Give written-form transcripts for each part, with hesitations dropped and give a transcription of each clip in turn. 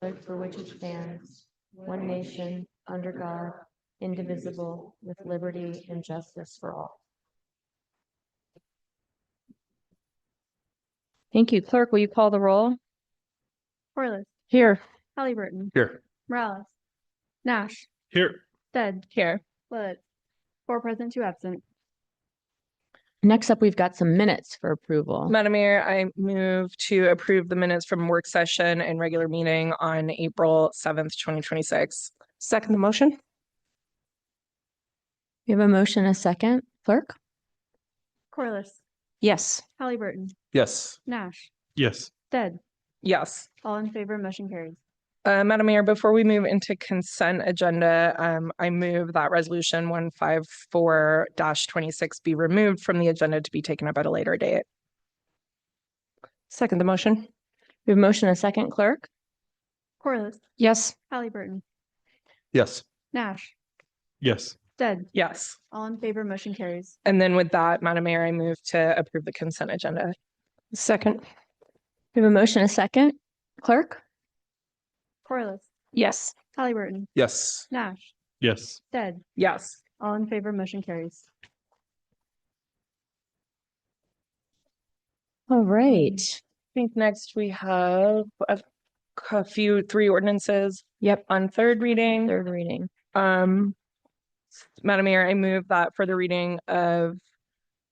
for which it stands, one nation, under God, indivisible, with liberty and justice for all. Thank you. Clerk, will you call the roll? Corliss, Here. Halliburton, Here. Morales, Nash, Here. Stead, Here. Lititz. 4 present, 2 absent. Next up, we've got some minutes for approval. Madam Mayor, I move to approve the minutes from work session and regular meeting on April 7th, 2026. Second the motion? We have a motion, a second. Clerk? Corliss, Yes. Halliburton, Yes. Nash, Yes. Stead. Yes. All in favor, motion carries. Madam Mayor, before we move into consent agenda, I move that resolution 154-26 be removed from the agenda to be taken up at a later date. Second the motion? We have a motion, a second. Clerk? Corliss, Yes. Halliburton, Yes. Nash, Yes. Stead. Yes. All in favor, motion carries. And then with that, Madam Mayor, I move to approve the consent agenda. Second? We have a motion, a second. Clerk? Corliss, Yes. Halliburton, Yes. Nash, Yes. Stead. Yes. All in favor, motion carries. All right. I think next we have three ordinances. Yep. On third reading. Third reading. Madam Mayor, I move that for the reading of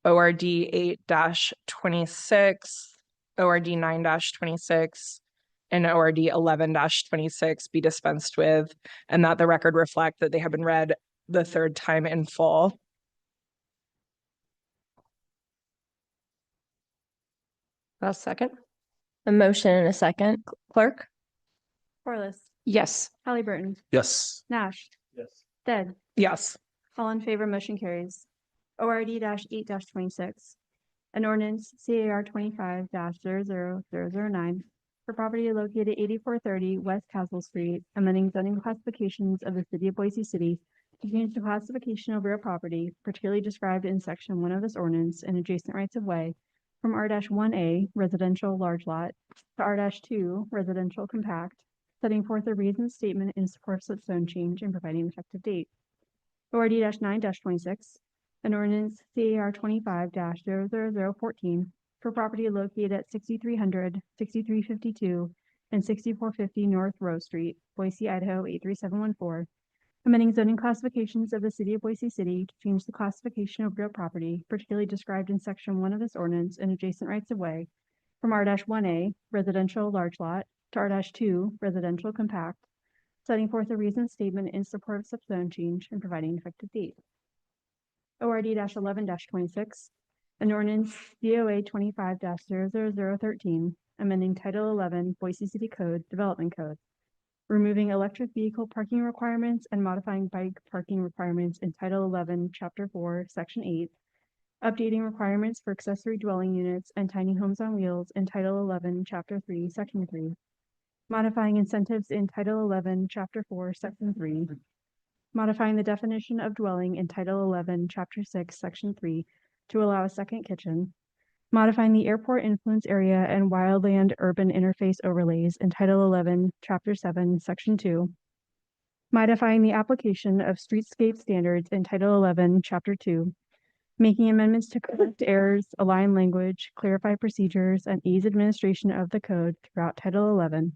ORD 8-26, ORD 9-26, and ORD 11-26 be dispensed with, and that the record reflect that they have been read the third time in full. A second. A motion and a second. Clerk? Corliss, Yes. Halliburton, Yes. Nash, Yes. Stead. Yes. All in favor, motion carries. ORD 8-26, an ordinance CAR 25-00009 for property located 8430 West Castle Street, amending zoning classifications of the city of Boise City to change the classification of real property, particularly described in section 1 of this ordinance and adjacent rights of way from R-1A residential large lot to R-2 residential compact, setting forth a reasoned statement in support of such zone change and providing an effective date. ORD 9-26, an ordinance CAR 25-00014 for property located at 6300, 6352, and 6450 North Rose Street, Boise, Idaho 83714, amending zoning classifications of the city of Boise City to change the classification of real property, particularly described in section 1 of this ordinance and adjacent rights of way, from R-1A residential large lot to R-2 residential compact, setting forth a reasoned statement in support of such zone change and providing an effective date. ORD 11-26, an ordinance DOA 25-00013, amending Title 11 Boise City Code Development Code, removing electric vehicle parking requirements and modifying bike parking requirements in Title 11, Chapter 4, Section 8, updating requirements for accessory dwelling units and tiny homes on wheels in Title 11, Chapter 3, Section 3, modifying incentives in Title 11, Chapter 4, Section 3, modifying the definition of dwelling in Title 11, Chapter 6, Section 3 to allow a second kitchen, modifying the airport influence area and wildland urban interface overlays in Title 11, Chapter 7, Section 2, modifying the application of streetscape standards in Title 11, Chapter 2, making amendments to correct errors, align language, clarify procedures, and ease administration of the code throughout Title 11,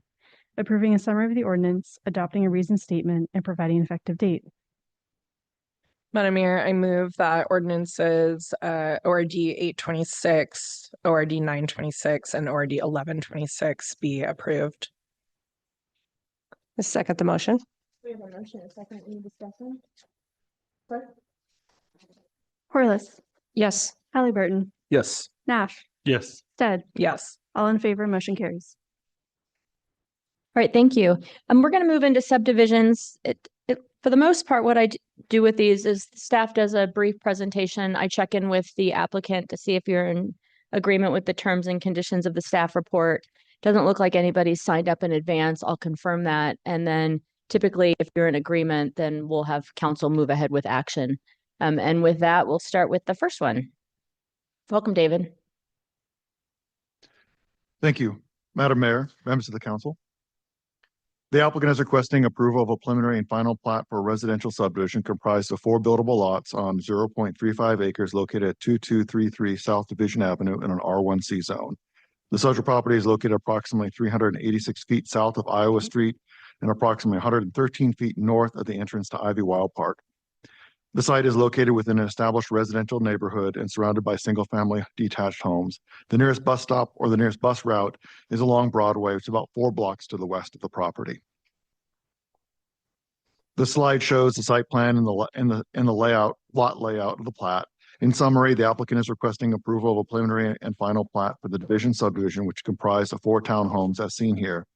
approving a summary of the ordinance, adopting a reasoned statement, and providing an effective date. Madam Mayor, I move that ordinances ORD 8-26, ORD 9-26, and ORD 11-26 be approved. I second the motion. We have a motion, a second. Any discussion? Corliss, Yes. Halliburton, Yes. Nash, Yes. Stead. Yes. All in favor, motion carries. All right, thank you. We're going to move into subdivisions. For the most part, what I do with these is staff does a brief presentation. I check in with the applicant to see if you're in agreement with the terms and conditions of the staff report. Doesn't look like anybody's signed up in advance. I'll confirm that. And then typically, if you're in agreement, then we'll have council move ahead with action. And with that, we'll start with the first one. Welcome, David. Thank you, Madam Mayor, members of the council. The applicant is requesting approval of a preliminary and final plat for a residential subdivision comprised of 4 buildable lots on 0.35 acres located at 2233 South Division Avenue in an R1C zone. The subject property is located approximately 386 feet south of Iowa Street and approximately 113 feet north of the entrance to Ivy Wild Park. The site is located within an established residential neighborhood and surrounded by single-family detached homes. The nearest bus stop or the nearest bus route is along Broadway, which is about 4 blocks to the west of the property. The slide shows the site plan and the lot layout of the plat. In summary, the applicant is requesting approval of a preliminary and final plat for the division subdivision, which comprised of 4 townhomes as seen here.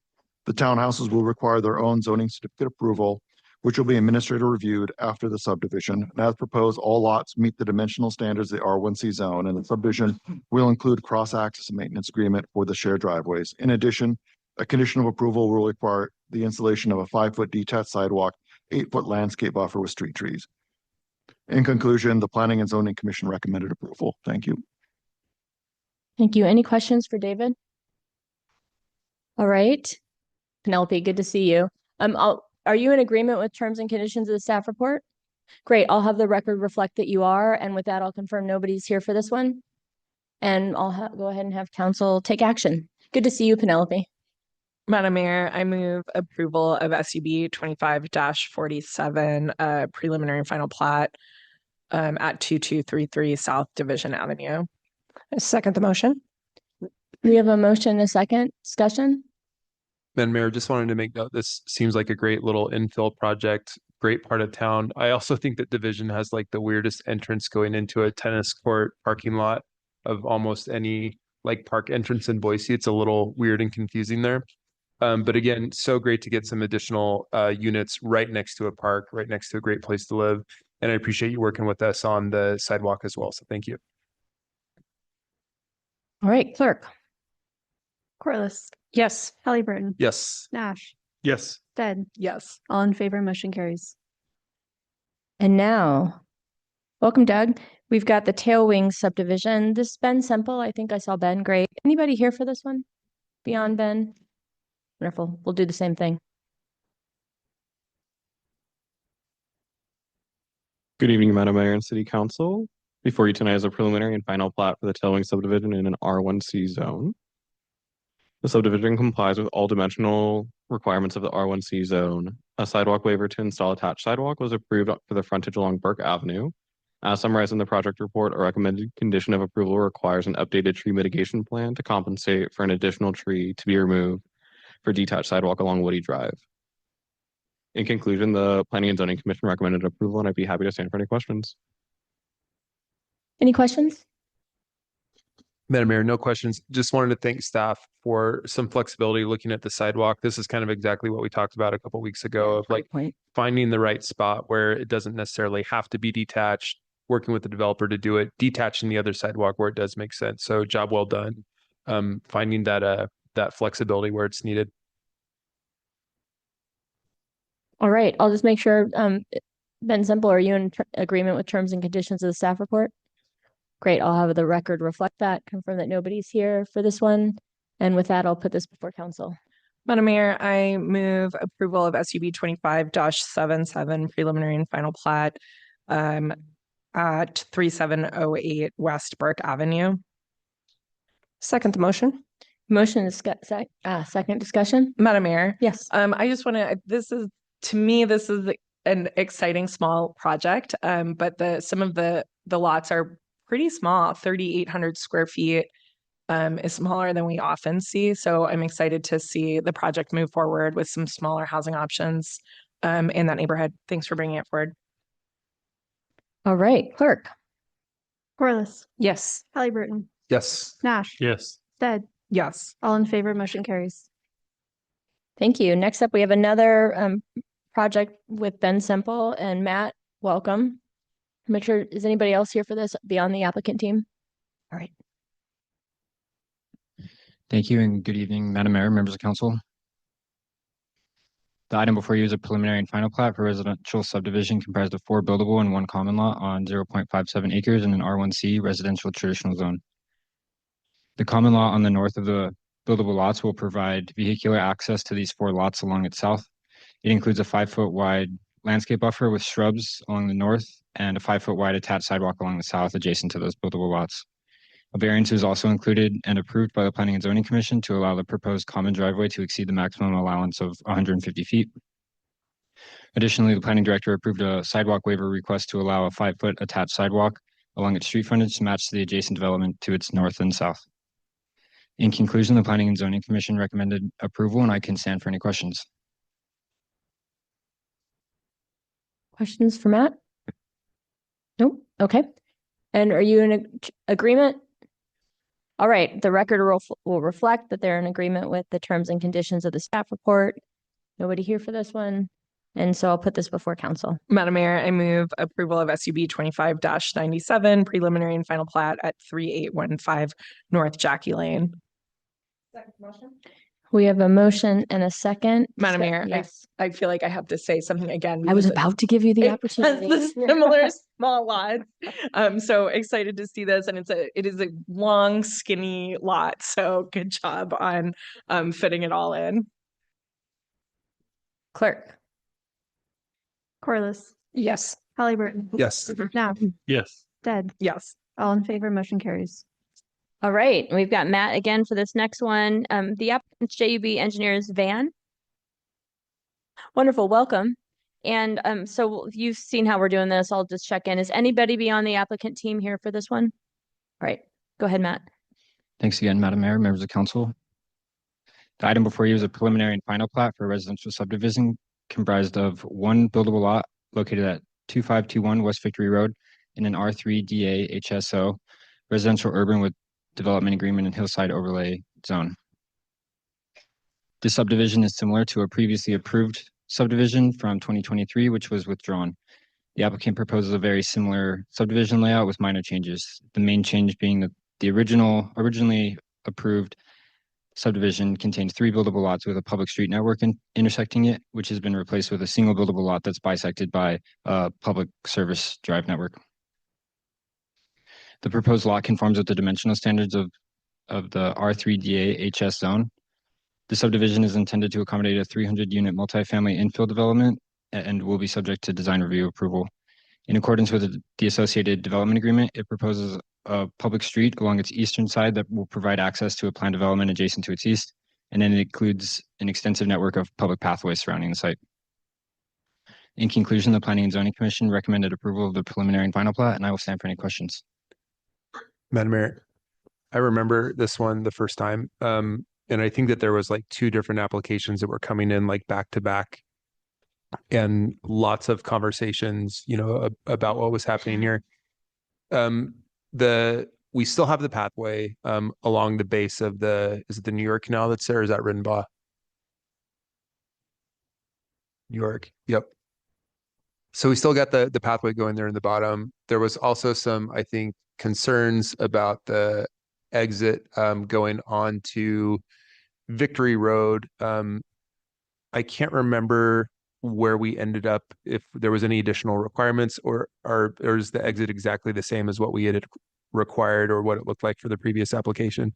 The townhouses will require their own zoning certificate approval, which will be administrator reviewed after the subdivision. And as proposed, all lots meet the dimensional standards of the R1C zone, and the subdivision will include cross-access and maintenance agreement for the shared driveways. In addition, a condition of approval will require the installation of a 5-foot detached sidewalk, 8-foot landscape buffer with street trees. In conclusion, the Planning and Zoning Commission recommended approval. Thank you. Thank you. Any questions for David? All right. Penelope, good to see you. Are you in agreement with terms and conditions of the staff report? Great. I'll have the record reflect that you are. And with that, I'll confirm nobody's here for this one. And I'll go ahead and have council take action. Good to see you, Penelope. Madam Mayor, I move approval of SUB 25-47, preliminary and final plat at 2233 South Division Avenue. I second the motion. We have a motion and a second discussion. Madam Mayor, just wanted to make note, this seems like a great little infill project, great part of town. I also think that Division has like the weirdest entrance going into a tennis court parking lot of almost any like park entrance in Boise. It's a little weird and confusing there. But again, so great to get some additional units right next to a park, right next to a great place to live. And I appreciate you working with us on the sidewalk as well. So thank you. All right, clerk. Corliss, Yes. Halliburton, Yes. Nash, Yes. Stead, Yes. all in favor, motion carries. And now, welcome, Doug. We've got the Tailwing subdivision. This Ben Semple. I think I saw Ben. Great. Anybody here for this one? Beyond Ben? Wonderful. We'll do the same thing. Good evening, Madam Mayor and City Council. Before you tonight is a preliminary and final plat for the Tailwing subdivision in an R1C zone. The subdivision complies with all dimensional requirements of the R1C zone. A sidewalk waiver to install attached sidewalk was approved for the frontage along Burke Avenue. As summarized in the project report, a recommended condition of approval requires an updated tree mitigation plan to compensate for an additional tree to be removed for detached sidewalk along Woody Drive. In conclusion, the Planning and Zoning Commission recommended approval, and I'd be happy to stand for any questions. Any questions? Madam Mayor, no questions. Just wanted to thank staff for some flexibility looking at the sidewalk. This is kind of exactly what we talked about a couple weeks ago of like Point. finding the right spot where it doesn't necessarily have to be detached, working with the developer to do it, detaching the other sidewalk where it does make sense. So job well done. Finding that flexibility where it's needed. All right. I'll just make sure, Ben Semple, are you in agreement with terms and conditions of the staff report? Great. I'll have the record reflect that, confirm that nobody's here for this one. And with that, I'll put this before council. Madam Mayor, I move approval of SUB 25-77 preliminary and final plat at 3708 West Burke Avenue. Second the motion. Motion is second discussion. Madam Mayor, Yes. I just want to, to me, this is an exciting small project, but some of the lots are pretty small. 3,800 square feet is smaller than we often see. So I'm excited to see the project move forward with some smaller housing options in that neighborhood. Thanks for bringing it forward. All right, clerk. Corliss, Yes. Halliburton, Yes. Nash, Yes. Stead, Yes. all in favor, motion carries. Thank you. Next up, we have another project with Ben Semple and Matt. Welcome. Make sure, is anybody else here for this beyond the applicant team? All right. Thank you and good evening, Madam Mayor, members of council. The item before you is a preliminary and final plat for residential subdivision comprised of 4 buildable and 1 common lot on 0.57 acres in an R1C residential traditional zone. The common lot on the north of the buildable lots will provide vehicular access to these 4 lots along its south It includes a 5-foot wide landscape buffer with shrubs along the north and a 5-foot wide attached sidewalk along the south adjacent to those buildable lots. A variance is also included and approved by the Planning and Zoning Commission to allow the proposed common driveway to exceed the maximum allowance of 150 feet. Additionally, the planning director approved a sidewalk waiver request to allow a 5-foot attached sidewalk along its street frontage to match the adjacent development to its north and south. In conclusion, the Planning and Zoning Commission recommended approval, and I can stand for any questions. Questions for Matt? Nope. Okay. And are you in agreement? All right. The record will reflect that they're in agreement with the terms and conditions of the staff report. Nobody here for this one. And so I'll put this before council. Madam Mayor, I move approval of SUB 25-97 preliminary and final plat at 3815 North Jackie Lane. We have a motion and a second. Madam Mayor, Yes. I feel like I have to say something again. I was because about to give you the it has opportunity. the similar small lots. So excited to see this, and it is a long, skinny lot. So good job on fitting it all in. Clerk. Corliss, Yes. Halliburton. Yes. Knapp, Yes. Stead, Yes. all in favor, motion carries. All right. We've got Matt again for this next one. The applicant's JUB Engineers van. Wonderful. Welcome. And so you've seen how we're doing this. I'll just check in. Is anybody beyond the applicant team here for this one? All right. Go ahead, Matt. Thanks again, Madam Mayor, members of council. The item before you is a preliminary and final plat for a residential subdivision comprised of one buildable lot located at 2521 West Victory Road in an R3 DA HSO residential urban with development agreement and hillside overlay zone. This subdivision is similar to a previously approved subdivision from 2023, which was withdrawn. The applicant proposes a very similar subdivision layout with minor changes. The main change being that the originally approved subdivision contains 3 buildable lots with a public street network intersecting it, which has been replaced with a single buildable lot that's bisected by a public service drive network. The proposed lot conforms with the dimensional standards of the R3DA HS zone. The subdivision is intended to accommodate a 300-unit multifamily infill development and will be subject to design review approval. In accordance with the associated development agreement, it proposes a public street along its eastern side that will provide access to a planned development adjacent to its east, and then it includes an extensive network of public pathways surrounding the site. In conclusion, the Planning and Zoning Commission recommended approval of the preliminary and final plat, and I will stand for any questions. Madam Mayor, I remember this one the first time. And I think that there was like 2 different applications that were coming in like back to back and lots of conversations, about what was happening here. We still have the pathway along the base of is it the New York Canal that's there? Or is that Rinbaugh? New York. Yep. So we still got the pathway going there in the bottom. There was also some, I think, concerns about the exit going on to Victory Road. I can't remember where we ended up, if there was any additional requirements, or is the exit exactly the same as what we had required or what it looked like for the previous application?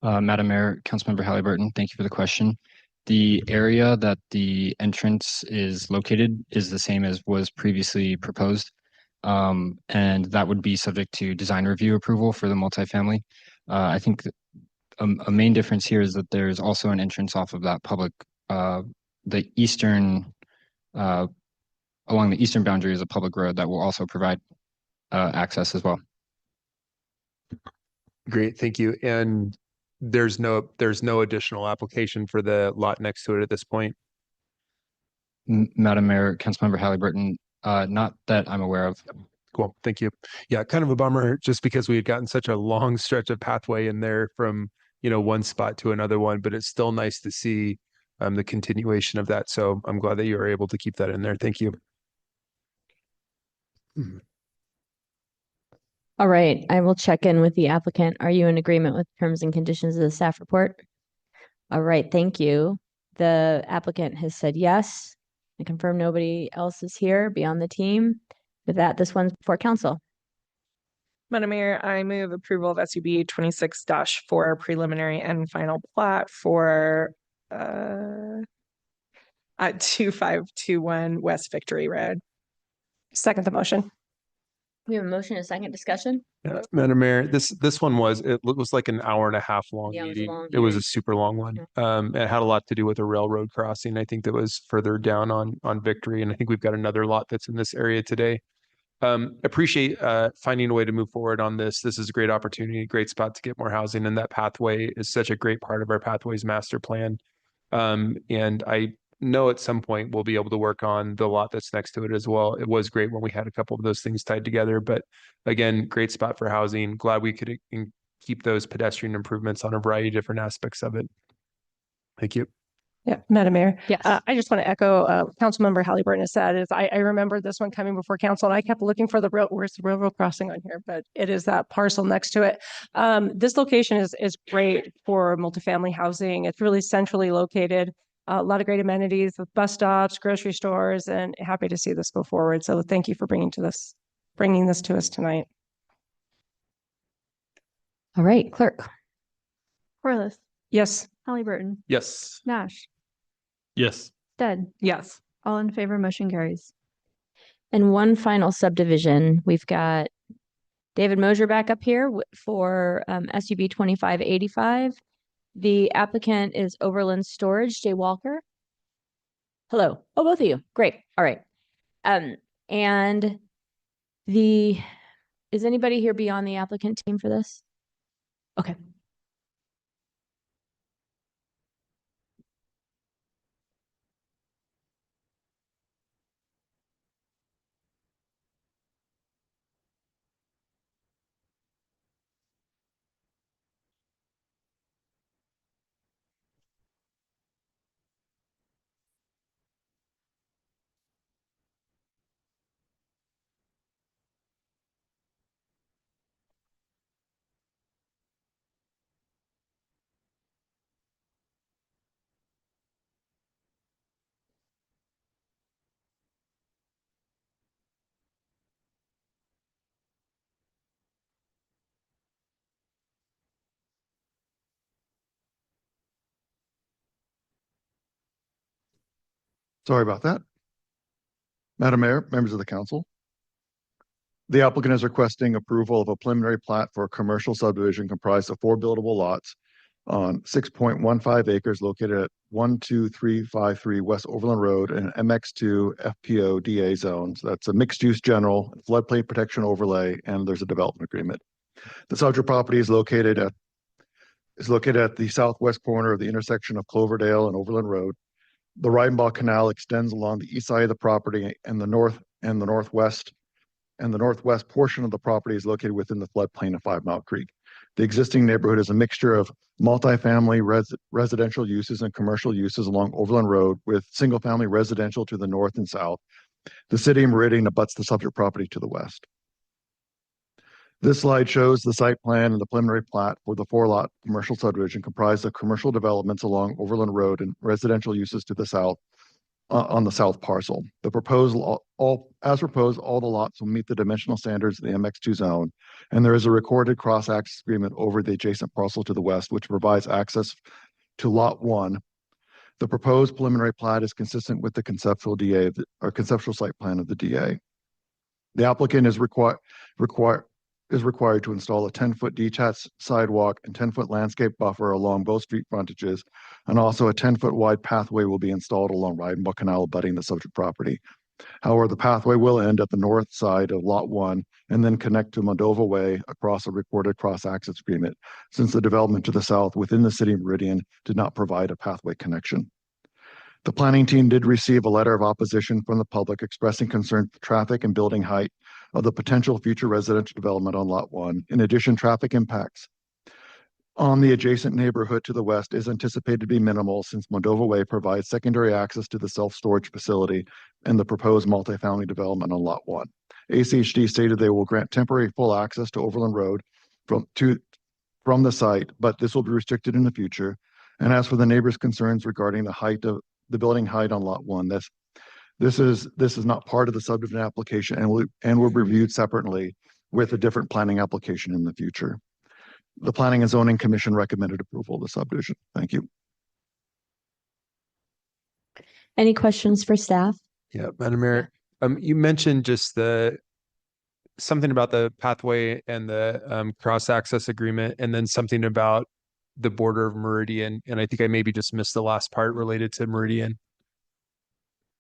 Madam Mayor, Councilmember Halliburton, thank you for the question. The area that the entrance is located is the same as was previously proposed. And that would be subject to design review approval for the multifamily. I think a main difference here is that there's also an entrance off of that public, the eastern, along the eastern boundary is a public road that will also provide access as well. Great, thank you. And there's no additional application for the lot next to it at this point? Madam Mayor, Councilmember Halliburton, not that I'm aware of. Cool, thank you. Yeah, kind of a bummer just because we had gotten such a long stretch of pathway in there from, one spot to another one, but it's still nice to see the continuation of that. So I'm glad that you were able to keep that in there. Thank you. All right. I will check in with the applicant. Are you in agreement with terms and conditions of the staff report? All right. Thank you. The applicant has said yes. I confirm nobody else is here beyond the team. With that, this one's before council. Madam Mayor, I move approval of SUB 26-4 preliminary and final plat for at 2521 West Victory Road. Second the motion. We have a motion, a second discussion. Madam Mayor, this one it was like an hour and a half long Yeah, it was a meeting. long It was a hearing. super long one. It had a lot to do with a railroad crossing. I think that was further down on Victory, and I think we've got another lot that's in this area today. Appreciate finding a way to move forward on this. This is a great opportunity, great spot to get more housing, and that pathway is such a great part of our Pathways Master Plan. And I know at some point we'll be able to work on the lot that's next to it as well. It was great when we had a couple of those things tied together, but again, great spot for housing. Glad we could keep those pedestrian improvements on a variety of different aspects of it. Thank you. Yeah, Madam Mayor. Yes. I just want to echo Councilmember Halliburton has said is I remember this one coming before council and I kept looking for where's the railroad crossing on here, but it is that parcel next to it. This location is great for multifamily housing. It's really centrally located. A lot of great amenities with bus stops, grocery stores, and happy to see this go forward. So thank you for bringing this to us tonight. All right, clerk. Corliss, Yes. Halliburton, Yes. Nash, Yes. Stead, Yes. all in favor, motion carries. And one final subdivision, we've got David Mosier back up here for SUB 2585. The applicant is Overland Storage, Jay Walker. Hello. Oh, both of you. Great. All right. And is anybody here beyond the applicant team for this? Okay. Sorry about that. Madam Mayor, members of the council. The applicant is requesting approval of a preliminary plat for a commercial subdivision comprised of 4 buildable lots on 6.15 acres located at 12353 West Overland Road in MX2 FPO DA zones. That's a mixed use general floodplain protection overlay, and there's a development agreement. The subject property is located at the southwest corner of the intersection of Cloverdale and Overland Road. The Reidenbach Canal extends along the east side of the property, and the northwest portion of the property is located within the floodplain of 5 Mile Creek. The existing neighborhood is a mixture of multifamily residential uses and commercial uses along Overland Road, with single-family residential to the north and south. The city meridian abuts the subject property to the west. This slide shows the site plan and the preliminary plat for the 4-lot commercial subdivision comprised of commercial developments along Overland Road and residential uses to the south on the south parcel. The proposal, all the lots will meet the dimensional standards of the MX2 zone, and there is a recorded cross-access agreement over the adjacent parcel to the west, which provides access to Lot 1. The proposed preliminary plat is consistent with the conceptual site plan of the DA. The applicant is required to install a 10-foot detached sidewalk and 10-foot landscape buffer along both street frontages, and also a 10-foot wide pathway will be installed along Reidenbach Canal abutting the subject property. However, the pathway will end at the north side of Lot 1 and then connect to Moldova Way across a recorded cross-access agreement, since the development to the south within the city meridian did not provide a pathway connection. The planning team did receive a letter of opposition from the public expressing concern for traffic and building height of the potential future residential development on Lot 1. In addition, traffic impacts on the adjacent neighborhood to the west is anticipated to be minimal, since Moldova Way provides secondary access to the self-storage facility and the proposed multifamily development on Lot 1. ACHD stated they will grant temporary full access to Overland Road from the site, but this will be restricted in the future. And as for the neighbors' concerns regarding the building height on Lot 1, this is not part of the subdivision application and will be reviewed separately with a different planning application in the future. The Planning and Zoning Commission recommended approval of the subdivision. Thank you. Any questions for staff? Yeah, Madam Mayor, you mentioned just something about the pathway and the cross-access agreement, and then something about the border of Meridian. And I think I maybe just missed the last part related to Meridian.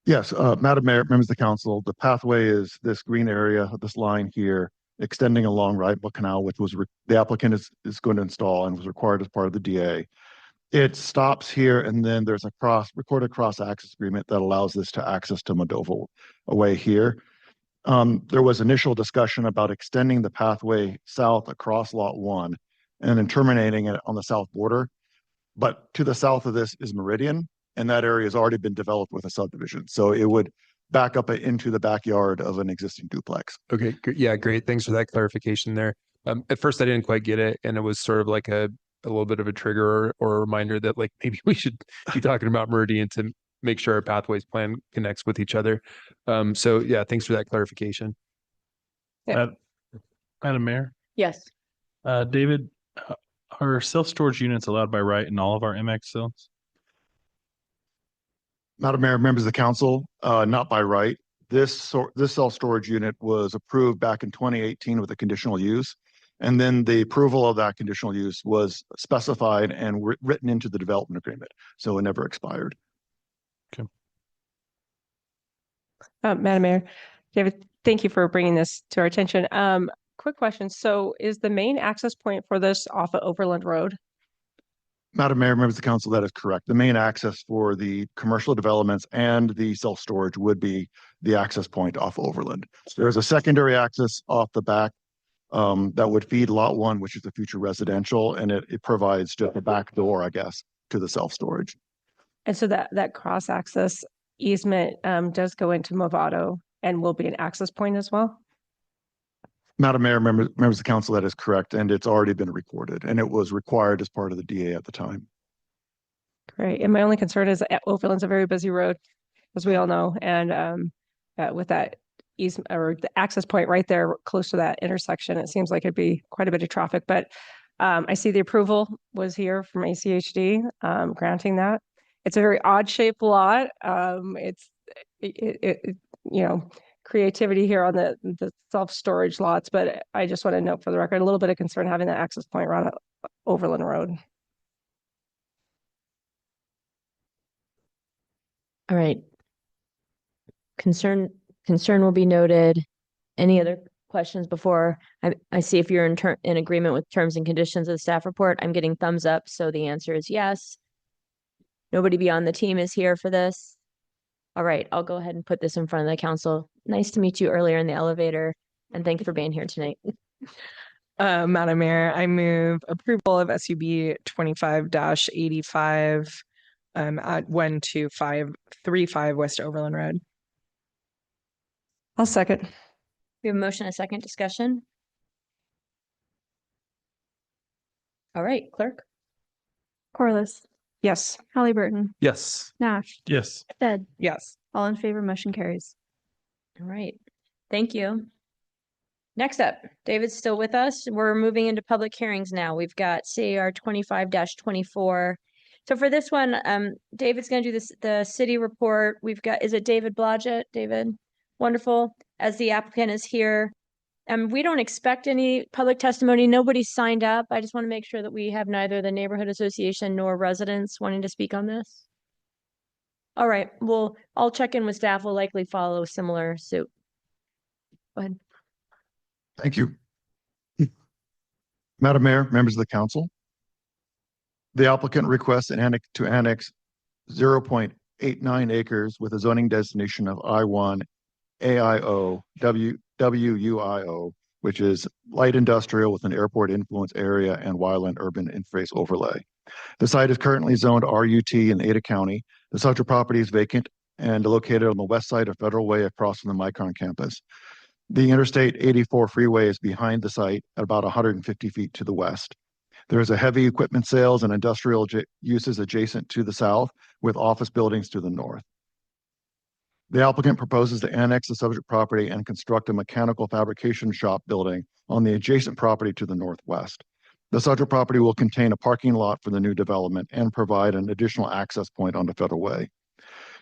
Yes, Madam Mayor, members of the council, the pathway is this green area, this line here, extending along Wrightville Canal, which was the applicant is going to install and was required as part of the DA. It stops here, and then there's a recorded cross-access agreement that allows this to access to Moldova away here. There was initial discussion about extending the pathway south across Lot 1 and then terminating it on the south border. But to the south of this is Meridian, and that area has already been developed with a subdivision. So it would back up into the backyard of an existing duplex. Okay, yeah, great. Thanks for that clarification there. At first I didn't quite get it, and it was sort of like a little bit of a trigger or a reminder that like maybe we should be talking about Meridian to make sure our pathways plan connects with each other. So yeah, thanks for that clarification. Madam Mayor, Yes. David, are self-storage units allowed by right in all of our MX zones? Madam Mayor, members of the council, not by right. This self-storage unit was approved back in 2018 with a conditional use. And then the approval of that conditional use was specified and written into the development agreement. So it never expired. Madam Mayor, David, thank you for bringing this to our attention. Quick question. So is the main access point for this off of Overland Road? Madam Mayor, members of the council, that is correct. The main access for the commercial developments and the self-storage would be the access point off Overland. There is a secondary access off the back that would feed Lot 1, which is the future residential, and it provides just a back door, I guess, to the self-storage. And so that cross-access easement does go into Movado and will be an access point as well? Madam Mayor, members of the council, that is correct, and it's already been recorded, and it was required as part of the DA at the time. Great. And my only concern is that Overland's a very busy road, as we all know, and with that easement or the access point right there close to that intersection, it seems like it'd be quite a bit of traffic. But I see the approval was here from ACHD granting that. It's a very odd shaped lot. Creativity here on the self-storage lots, but I just want to note for the record, a little bit of concern having that access point around Overland Road. All right. Concern will be noted. Any other questions before I see if you're in agreement with terms and conditions of the staff report? I'm getting thumbs up, so the answer is yes. Nobody beyond the team is here for this. All right, I'll go ahead and put this in front of the council. Nice to meet you earlier in the elevator, and thank you for being here tonight. Madam Mayor, I move approval of SUB 25-85 at 12535 West Overland Road. I'll second. We have a motion, a second discussion. All right, clerk. Corliss, Yes. Halliburton, Yes. Nash, Yes. Stead, Yes. all in favor, motion carries. All right, thank you. Next up, David's still with us. We're moving into public hearings now. We've got CAR 25-24. So for this one, David's going to do the city report. We've got, is it David Blodgett? David, wonderful. As the applicant is here. We don't expect any public testimony. Nobody signed up. I just want to make sure that we have neither the neighborhood association nor residents wanting to speak on this. All right, well, I'll check in with staff. We'll likely follow similar suit. Go ahead. Thank you. Madam Mayor, members of the council. The applicant requests to annex 0.89 acres with a zoning designation of I1 AIO WUIO, which is light industrial with an airport influence area and wildland urban interface overlay. The site is currently zoned RUT in Ada County. The subject property is vacant and located on the west side of Federal Way across from the Micron campus. The Interstate 84 freeway is behind the site at about 150 feet to the west. There is a heavy equipment sales and industrial uses adjacent to the south with office buildings to the north. The applicant proposes to annex the subject property and construct a mechanical fabrication shop building on the adjacent property to the northwest. The subject property will contain a parking lot for the new development and provide an additional access point onto Federal Way.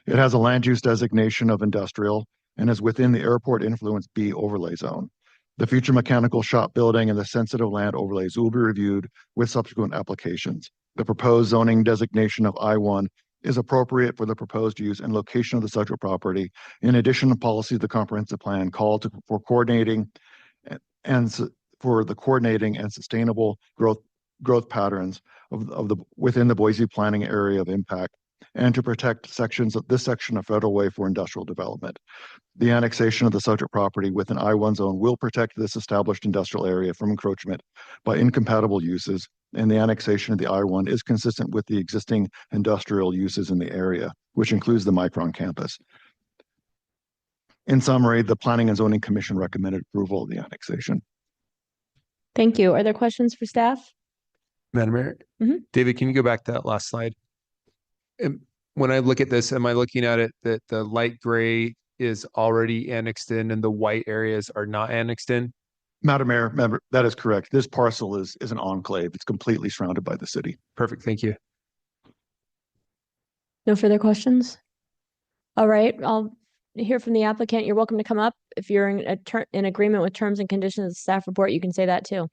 It has a land use designation of industrial and is within the airport influence B overlay zone. The future mechanical shop building and the sensitive land overlays will be reviewed with subsequent applications. The proposed zoning designation of I-1 is appropriate for the proposed use and location of the subject property. In addition, the policy of the comprehensive plan called for coordinating and sustainable growth patterns of the within the Boise planning area of impact, and to protect sections of this section of federal way for industrial development. The annexation of the subject property within I-1 zone will protect this established industrial area from encroachment by incompatible uses, and the annexation of the I-1 is consistent with the existing industrial uses in the area, which includes the Micron campus. In summary, the Planning and Zoning Commission recommended approval of the annexation. Thank you. Are there questions for staff? Madam Mayor, Mhm. David, can you go back to that last slide? When I look at this, am I looking at it that the light gray is already annexed in and the white areas are not annexed in? Madam Mayor, member, that is correct. This parcel is an enclave. It's completely surrounded by the city. Perfect, thank you. No further questions? All right, I'll hear from the applicant. You're welcome to come up. If you're in agreement with terms and conditions of the staff report, you can say that too.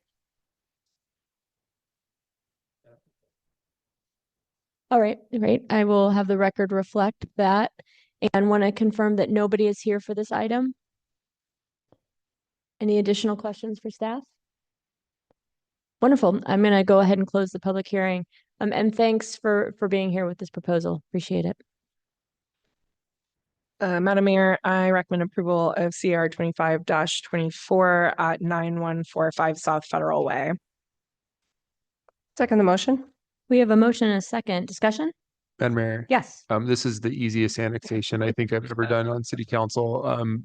All right, great. I will have the record reflect that and want to confirm that nobody is here for this item. Any additional questions for staff? Wonderful. I'm going to go ahead and close the public hearing. And thanks for being here with this proposal. Appreciate it. Madam Mayor, I recommend approval of CR 25-24 at 9145 South Federal Way. Second the motion. We have a motion and a second. Discussion? Madam Mayor. Yes. This is the easiest annexation I think I've ever done on city council.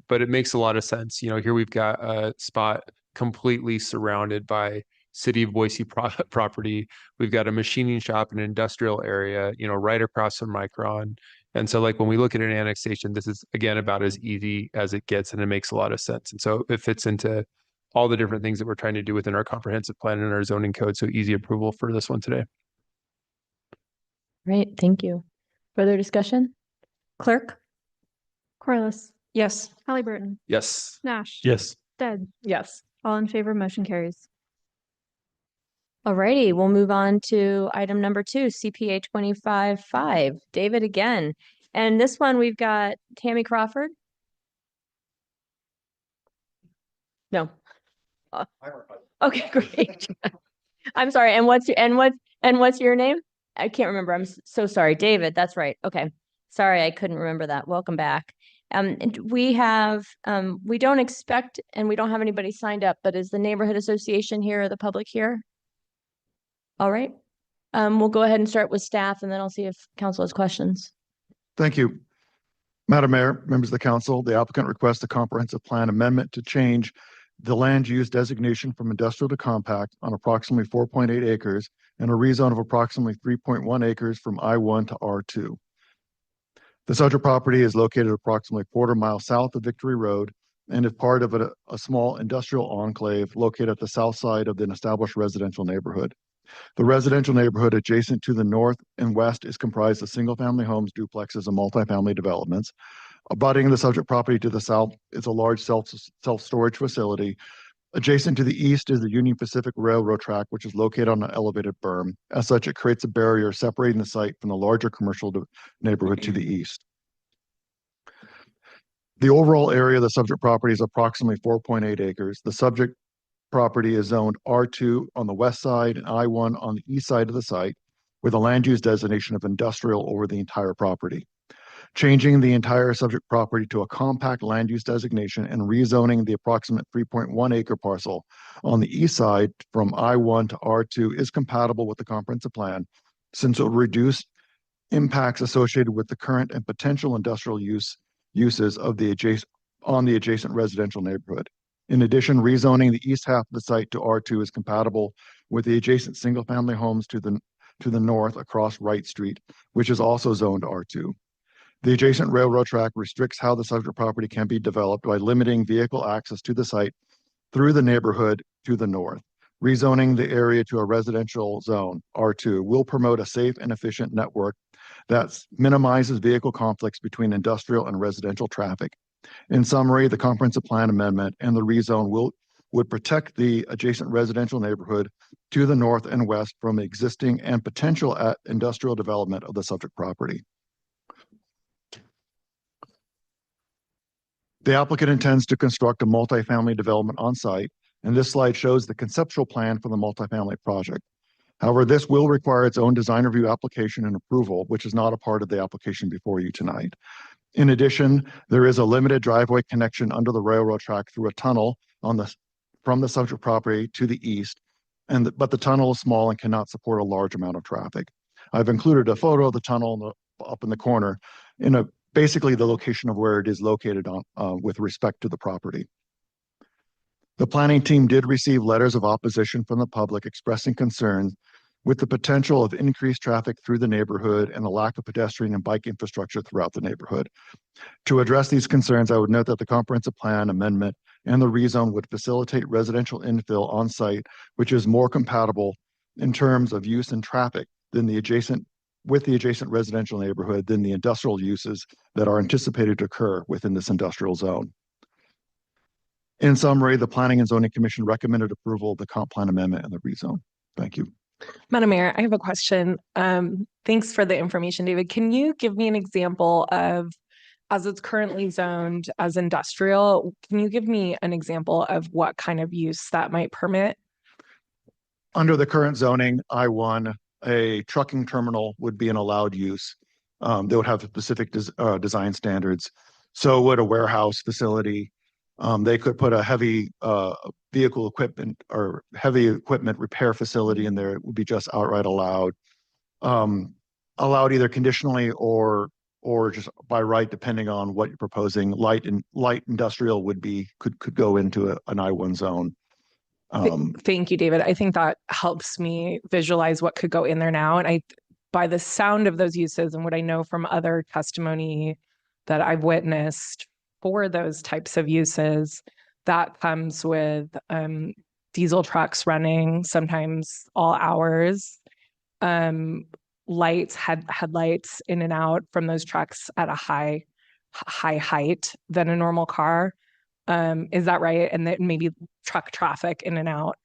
But it makes a lot of sense. You know, here we've got a spot completely surrounded by city of Boise property. We've got a machining shop, an industrial area, you know, right across from Micron. And so like when we look at an annexation, this is again about as easy as it gets, and it makes a lot of sense. And so it fits into all the different things that we're trying to do within our comprehensive plan and our zoning code. So easy approval for this one today. Great, thank you. Further discussion? Clerk? Corliss, Yes. Halliburton, Yes. Nash. Yes. Stead, Yes. all in favor, motion carries. Alrighty, we'll move on to item number 2, CPA 25-5. David again. And this one we've got Tammy Crawford. No. Okay, great. I'm sorry. And what's your name? I can't remember. I'm so sorry. David, that's right. Okay. Sorry, I couldn't remember that. Welcome back. And we have, we don't expect, and we don't have anybody signed up, but is the neighborhood association here or the public here? All right. We'll go ahead and start with staff, and then I'll see if council has questions. Thank you. Madam Mayor, members of the council, the applicant requests a comprehensive plan amendment to change the land use designation from industrial to compact on approximately 4.8 acres and a rezone of approximately 3.1 acres from I-1 to R2. The subject property is located approximately a quarter mile south of Victory Road and is part of a small industrial enclave located at the south side of an established residential neighborhood. The residential neighborhood adjacent to the north and west is comprised of single-family homes, duplexes, and multifamily developments. Abutting the subject property to the south is a large self-storage facility. Adjacent to the east is the Union Pacific Railroad track, which is located on an elevated berm. As such, it creates a barrier separating the site from the larger commercial neighborhood to the east. The overall area of the subject property is approximately 4.8 acres. The subject property is zoned R2 on the west side and I-1 on the east side of the site, with a land use designation of industrial over the entire property. Changing the entire subject property to a compact land use designation and rezoning the approximate 3.1 acre parcel on the east side from I-1 to R2 is compatible with the comprehensive plan, since it will reduce impacts associated with the current and potential industrial uses of the adjacent residential neighborhood. In addition, rezoning the east half of the site to R2 is compatible with the adjacent single-family homes to the north across Wright Street, which is also zoned R2. The adjacent railroad track restricts how the subject property can be developed by limiting vehicle access to the site through the neighborhood to the north. Rezoning the area to a residential zone, R2, will promote a safe and efficient network that minimizes vehicle conflicts between industrial and residential traffic. In summary, the comprehensive plan amendment and the rezone would protect the adjacent residential neighborhood to the north and west from existing and potential industrial development of the subject property. The applicant intends to construct a multifamily development on site, and this slide shows the conceptual plan for the multifamily project. However, this will require its own design review application and approval, which is not a part of the application before you tonight. In addition, there is a limited driveway connection under the railroad track through a tunnel from the subject property to the east, but the tunnel is small and cannot support a large amount of traffic. I've included a photo of the tunnel up in the corner basically the location of where it is located with respect to the property. The planning team did receive letters of opposition from the public expressing concerns with the potential of increased traffic through the neighborhood and the lack of pedestrian and bike infrastructure throughout the neighborhood. To address these concerns, I would note that the comprehensive plan amendment and the rezone would facilitate residential infill on site, which is more compatible in terms of use and traffic than the adjacent residential neighborhood than the industrial uses that are anticipated to occur within this industrial zone. In summary, the Planning and Zoning Commission recommended approval of the comp plan amendment and the rezone. Thank you. Madam Mayor, I have a question. Thanks for the information, David. Can you give me an example of, as it's currently zoned as industrial, can you give me an example of what kind of use that might permit? Under the current zoning, I-1, a trucking terminal would be an allowed use. They would have specific design standards. So would a warehouse facility. They could put a heavy vehicle equipment or heavy equipment repair facility in there. It would be just outright allowed. Allowed either conditionally or just by right, depending on what you're proposing. Light industrial could go into an I-1 zone. Thank you, David. I think that helps me visualize what could go in there now. And by the sound of those uses and what I know from other testimony that I've witnessed for those types of uses, that comes with diesel trucks running sometimes all hours, headlights in and out from those trucks at a high height than a normal car. Is that right? And then maybe truck traffic in and out.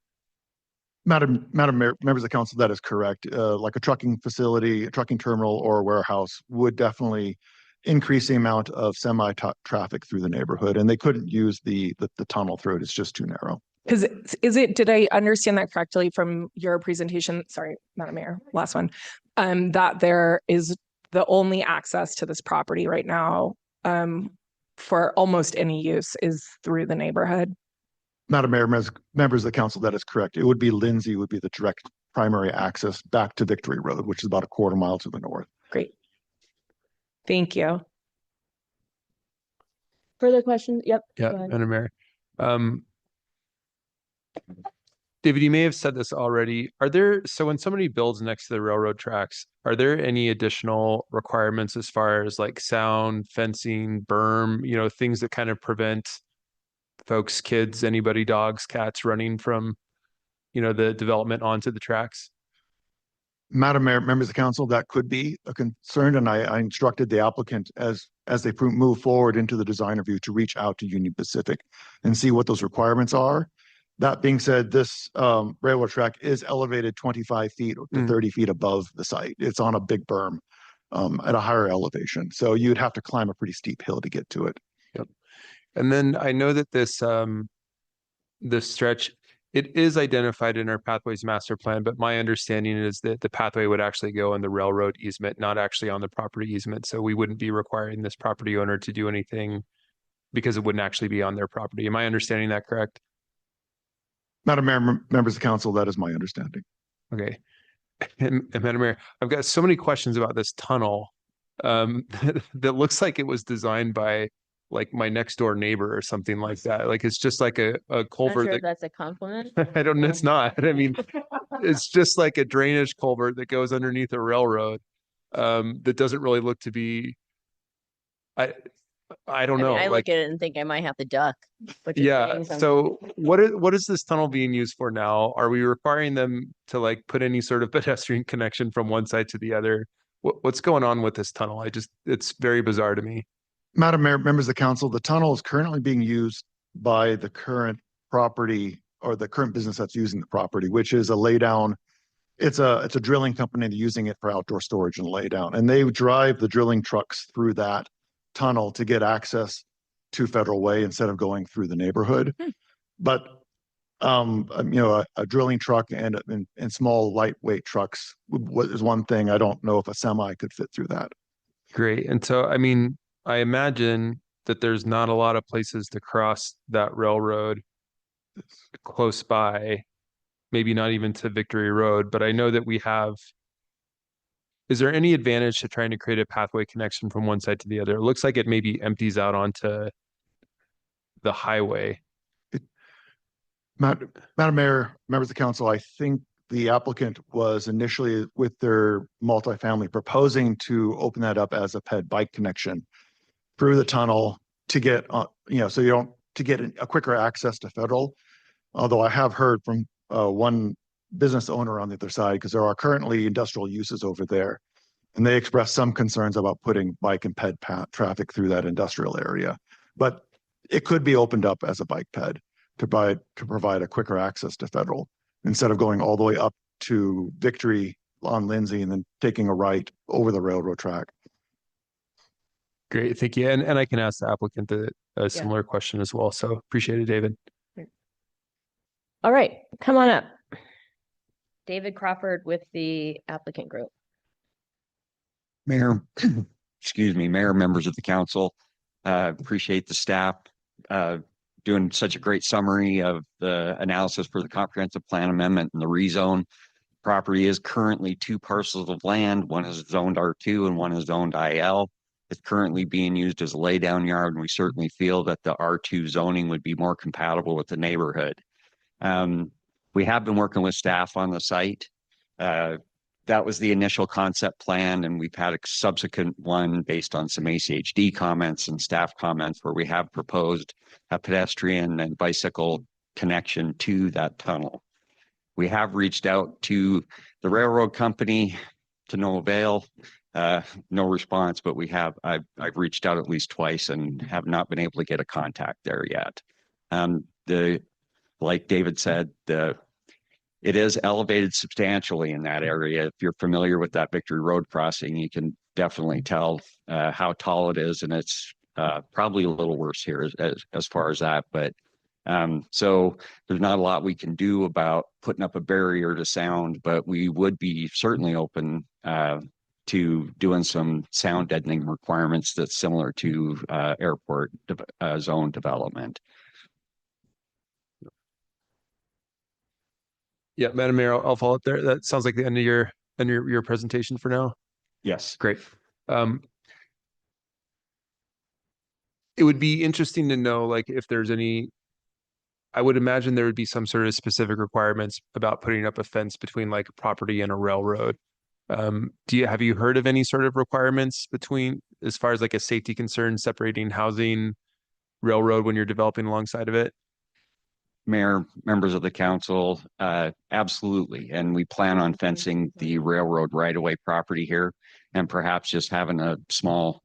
Madam Mayor, members of the council, that is correct. Like a trucking facility, a trucking terminal, or a warehouse would definitely increase the amount of semi-traffic through the neighborhood, and they couldn't use the tunnel through it. It's just too narrow. Because did I understand that correctly from your presentation? Sorry, Madam Mayor, last one. That there is the only access to this property right now for almost any use is through the neighborhood. Madam Mayor, members of the council, that is correct. It would be Lindsay would be the direct primary access back to Victory Road, which is about a quarter mile to the north. Great. Thank you. Further questions? Yep. Yeah, Madam Mayor. David, you may have said this already. So when somebody builds next to the railroad tracks, are there any additional requirements as far as like sound, fencing, berm, things that kind of prevent folks, kids, anybody, dogs, cats running from, the development onto the tracks? Madam Mayor, members of the council, that could be a concern, and I instructed the applicant as they move forward into the design review to reach out to Union Pacific and see what those requirements are. That being said, this railroad track is elevated 25 feet to 30 feet above the site. It's on a big berm at a higher elevation. So you'd have to climb a pretty steep hill to get to it. Yep. And then I know that this stretch, it is identified in our pathways master plan, but my understanding is that the pathway would actually go on the railroad easement, not actually on the property easement. So we wouldn't be requiring this property owner to do anything because it wouldn't actually be on their property. Am I understanding that correct? Madam Mayor, members of council, that is my understanding. Okay. And Madam Mayor, I've got so many questions about this tunnel that looks like it was designed by like my next door neighbor or something like that. Like it's just like a culvert. Not sure if that's a compliment. I don't know. It's not. I mean, it's just like a drainage culvert that goes underneath a railroad that doesn't really look to be. I don't know. I like, look at it and think I might have to duck. yeah. So what is this tunnel being used for now? Are we requiring them to like put any sort of pedestrian connection from one side to the other? What's going on with this tunnel? It's very bizarre to me. Madam Mayor, members of the council, the tunnel is currently being used by the current property or the current business that's using the property, which is a laydown. It's a drilling company using it for outdoor storage and laydown. And they drive the drilling trucks through that tunnel to get access to Federal Way instead of going through the neighborhood. But a drilling truck and small lightweight trucks is one thing. I don't know if a semi could fit through that. Great. And so, I mean, I imagine that there's not a lot of places to cross that railroad close by, maybe not even to Victory Road, but I know that we have. Is there any advantage to trying to create a pathway connection from one side to the other? It looks like it maybe empties out onto the highway. Madam Mayor, members of the council, I think the applicant was initially with their multifamily proposing to open that up as a ped bike connection through the tunnel to get, so you don't, to get a quicker access to Federal. Although I have heard from one business owner on the other side, because there are currently industrial uses over there, and they expressed some concerns about putting bike and ped traffic through that industrial area. But it could be opened up as a bike ped to provide a quicker access to Federal instead of going all the way up to Victory on Lindsay and then taking a right over the railroad track. Great, thank you. And I can ask the applicant a similar question as well. So appreciate it, David. All right, come on up. David Crawford with the applicant group. Mayor, excuse me, Mayor, members of the council, appreciate the staff doing such a great summary of the analysis for the comprehensive plan amendment and the rezone. Property is currently 2 parcels of land. One is zoned R2 and one is zoned IL. It's currently being used as a laydown yard, and we certainly feel that the R2 zoning would be more compatible with the neighborhood. We have been working with staff on the site. That was the initial concept plan, and we've had a subsequent one based on some ACHD comments and staff comments where we have proposed a pedestrian and bicycle connection to that tunnel. We have reached out to the railroad company to no avail, no response, but I've reached out at least twice and have not been able to get a contact there yet. Like David said, it is elevated substantially in that area. If you're familiar with that Victory Road crossing, you can definitely tell how tall it is, and it's probably a little worse here as far as that. But so there's not a lot we can do about putting up a barrier to sound, but we would be certainly open to doing some sound deadening requirements that's similar to airport zone development. Yeah, Madam Mayor, I'll follow up there. That sounds like the end of your presentation for now. Yes. Great. It would be interesting to know, like, if there's any. I would imagine there would be some sort of specific requirements about putting up a fence between like a property and a railroad. Have you heard of any sort of requirements between, as far as like a safety concern, separating housing, railroad when you're developing alongside of it? Mayor, members of the council, absolutely. And we plan on fencing the railroad right-of-way property here and perhaps just having a small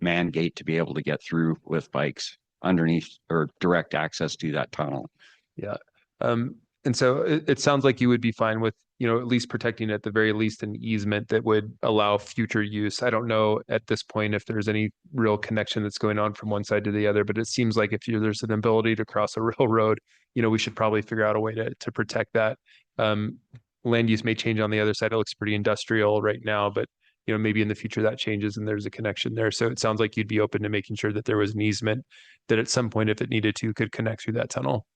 man gate to be able to get through with bikes underneath or direct access to that tunnel. Yeah. And so it sounds like you would be fine with, at least protecting at the very least an easement that would allow future use. I don't know at this point if there's any real connection that's going on from one side to the other, but it seems like if there's an ability to cross a railroad, we should probably figure out a way to protect that. Land use may change on the other side. It looks pretty industrial right now, but maybe in the future that changes and there's a connection there. So it sounds like you'd be open to making sure that there was an easement that at some point, if it needed to, could connect through that tunnel.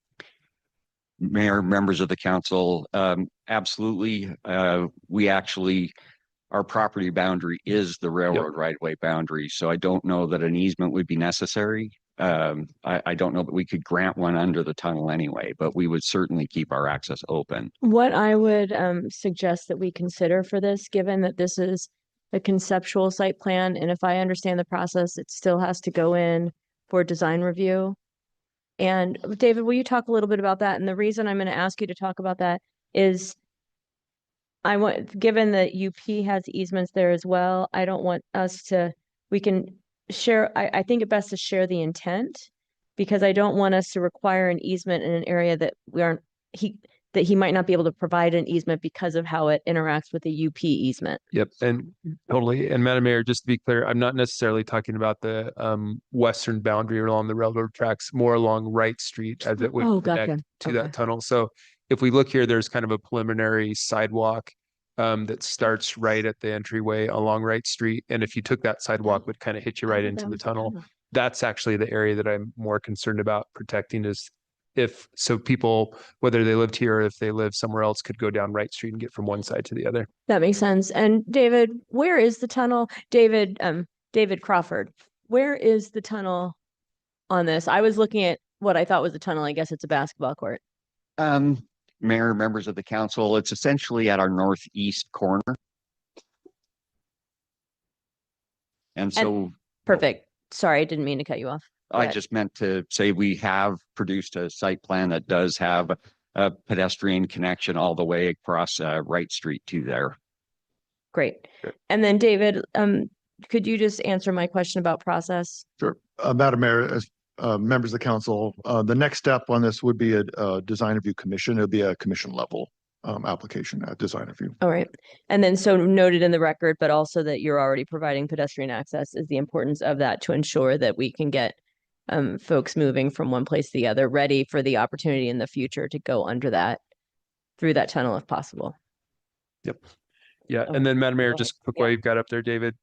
Mayor, members of the council, absolutely. Our property boundary is the railroad right-of-way boundary. So I don't know that an easement would be necessary. I don't know that we could grant one under the tunnel anyway, but we would certainly keep our access open. What I would suggest that we consider for this, given that this is a conceptual site plan, and if I understand the process, it still has to go in for design review. And David, will you talk a little bit about that? And the reason I'm going to ask you to talk about that is I want, given that UP has easements there as well, I don't want us to, we can share, I think it best to share the intent because I don't want us to require an easement in an area that we aren't, that he might not be able to provide an easement because of how it interacts with the UP easement. Yep, and totally. And Madam Mayor, just to be clear, I'm not necessarily talking about the western boundary along the railroad tracks, more along Wright Street as it would Oh, connect gotcha. to Okay. that tunnel. So if we look here, there's kind of a preliminary sidewalk that starts right at the entryway along Wright Street. And if you took that sidewalk, would kind of hit you right into the tunnel. That's actually the area that I'm more concerned about protecting is if so people, whether they lived here or if they live somewhere else, could go down Wright Street and get from one side to the other. That makes sense. And David, where is the tunnel? David Crawford, where is the tunnel on this? I was looking at what I thought was a tunnel. I guess it's a basketball court. Mayor, members of the council, it's essentially at our northeast corner. And so Perfect. Sorry, I didn't mean to cut you off. Go I ahead. just meant to say we have produced a site plan that does have a pedestrian connection all the way across Wright Street to there. Great. Good. And then David, could you just answer my question about process? Sure. Madam Mayor, as members of the council, the next step on this would be a design review commission. It'll be a commission level application at design review. All right. And then so noted in the record, but also that you're already providing pedestrian access is the importance of that to ensure that we can get folks moving from one place to the other, ready for the opportunity in the future to go under that, through that tunnel if possible. Yep. Yeah. Oh, And then Madam Mayor, go just ahead. quick Yeah. while you've got up there, David,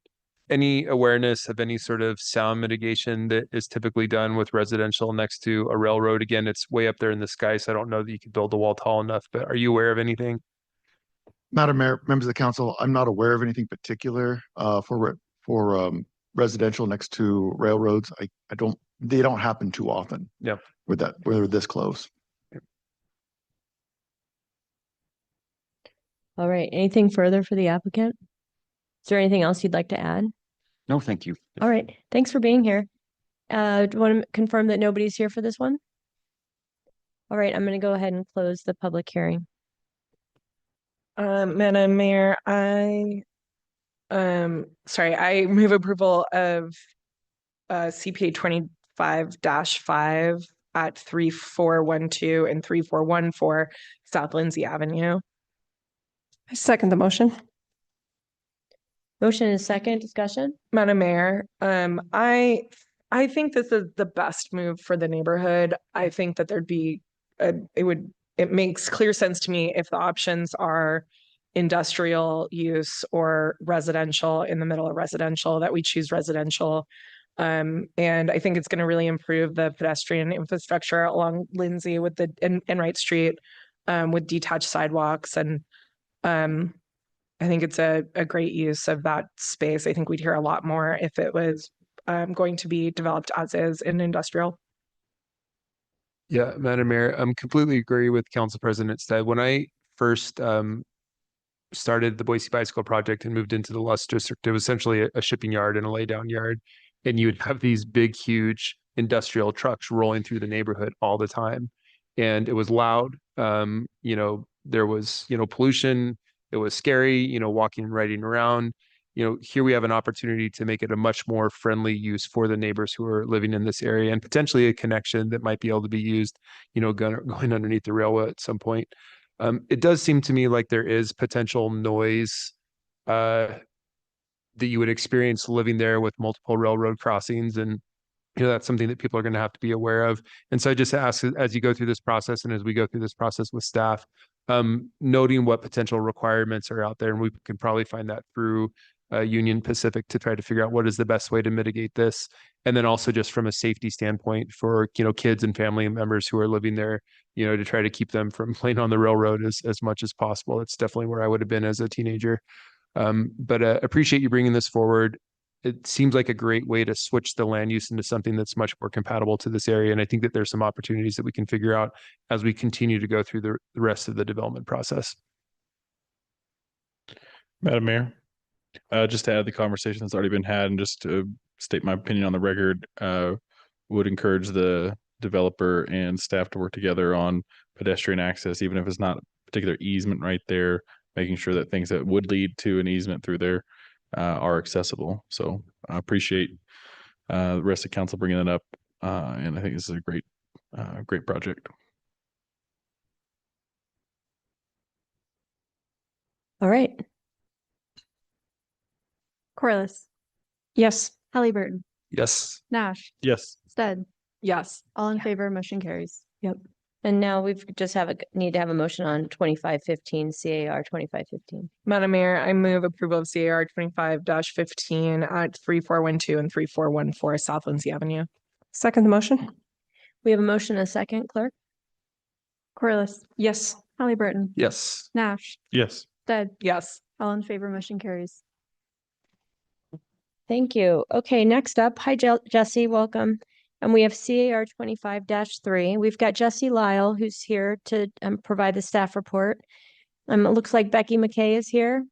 any awareness of any sort of sound mitigation that is typically done with residential next to a railroad? Again, it's way up there in the sky, so I don't know that you could build the wall tall enough, but are you aware of anything? Madam Mayor, members of the council, I'm not aware of anything particular for residential next to railroads. They don't happen too often. Yep. Where they're this close. All right. Anything further for the applicant? Is there anything else you'd like to add? No, thank you. All right. Thanks for being here. Do you want to confirm that nobody's here for this one? All right. I'm going to go ahead and close the public hearing. Madam Mayor, I move approval of CPA 25-5 at 3412 and 3414 South Lindsay Avenue. I second the motion. Motion is second. Discussion? Madam Mayor, I think this is the best move for the neighborhood. I think that it makes clear sense to me if the options are industrial use or residential in the middle of residential, that we choose residential. And I think it's going to really improve the pedestrian infrastructure along Lindsay with and Wright Street with detached sidewalks. And I think it's a great use of that space. I think we'd hear a lot more if it was going to be developed as is in industrial. Yeah, Madam Mayor, I'm completely agree with Council President Stead. When I first started the Boise Bicycle Project and moved into the Lust District, it was essentially a shipping yard and a laydown yard. And you would have these big, huge industrial trucks rolling through the neighborhood all the time. And it was loud. There was, pollution. It was scary, walking and riding around. Here we have an opportunity to make it a much more friendly use for the neighbors who are living in this area and potentially a connection that might be able to be used, going underneath the railway at some point. It does seem to me like there is potential noise that you would experience living there with multiple railroad crossings. And that's something that people are going to have to be aware of. And so I just ask, as you go through this process and as we go through this process with staff, noting what potential requirements are out there. And we can probably find that through Union Pacific to try to figure out what is the best way to mitigate this. And then also just from a safety standpoint for, kids and family members who are living there, to try to keep them from playing on the railroad as much as possible. It's definitely where I would have been as a teenager. But appreciate you bringing this forward. It seems like a great way to switch the land use into something that's much more compatible to this area. And I think that there's some opportunities that we can figure out as we continue to go through the rest of the development process. Madam Mayor, just to add the conversation that's already been had and just to state my opinion on the record, would encourage the developer and staff to work together on pedestrian access, even if it's not a particular easement right there, making sure that things that would lead to an easement through there are accessible. So I appreciate the rest of council bringing that up. And I think this is a great project. All right. Corliss, Yes. Halliburton, Yes. Nash, Yes. Stead, Yes. all in favor, motion carries. And now we've just need to have a motion on 2515 CAR 2515. Madam Mayor, I move approval of CAR 25-15 at 3412 and 3414 South Lindsay Avenue. Second the motion? We have a motion and a second, clerk? Corliss, Yes. Halliburton, Yes. Nash, Yes. Stead, Yes. all in favor, motion carries. Thank you. Okay, next up, hi Jesse, welcome. And we have CAR 25-3. We've got Jesse Lyle, who's here to provide the staff report. It looks like Becky McKay is here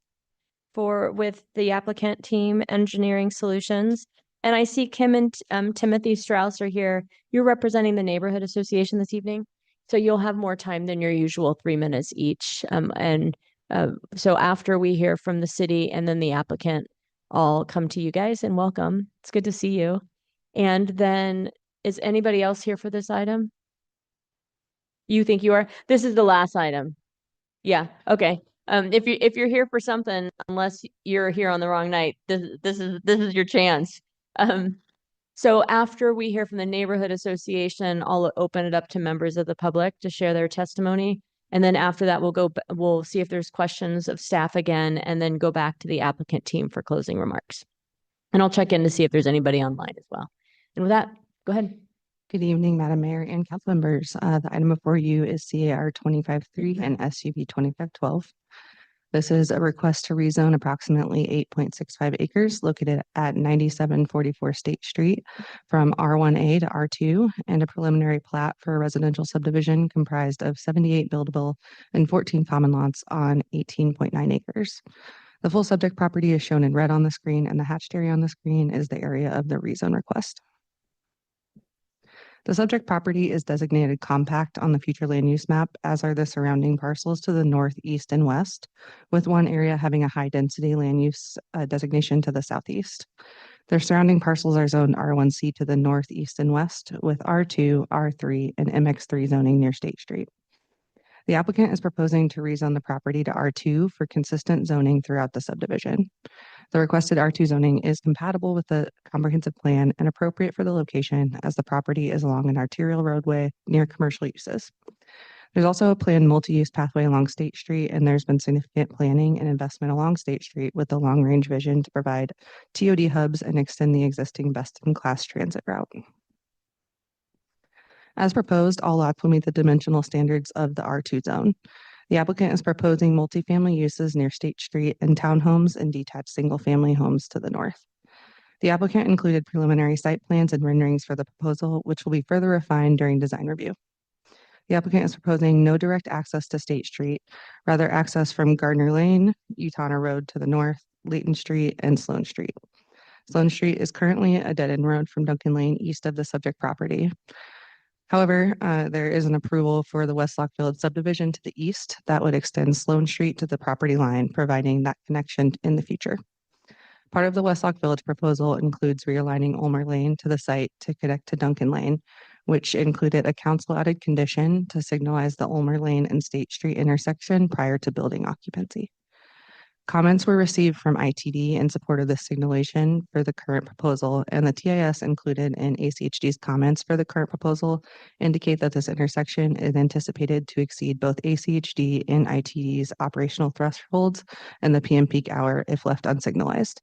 with the applicant team, Engineering Solutions. And I see Kim and Timothy Strauss are here. You're representing the Neighborhood Association this evening, so you'll have more time than your usual 3 minutes each. So after we hear from the city and then the applicant, I'll come to you guys and welcome. It's good to see you. And then, is anybody else here for this item? You think you are? This is the last item. Yeah, okay. If you're here for something, unless you're here on the wrong night, this is your chance. So after we hear from the Neighborhood Association, I'll open it up to members of the public to share their testimony. And then after that, we'll see if there's questions of staff again, and then go back to the applicant team for closing remarks. And I'll check in to see if there's anybody online as well. And with that, go ahead. Good evening, Madam Mayor and council members. The item before you is CAR 25-3 and SUV 25-12. This is a request to rezone approximately 8.65 acres located at 9744 State Street from R1A to R2, and a preliminary plat for a residential subdivision comprised of 78 buildable and 14 common lots on 18.9 acres. The full subject property is shown in red on the screen, and the hatched area on the screen is the area of the rezone request. The subject property is designated compact on the future land use map, as are the surrounding parcels to the north, east, and west, with one area having a high density land use designation to the southeast. Their surrounding parcels are zoned R1C to the north, east, and west, with R2, R3, and MX3 zoning near State Street. The applicant is proposing to rezone the property to R2 for consistent zoning throughout the subdivision. The requested R2 zoning is compatible with the comprehensive plan and appropriate for the location, as the property is along an arterial roadway near commercial uses. There's also a planned multi-use pathway along State Street, and there's been significant planning and investment along State Street with a long-range vision to provide TOD hubs and extend the existing best-in-class transit route. As proposed, all lots will meet the dimensional standards of the R2 zone. The applicant is proposing multifamily uses near State Street and townhomes and detached single-family homes to the north. The applicant included preliminary site plans and renderings for the proposal, which will be further refined during design review. The applicant is proposing no direct access to State Street, rather access from Gardner Lane, Utah Road to the north, Layton Street, and Sloan Street. Sloan Street is currently a dead-end road from Duncan Lane east of the subject property. However, there is an approval for the West Lock Village subdivision to the east that would extend Sloan Street to the property line, providing that connection in the future. Part of the West Lock Village proposal includes realigning Ulmer Lane to the site to connect to Duncan Lane, which included a council added condition to signalize the Ulmer Lane and State Street intersection prior to building occupancy. Comments were received from ITD in support of this signalation for the current proposal, and the TIS included in ACHD's comments for the current proposal indicate that this intersection is anticipated to exceed both ACHD and ITD's operational thresholds and the PM peak hour if left unsignalized.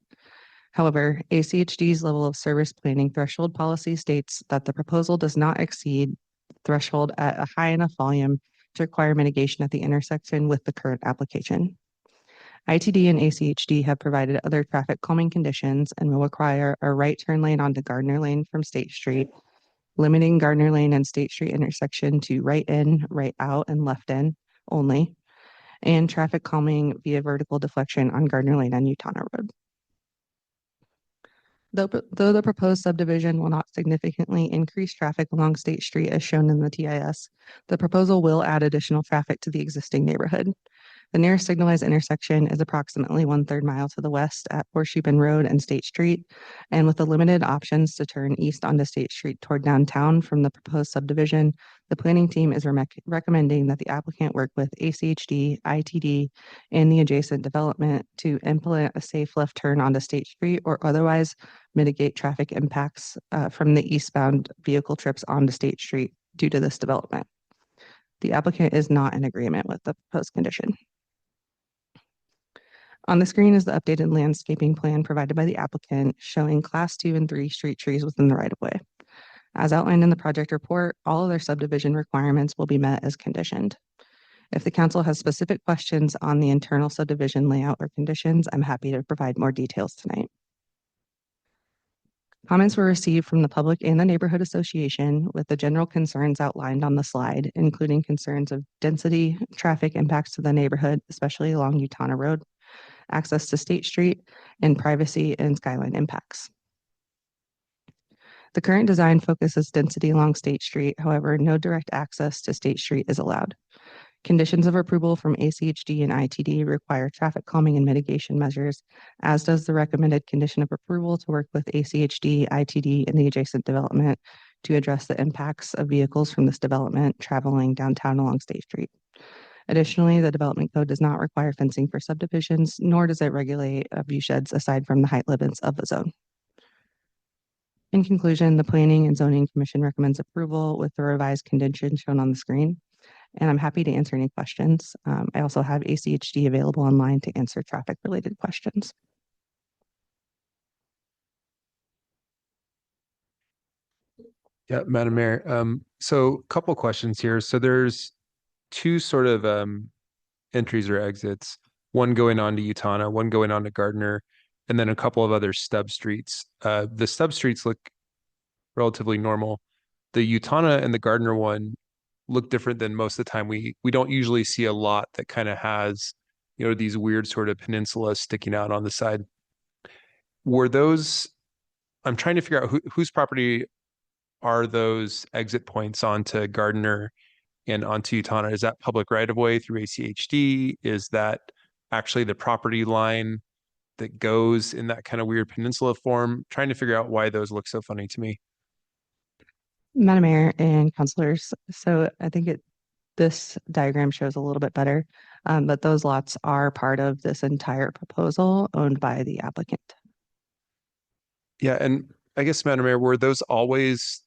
However, ACHD's level of service planning threshold policy states that the proposal does not exceed threshold at a high enough volume to require mitigation at the intersection with the current application. ITD and ACHD have provided other traffic calming conditions and will require a right turn lane onto Gardner Lane from State Street, limiting Gardner Lane and State Street intersection to right in, right out, and left in only, and traffic calming via vertical deflection on Gardner Lane and Utah Road. Though the proposed subdivision will not significantly increase traffic along State Street as shown in the TIS, the proposal will add additional traffic to the existing neighborhood. The nearest signalized intersection is approximately 1/3 mile to the west at Horseshoe Bend Road and State Street. And with the limited options to turn east onto State Street toward downtown from the proposed subdivision, the planning team is recommending that the applicant work with ACHD, ITD, and the adjacent development to implement a safe left turn onto State Street or otherwise mitigate traffic impacts from the eastbound vehicle trips onto State Street due to this development. The applicant is not in agreement with the proposed condition. On the screen is the updated landscaping plan provided by the applicant showing class 2 and 3 street trees within the right of way. As outlined in the project report, all of their subdivision requirements will be met as conditioned. If the council has specific questions on the internal subdivision layout or conditions, I'm happy to provide more details tonight. Comments were received from the public and the neighborhood association with the general concerns outlined on the slide, including concerns of density, traffic impacts to the neighborhood, especially along Utana Road, access to State Street, and privacy and skyline impacts. The current design focuses density along State Street. However, no direct access to State Street is allowed. Conditions of approval from ACHD and ITD require traffic calming and mitigation measures, as does the recommended condition of approval to work with ACHD, ITD, and the adjacent development to address the impacts of vehicles from this development traveling downtown along State Street. Additionally, the development code does not require fencing for subdivisions, nor does it regulate view sheds aside from the height limits of the zone. In conclusion, the Planning and Zoning Commission recommends approval with the revised conditions shown on the screen, and I'm happy to answer any questions. I also have ACHD available online to answer traffic-related questions. Yeah, Madam Mayor. So a couple questions here. So there's two sort of entries or exits, one going on to Utana, one going on to Gardner, and then a couple of other stub streets. The stub streets look relatively normal. The Utana and the Gardner one look different than most of the time. We don't usually see a lot that kind of has, you know, these weird sort of peninsulas sticking out on the side. Were those, I'm trying to figure out whose property are those exit points onto Gardner and onto Utana? Is that public right of way through ACHD? Is that actually the property line that goes in that kind of weird peninsula form? Trying to figure out why those look so funny to me. Madam Mayor and councilors, so I think this diagram shows a little bit better, but those lots are part of this entire proposal owned by the applicant. Yeah, and I guess, Madam Mayor, were those always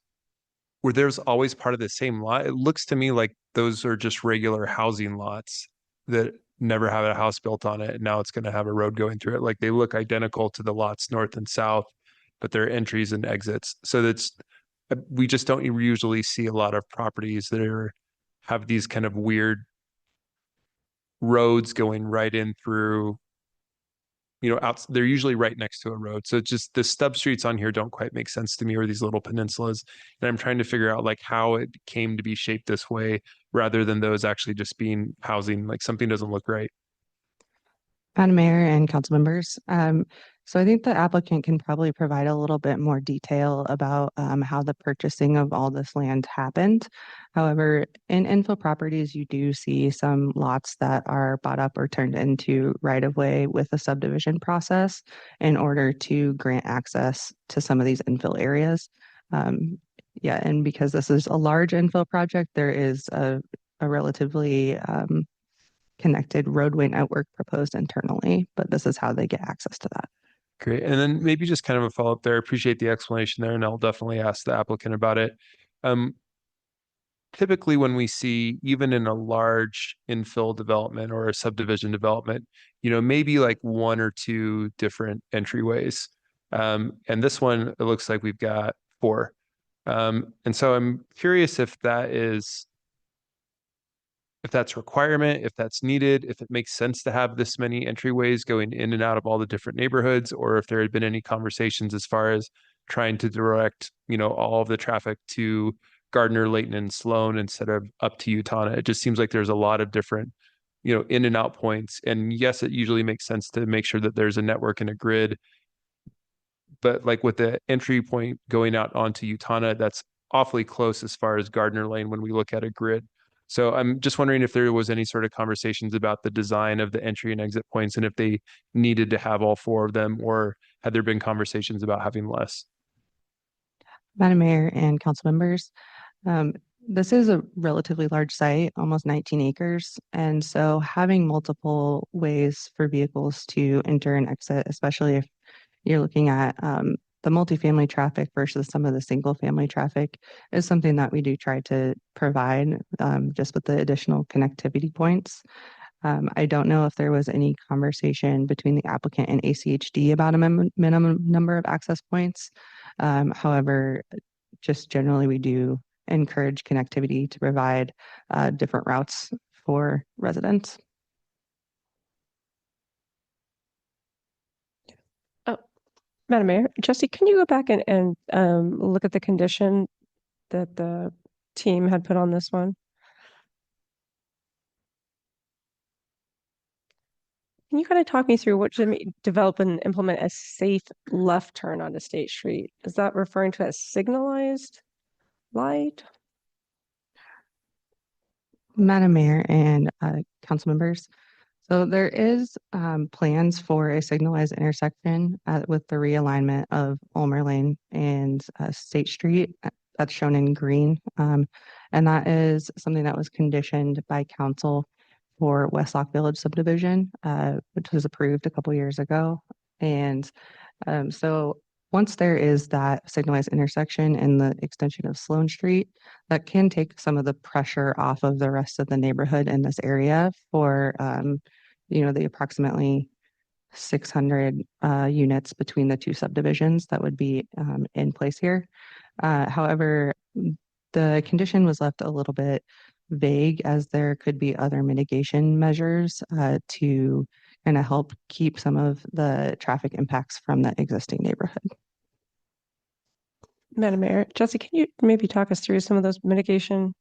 part of the same lot? It looks to me like those are just regular housing lots that never have a house built on it, and now it's going to have a road going through it. Like they look identical to the lots north and south, but they're entries and exits. So we just don't usually see a lot of properties that have these kind of weird roads going right in through, you know, they're usually right next to a road. So just the stub streets on here don't quite make sense to me, or these little peninsulas. And I'm trying to figure out like how it came to be shaped this way rather than those actually just being housing. Like something doesn't look right. Madam Mayor and council members, so I think the applicant can probably provide a little bit more detail about how the purchasing of all this land happened. However, in infill properties, you do see some lots that are bought up or turned into right-of-way with a subdivision process in order to grant access to some of these infill areas. Yeah, and because this is a large infill project, there is a relatively connected roadway network proposed internally, but this is how they get access to that. Great. And then maybe just kind of a follow-up there. Appreciate the explanation there, and I'll definitely ask the applicant about it. Typically when we see, even in a large infill development or a subdivision development, you know, maybe like one or two different entryways. And this one, it looks like we've got 4. And so I'm curious if that's a requirement, if that's needed, if it makes sense to have this many entryways going in and out of all the different neighborhoods, or if there had been any conversations as far as trying to direct, you know, all of the traffic to Gardner, Layton, and Sloan instead of up to Utana. It just seems like there's a lot of different, you know, in and out points. And yes, it usually makes sense to make sure that there's a network and a grid. But like with the entry point going out onto Utana, that's awfully close as far as Gardner Lane when we look at a grid. So I'm just wondering if there was any sort of conversations about the design of the entry and exit points and if they needed to have all 4 of them, or had there been conversations about having less? Madam Mayor and council members, this is a relatively large site, almost 19 acres. And so having multiple ways for vehicles to enter and exit, especially if you're looking at the multifamily traffic versus some of the single family traffic, is something that we do try to provide just with the additional connectivity points. I don't know if there was any conversation between the applicant and ACHD about a minimum number of access points. However, just generally, we do encourage connectivity to provide different routes for residents. Madam Mayor, Jesse, can you go back and look at the condition that the team had put on this one? Can you kind of talk me through what should develop and implement a safe left turn onto State Street? Is that referring to a signalized light? Madam Mayor and council members, so there is plans for a signalized intersection with the realignment of Ulmer Lane and State Street. That's shown in green. And that is something that was conditioned by council for Westlock Village subdivision, which was approved a couple years ago. And so once there is that signalized intersection and the extension of Sloan Street, that can take some of the pressure off of the rest of the neighborhood in this area for, the approximately 600 units between the 2 subdivisions that would be in place here. However, the condition was left a little bit vague, as there could be other mitigation measures to kind of help keep some of the traffic impacts from the existing neighborhood. Madam Mayor, Jesse, can you maybe talk us through some of those mitigation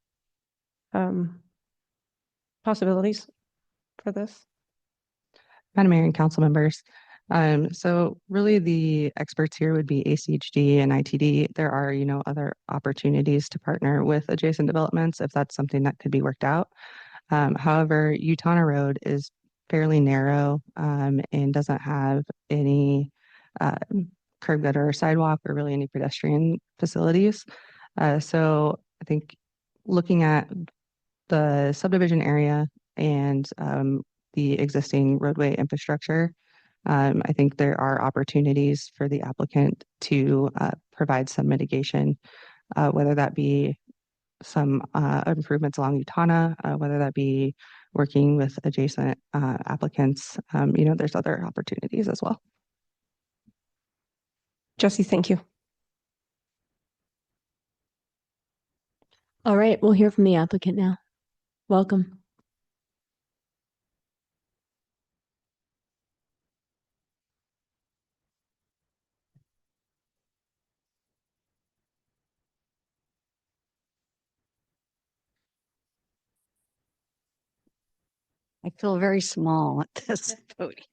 possibilities for this? Madam Mayor and council members, so really the experts here would be ACHD and ITD. There are, other opportunities to partner with adjacent developments if that's something that could be worked out. However, Utana Road is fairly narrow and doesn't have any curb gutter or sidewalk or really any pedestrian facilities. So I think looking at the subdivision area and the existing roadway infrastructure, I think there are opportunities for the applicant to provide some mitigation, whether that be some improvements along Utana, whether that be working with adjacent applicants. There's other opportunities as well. Jesse, thank you. All right, we'll hear from the applicant now. Welcome. I feel very small at this podium.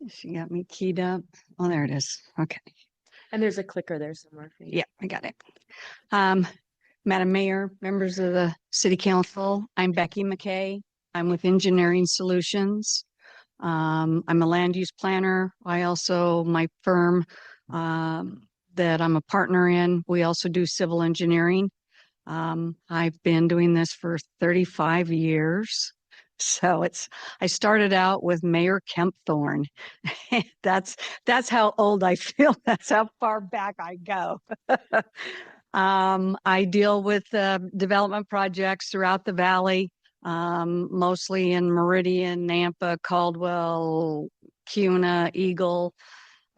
She got me keyed up. Oh, there it is. Okay. And there's a clicker there somewhere for you. Yeah, I got it. Madam Mayor, members of the City Council, I'm Becky McKay. I'm with Engineering Solutions. I'm a land use planner. My firm that I'm a partner in, we also do civil engineering. I've been doing this for 35 years. So I started out with Mayor Kempthorne. That's how old I feel. That's how far back I go. I deal with development projects throughout the valley, mostly in Meridian, Nampa, Caldwell, Cuna, Eagle.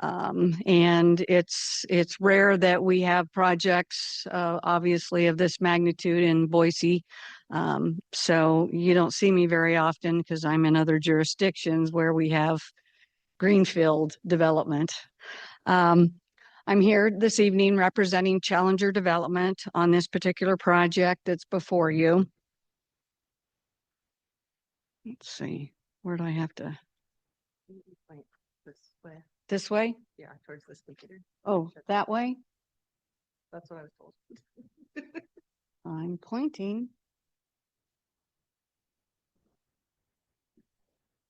And it's rare that we have projects, obviously, of this magnitude in Boise. So you don't see me very often because I'm in other jurisdictions where we have greenfield development. I'm here this evening representing Challenger Development on this particular project that's before you. Let's see, where do I have to? This way? Yeah, towards the speaker. Oh, that way? That's what I was told. I'm pointing.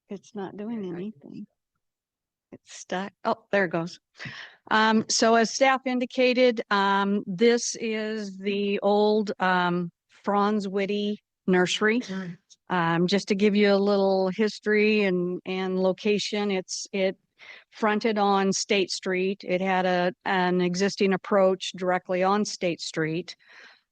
It's not doing anything. It's stuck. Oh, there it goes. So as staff indicated, this is the old Franz Whitty nursery. Just to give you a little history and location, it fronted on State Street. It had an existing approach directly on State Street.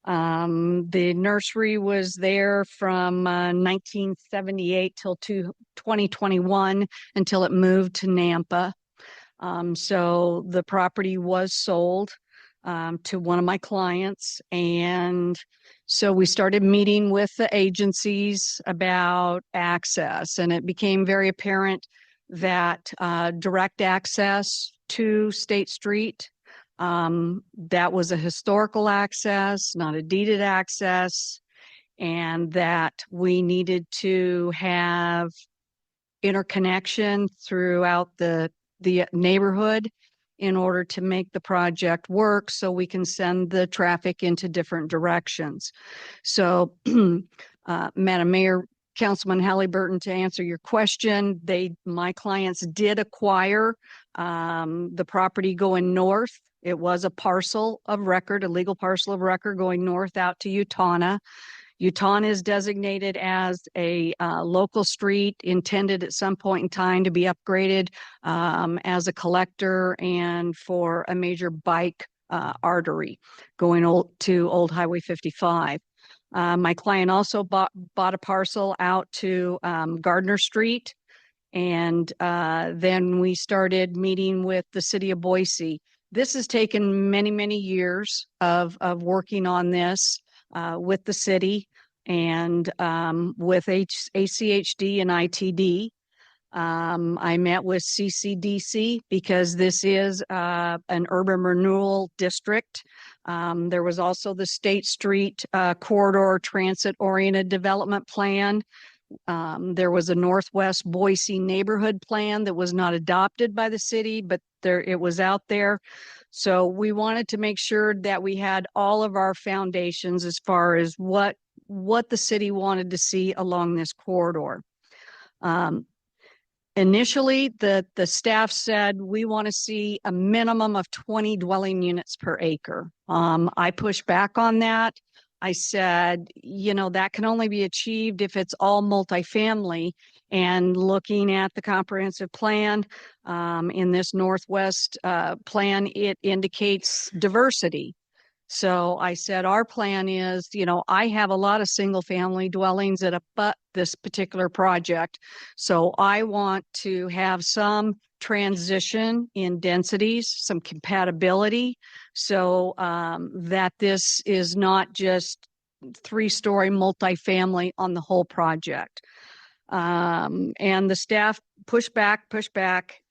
The nursery was there from 1978 till 2021 until it moved to Nampa. So the property was sold to one of my clients. And so we started meeting with the agencies about access, and it became very apparent that direct access to State Street, that was a historical access, not a deeded access, and that we needed to have interconnection throughout the neighborhood in order to make the project work, so we can send the traffic into different directions. So, Madam Mayor, Councilman Halliburton, to answer your question, my clients did acquire the property going north. It was a parcel of record, a legal parcel of record going north out to Utah. Utah is designated as a local street intended at some point in time to be upgraded as a collector and for a major bike artery going to Old Highway 55. My client also bought a parcel out to Gardner Street. And then we started meeting with the city of Boise. This has taken many, many years of working on this with the city and with ACHD and ITD. I met with CCDC because this is an urban renewal district. There was also the State Street Corridor Transit Oriented Development Plan. There was a Northwest Boise neighborhood plan that was not adopted by the city, but it was out there. So we wanted to make sure that we had all of our foundations as far as what the city wanted to see along this corridor. Initially, the staff said we want to see a minimum of 20 dwelling units per acre. I pushed back on that. I said, that can only be achieved if it's all multifamily. And looking at the comprehensive plan in this Northwest plan, it indicates diversity. So I said, our plan is, I have a lot of single family dwellings that abut this particular project. So I want to have some transition in densities, some compatibility, so that this is not just 3-story multifamily on the whole project. And the staff pushed back,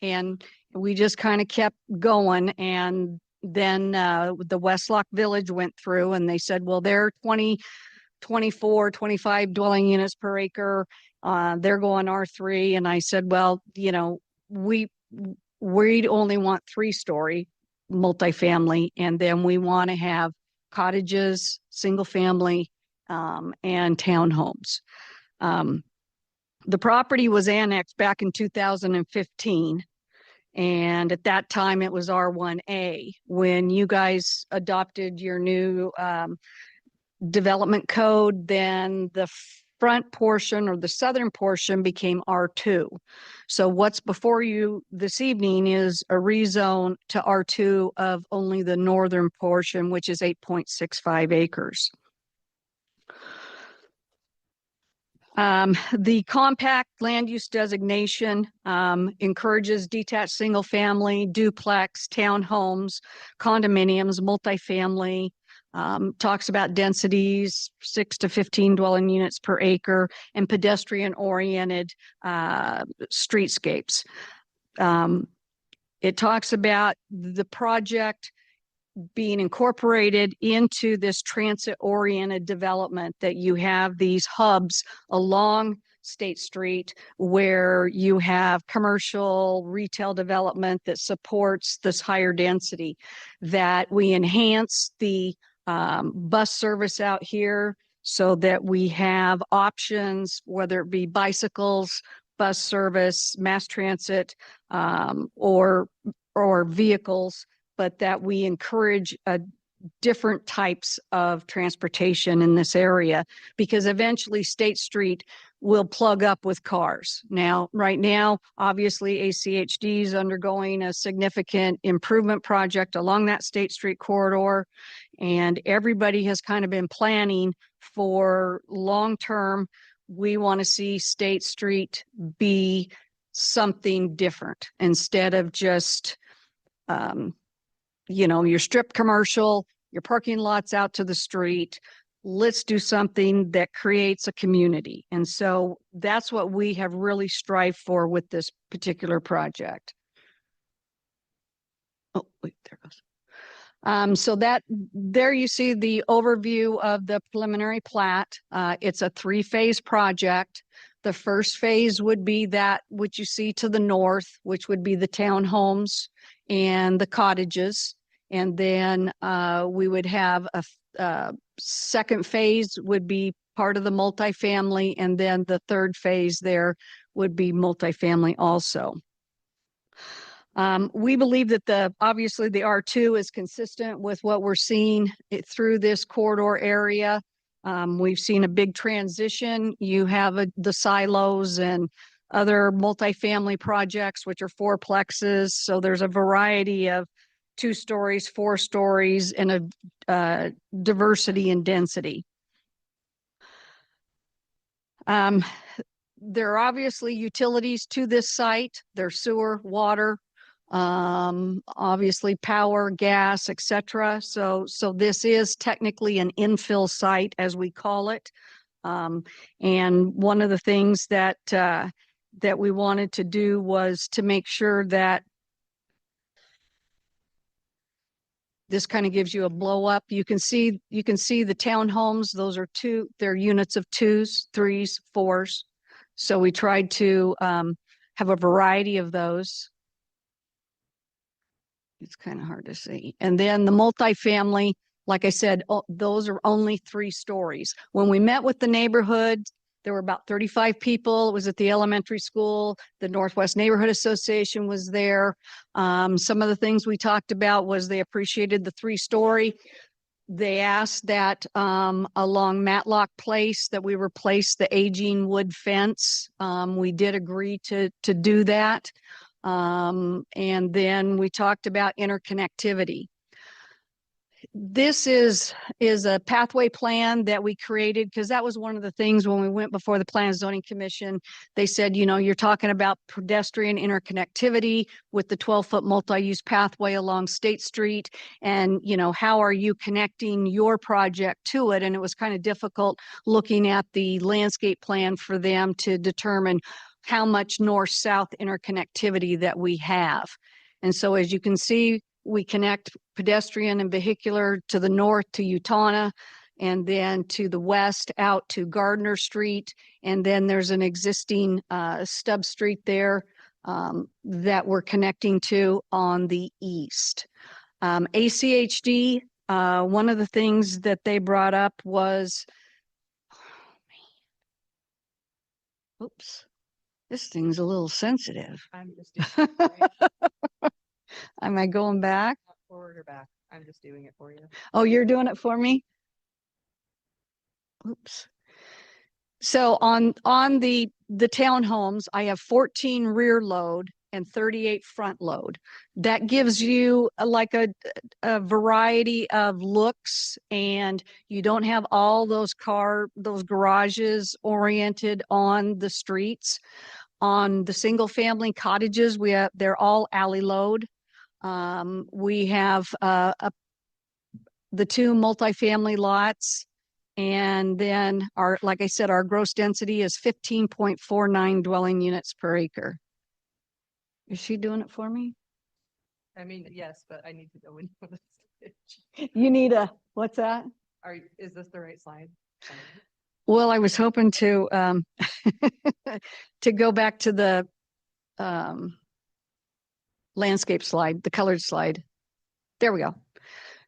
and we just kind of kept going. And then the Westlock Village went through and they said, well, they're 24, 25 dwelling units per acre. They're going R3. And I said, well, we only want 3-story multifamily. And then we want to have cottages, single family, and townhomes. The property was annexed back in 2015. And at that time, it was R1A. When you guys adopted your new development code, then the front portion or the southern portion became R2. So what's before you this evening is a rezone to R2 of only the northern portion, which is 8.65 acres. The compact land use designation encourages detached single family, duplex, townhomes, condominiums, multifamily, talks about densities, 6 to 15 dwelling units per acre, and pedestrian oriented streetscapes. It talks about the project being incorporated into this transit-oriented development, that you have these hubs along State Street where you have commercial retail development that supports this higher density, that we enhance the bus service out here so that we have options, whether it be bicycles, bus service, mass transit, or vehicles, but that we encourage different types of transportation in this area, because eventually State Street will plug up with cars. Now, right now, obviously ACHD is undergoing a significant improvement project along that State Street corridor, and everybody has kind of been planning for long-term. We want to see State Street be something different instead of just, your strip commercial, your parking lots out to the street. Let's do something that creates a community. And so that's what we have really strived for with this particular project. Oh, wait, there it goes. So there you see the overview of the preliminary plat. It's a 3-phase project. The first phase would be that which you see to the north, which would be the townhomes and the cottages. And then we would have a second phase would be part of the multifamily. And then the third phase there would be multifamily also. We believe that obviously the R2 is consistent with what we're seeing through this corridor area. We've seen a big transition. You have the silos and other multifamily projects, which are fourplexes. So there's a variety of 2 stories, 4 stories, and a diversity and density. There are obviously utilities to this site. There's sewer, water, obviously power, gas, etc. So this is technically an infill site, as we call it. And one of the things that we wanted to do was to make sure that this kind of gives you a blow up. You can see the townhomes. Those are they're units of 2s, 3s, 4s. So we tried to have a variety of those. It's kind of hard to see. And then the multifamily, like I said, those are only 3 stories. When we met with the neighborhood, there were about 35 people. It was at the elementary school. The Northwest Neighborhood Association was there. Some of the things we talked about was they appreciated the 3-story. They asked that along Matlock Place that we replace the aging wood fence. We did agree to do that. And then we talked about interconnectivity. This is a pathway plan that we created because that was one of the things when we went before the Plan and Zoning Commission. They said, you're talking about pedestrian interconnectivity with the 12-foot multi-use pathway along State Street. And, how are you connecting your project to it? And it was kind of difficult looking at the landscape plan for them to determine how much north-south interconnectivity that we have. And so as you can see, we connect pedestrian and vehicular to the north to Utana, and then to the west out to Gardner Street. And then there's an existing stub street there that we're connecting to on the east. ACHD, one of the things that they brought up was, oops, this thing's a little sensitive. I'm just doing it for you. Am I going back? Forward or back? I'm just doing it for you. Oh, you're doing it for me? Oops. So on the townhomes, I have 14 rear load and 38 front load. That gives you a variety of looks, and you don't have all those garages oriented on the streets. On the single family cottages, they're all alley load. We have the 2 multifamily lots, and then like I said, our gross density is 15.49 dwelling units per acre. Is she doing it for me? I mean, yes, but I need to know when you want to. You need what's that? Is this the right slide? Well, I was hoping to to go back to the landscape slide, the colored slide. There we go.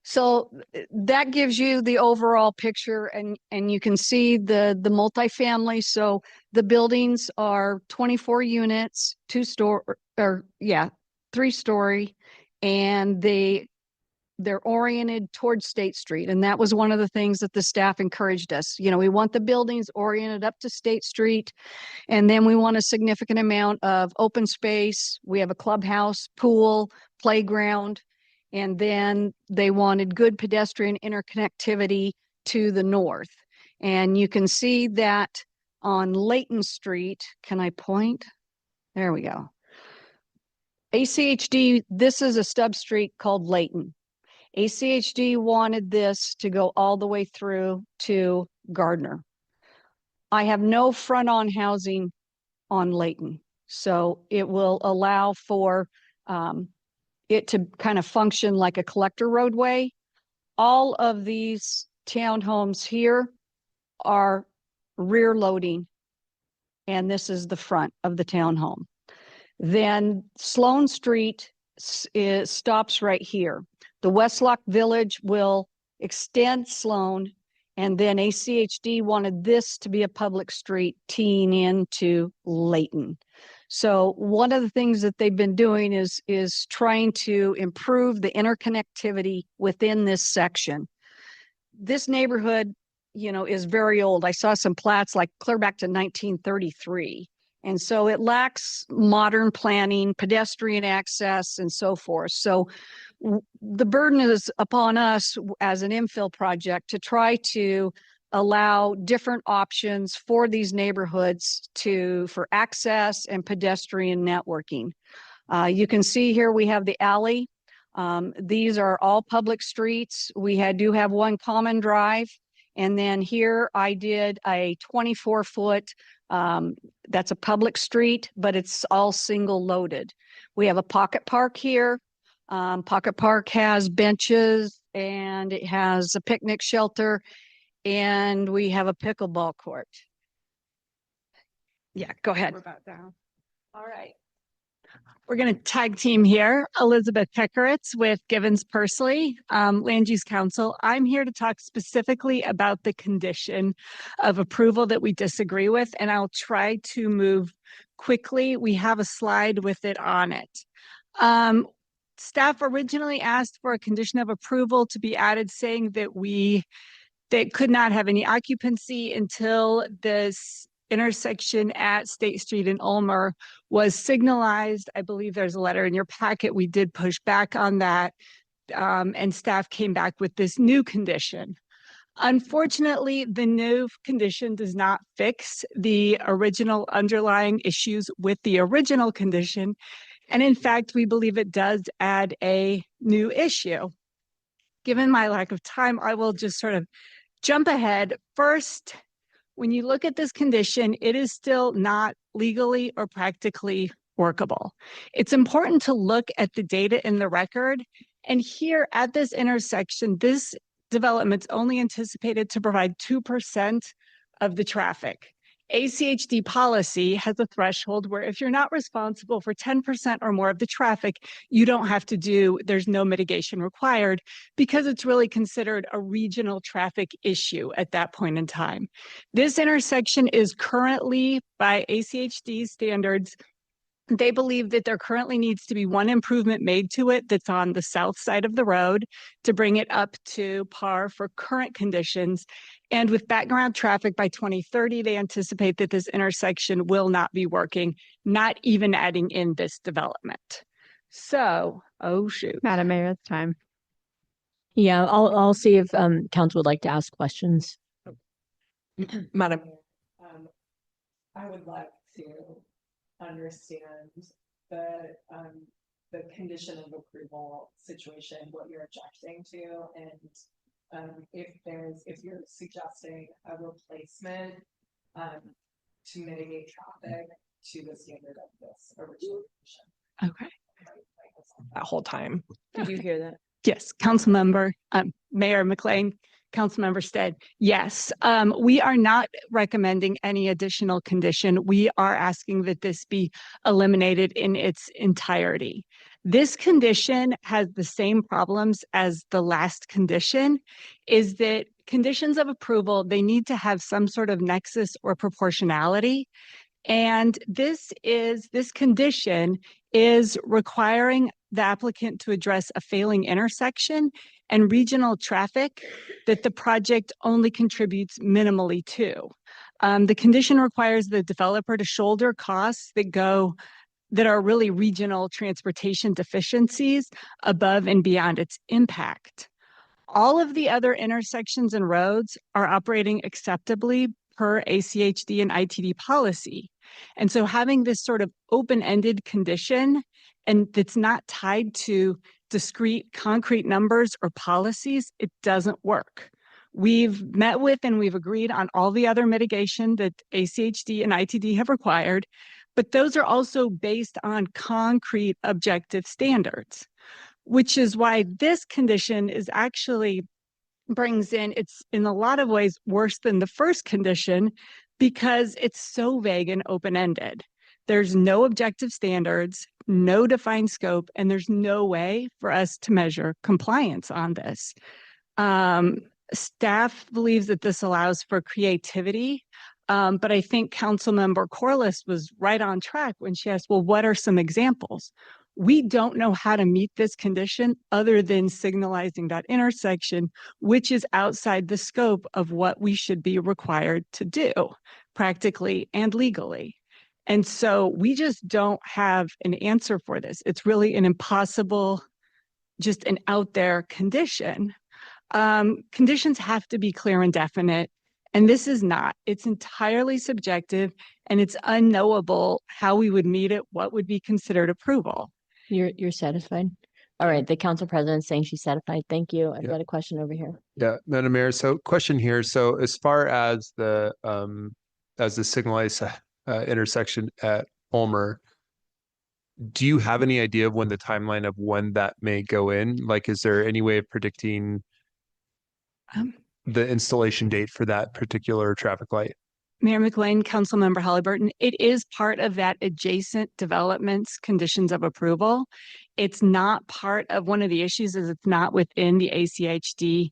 So that gives you the overall picture, and you can see the multifamily. So the buildings are 24 units, 3-story, and they're oriented towards State Street. And that was one of the things that the staff encouraged us. You know, we want the buildings oriented up to State Street, and then we want a significant amount of open space. We have a clubhouse, pool, playground, and then they wanted good pedestrian interconnectivity to the north. And you can see that on Layton Street. Can I point? There we go. ACHD, this is a stub street called Layton. ACHD wanted this to go all the way through to Gardner. I have no front-on housing on Layton, so it will allow for it to kind of function like a collector roadway. All of these townhomes here are rear loading, and this is the front of the townhome. Then Sloan Street stops right here. The Westlock Village will extend Sloan, and then ACHD wanted this to be a public street teeing into Layton. So one of the things that they've been doing is trying to improve the interconnectivity within this section. This neighborhood, you know, is very old. I saw some plats like clear back to 1933. And so it lacks modern planning, pedestrian access, and so forth. So the burden is upon us as an infill project to try to allow different options for these neighborhoods for access and pedestrian networking. You can see here we have the alley. These are all public streets. We do have one common drive. And then here I did a 24-foot, that's a public street, but it's all single loaded. We have a pocket park here. Pocket Park has benches, and it has a picnic shelter, and we have a pickleball court. Yeah, go ahead. We're about down. All right. We're going to tag team here. Elizabeth Pekaritz with Givens Pursley, Land Use Council. I'm here to talk specifically about the condition of approval that we disagree with, and I'll try to move quickly. We have a slide with it on it. Staff originally asked for a condition of approval to be added saying that they could not have any occupancy until this intersection at State Street and Ulmer was signalized. I believe there's a letter in your packet. We did push back on that, and staff came back with this new condition. Unfortunately, the new condition does not fix the original underlying issues with the original condition. And in fact, we believe it does add a new issue. Given my lack of time, I will just sort of jump ahead. First, when you look at this condition, it is still not legally or practically workable. It's important to look at the data in the record. And here at this intersection, this development's only anticipated to provide 2% of the traffic. ACHD policy has a threshold where if you're not responsible for 10% or more of the traffic, you don't have to there's no mitigation required, because it's really considered a regional traffic issue at that point in time. This intersection is currently, by ACHD standards, they believe that there currently needs to be one improvement made to it that's on the south side of the road to bring it up to par for current conditions. And with background traffic by 2030, they anticipate that this intersection will not be working, not even adding in this development. So, oh shoot. Madam Mayor, it's time. Yeah, I'll see if council would like to ask questions. Madam, I would like to understand the condition of approval situation, what you're objecting to, and if you're suggesting a replacement to mitigate traffic to the standard of this original condition. Okay. That whole time. Did you hear that? Yes, Councilmember, Mayor McLean, Councilmember Stead. Yes, we are not recommending any additional condition. We are asking that this be eliminated in its entirety. This condition has the same problems as the last condition, is that conditions of approval, they need to have some sort of nexus or proportionality. And this condition is requiring the applicant to address a failing intersection and regional traffic that the project only contributes minimally to. The condition requires the developer to shoulder costs that are really regional transportation deficiencies above and beyond its impact. All of the other intersections and roads are operating acceptably per ACHD and ITD policy. And so having this sort of open-ended condition and that's not tied to discrete concrete numbers or policies, it doesn't work. We've met with and we've agreed on all the other mitigation that ACHD and ITD have required, but those are also based on concrete objective standards, which is why this condition is actually it's in a lot of ways worse than the first condition because it's so vague and open-ended. There's no objective standards, no defined scope, and there's no way for us to measure compliance on this. Staff believes that this allows for creativity, but I think Councilmember Corliss was right on track when she asked, well, what are some examples? We don't know how to meet this condition other than signalizing that intersection, which is outside the scope of what we should be required to do practically and legally. And so we just don't have an answer for this. It's really an impossible, just an out there condition. Conditions have to be clear and definite. And this is not. It's entirely subjective and it's unknowable how we would meet it, what would be considered approval. You're satisfied? All right, the council president is saying she's satisfied. Thank you. I've got a question over here. Yeah, Madam Mayor. So question here. So as far as the signalized intersection at Ulmer, do you have any idea of when the timeline of when that may go in? Like, is there any way of predicting the installation date for that particular traffic light? Mayor McLean, Councilmember Halliburton, it is part of that adjacent developments conditions of approval. It's not part of one of the issues is it's not within the ACHD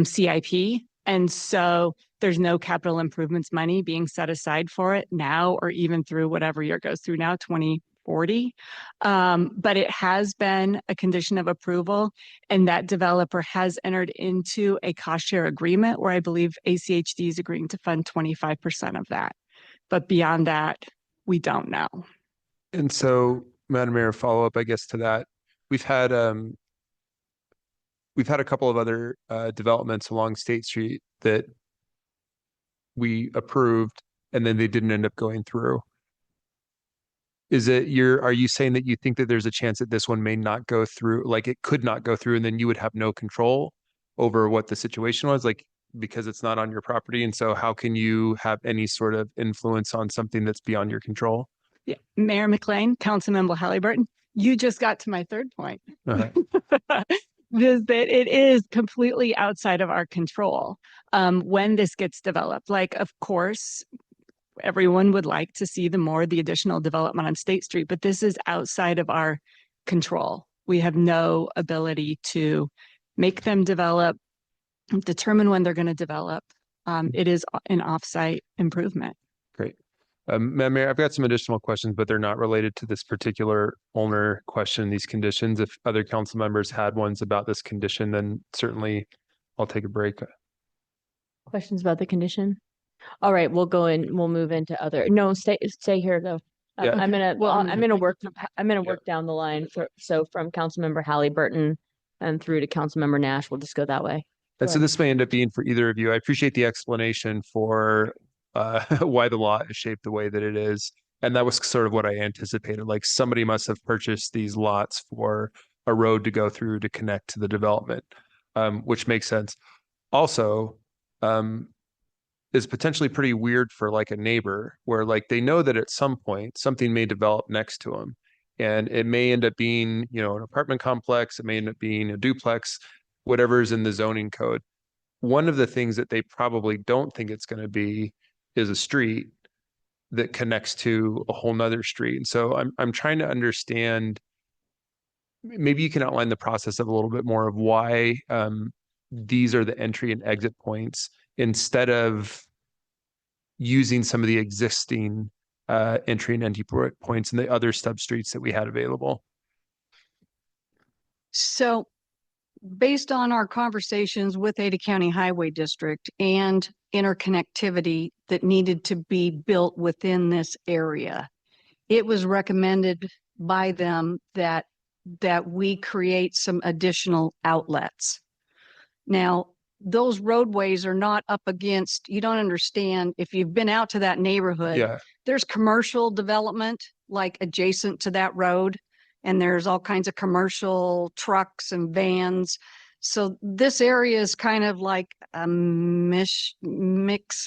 CIP. And so there's no capital improvements money being set aside for it now or even through whatever year goes through now, 2040. But it has been a condition of approval and that developer has entered into a cost share agreement where I believe ACHD is agreeing to fund 25% of that. But beyond that, we don't know. And so, Madam Mayor, follow up, I guess, to that. We've had a couple of other developments along State Street that we approved and then they didn't end up going through. Are you saying that you think that there's a chance that this one may not go through, like it could not go through, and then you would have no control over what the situation was, like because it's not on your property? And so how can you have any sort of influence on something that's beyond your control? Yeah. Mayor McLean, Councilmember Halliburton, you just got to my third point. Is that it is completely outside of our control when this gets developed. Like, of course, everyone would like to see the additional development on State Street, but this is outside of our control. We have no ability to make them develop, determine when they're going to develop. It is an offsite improvement. Great. Madam Mayor, I've got some additional questions, but they're not related to this particular owner question, these conditions. If other council members had ones about this condition, then certainly I'll take a break. Questions about the condition? All right, we'll move into other. No, stay here though. Yeah. I'm gonna work down the line. So from Councilmember Halliburton and through to Councilmember Nash, we'll just go that way. And so this may end up being for either of you. I appreciate the explanation for why the lot is shaped the way that it is. And that was sort of what I anticipated. Like somebody must have purchased these lots for a road to go through to connect to the development, which makes sense. Also, is potentially pretty weird for like a neighbor where like they know that at some point something may develop next to them and it may end up being, an apartment complex. It may end up being a duplex, whatever is in the zoning code. One of the things that they probably don't think it's going to be is a street that connects to a whole nother street. And so I'm trying to understand maybe you can outline the process of a little bit more of why these are the entry and exit points instead of using some of the existing entry and entry points and the other substreets that we had available. So based on our conversations with Ada County Highway District and interconnectivity that needed to be built within this area, it was recommended by them that we create some additional outlets. Now, those roadways are not up against, you don't understand, if you've been out to that neighborhood, Yeah. there's commercial development like adjacent to that road, and there's all kinds of commercial trucks and vans. So this area is kind of like a mix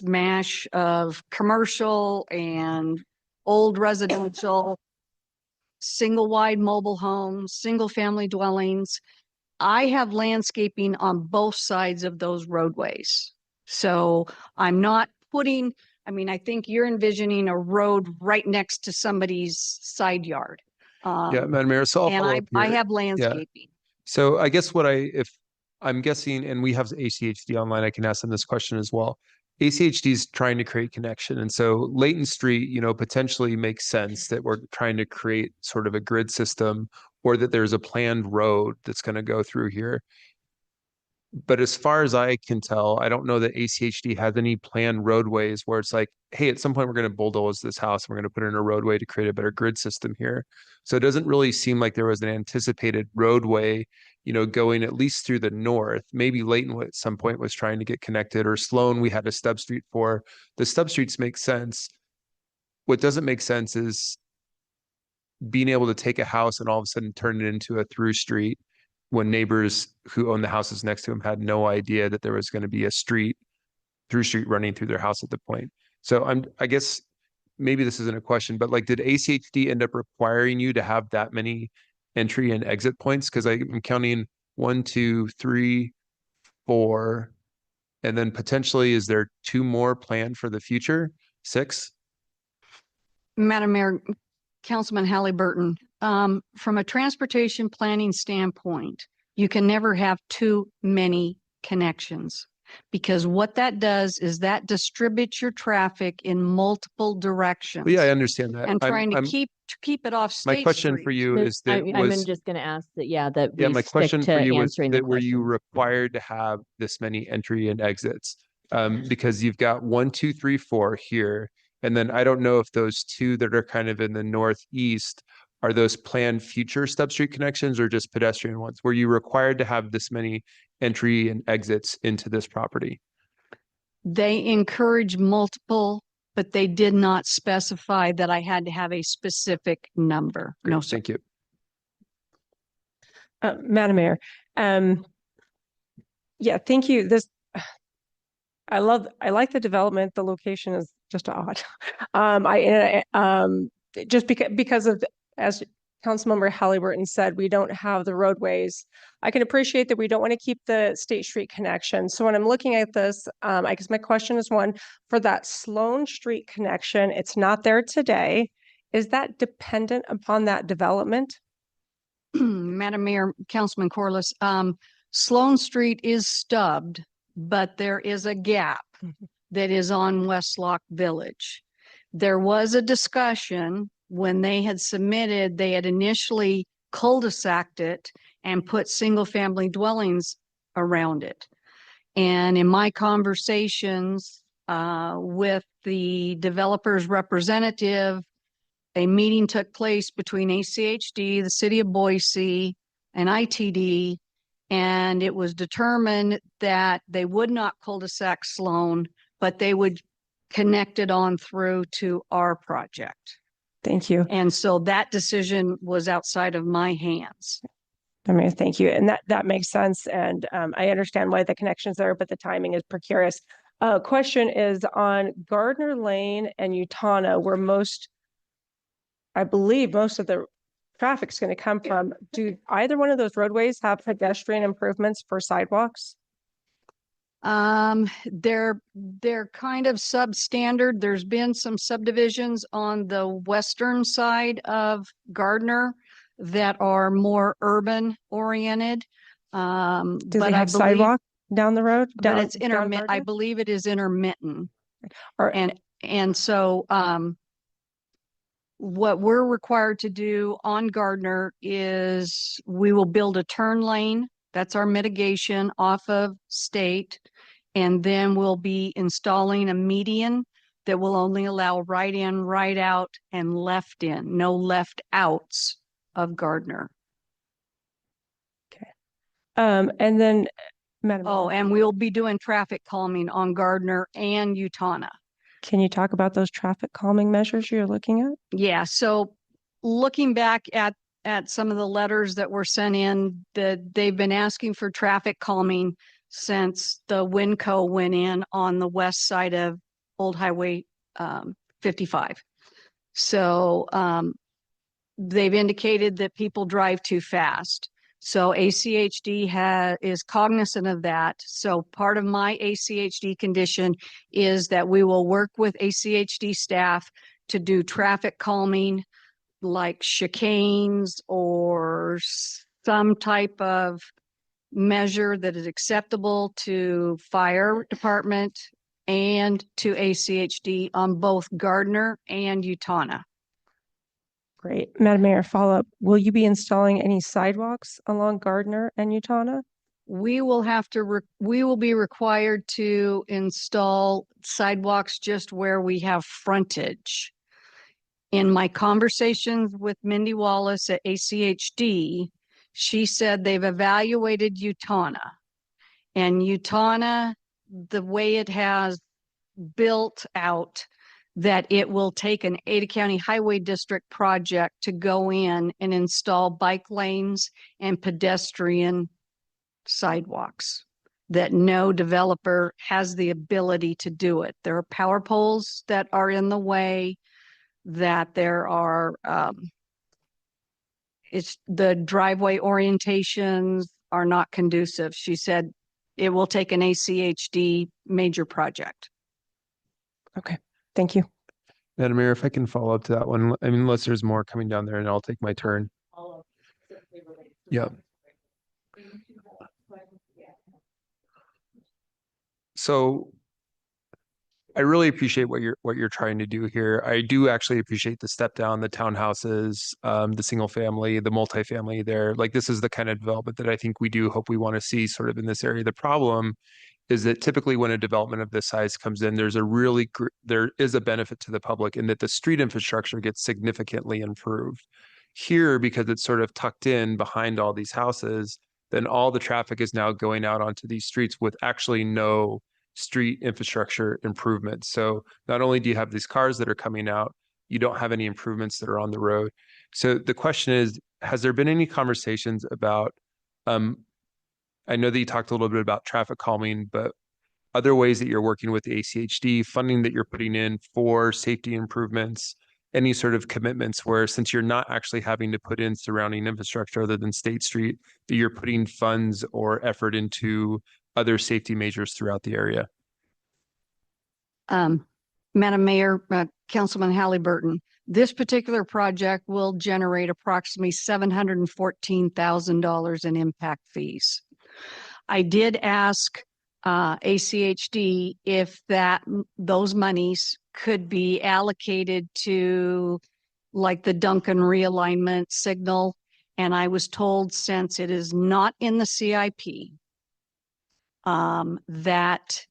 mash of commercial and old residential, single wide mobile homes, single family dwellings. I have landscaping on both sides of those roadways. So I'm not putting, I mean, I think you're envisioning a road right next to somebody's side yard. Yeah, Madam Mayor, so I'll And follow up I here. have landscaping. So I guess if I'm guessing, and we have ACHD online, I can ask them this question as well. ACHD is trying to create connection. And so Layton Street, potentially makes sense that we're trying to create sort of a grid system or that there's a planned road that's going to go through here. But as far as I can tell, I don't know that ACHD has any planned roadways where it's like, hey, at some point we're going to bulldoze this house and we're going to put in a roadway to create a better grid system here. So it doesn't really seem like there was an anticipated roadway, going at least through the north. Maybe Layton at some point was trying to get connected, or Sloan we had a stub street for. The stub streets make sense. What doesn't make sense is being able to take a house and all of a sudden turn it into a through street when neighbors who own the houses next to him had no idea that there was going to be a through street running through their house at the point. So I guess maybe this isn't a question, but like, did ACHD end up requiring you to have that many entry and exit points? Because I'm counting 1, 2, 3, 4, and then potentially, is there 2 more planned for the future? 6? Madam Mayor, Councilman Halliburton, from a transportation planning standpoint, you can never have too many connections, because what that does is that distributes your traffic in multiple directions. Well, yeah, I understand that. And trying to keep it off State My question for Street. you is that I'm just going to ask that, that we my stick question to for you was answering the that were you question. required to have this many entry and exits? Because you've got 1, 2, 3, 4 here. And then I don't know if those 2 that are kind of in the northeast are those planned future stub street connections or just pedestrian ones. Were you required to have this many entry and exits into this property? They encourage multiple, but they did not specify that I had to have a specific number. Great, No, sir. thank you. Madam Mayor, yeah, thank you. I like the development. The location is just odd. Just because of, as Councilmember Halliburton said, we don't have the roadways. I can appreciate that we don't want to keep the State Street connection. So when I'm looking at this, I guess my question is one, for that Sloan Street connection, it's not there today. Is that dependent upon that development? Madam Mayor, Councilman Corliss, Sloan Street is stubbed, but there is a gap that is on Westlock Village. There was a discussion when they had submitted, they had initially cul-de-saced it and put single family dwellings around it. And in my conversations with the developer's representative, a meeting took place between ACHD, the city of Boise, and ITD, and it was determined that they would not cul-de-sac Sloan, but they would connect it on through to our project. Thank you. And so that decision was outside of my hands. I mean, thank you. And that makes sense. And I understand why the connection's there, but the timing is precarious. Question is on Gardner Lane and Utana, where I believe most of the traffic's going to come from. Do either one of those roadways have pedestrian improvements for sidewalks? They're kind of substandard. There's been some subdivisions on the western side of Gardner that are more urban oriented. Does but it I have believe- sidewalk down the road? But Down- it's down intermittent. I Gardner? believe it is intermittent. Or- And so, what we're required to do on Gardner is we will build a turn lane. That's our mitigation off of State. And then we'll be installing a median that will only allow right in, right out, and left in, no left outs of Gardner. And then, Madam Oh, Mayor, and we'll be doing traffic calming on Gardner and Utana. can you talk about those traffic calming measures you're looking at? Yeah, so looking back at some of the letters that were sent in, that they've been asking for traffic calming since the Winco went in on the west side of Old Highway 55. So they've indicated that people drive too fast. So ACHD is cognizant of that. So part of my ACHD condition is that we will work with ACHD staff to do traffic calming, like chicanes or some type of measure that is acceptable to fire department and to ACHD on both Gardner and Utana. Great. Madam Mayor, follow up. Will you be installing any sidewalks along Gardner and Utana? We will we will be required to install sidewalks just where we have frontage. In my conversations with Mindy Wallace at ACHD, she said they've evaluated Utana. And Utana, the way it has built out, that it will take an Ada County Highway District project to go in and install bike lanes and pedestrian sidewalks, that no developer has the ability to do it. There are power poles that are in the way, that there are, it's the driveway orientations are not conducive. She said it will take an ACHD major project. Okay, thank you. Madam Mayor, if I can follow up to that one, I mean, unless there's more coming down there and I'll take my turn. Yeah. So I really appreciate what you're trying to do here. I do actually appreciate the step down, the townhouses, the single family, the multifamily there. Like, this is the kind of development that I think we do hope we want to see sort of in this area. The problem is that typically when a development of this size comes in, there is a benefit to the public in that the street infrastructure gets significantly improved. Here, because it's sort of tucked in behind all these houses, then all the traffic is now going out onto these streets with actually no street infrastructure improvements. So not only do you have these cars that are coming out, you don't have any improvements that are on the road. So the question is, has there been any conversations about, I know that you talked a little bit about traffic calming, but other ways that you're working with the ACHD, funding that you're putting in for safety improvements, any sort of commitments where, since you're not actually having to put in surrounding infrastructure other than State Street, that you're putting funds or effort into other safety measures throughout the area? Madam Mayor, Councilman Halliburton, this particular project will generate approximately $714,000 in impact fees. I did ask ACHD if those monies could be allocated to, like, the Duncan realignment signal. And I was told, since it is not in the CIP, that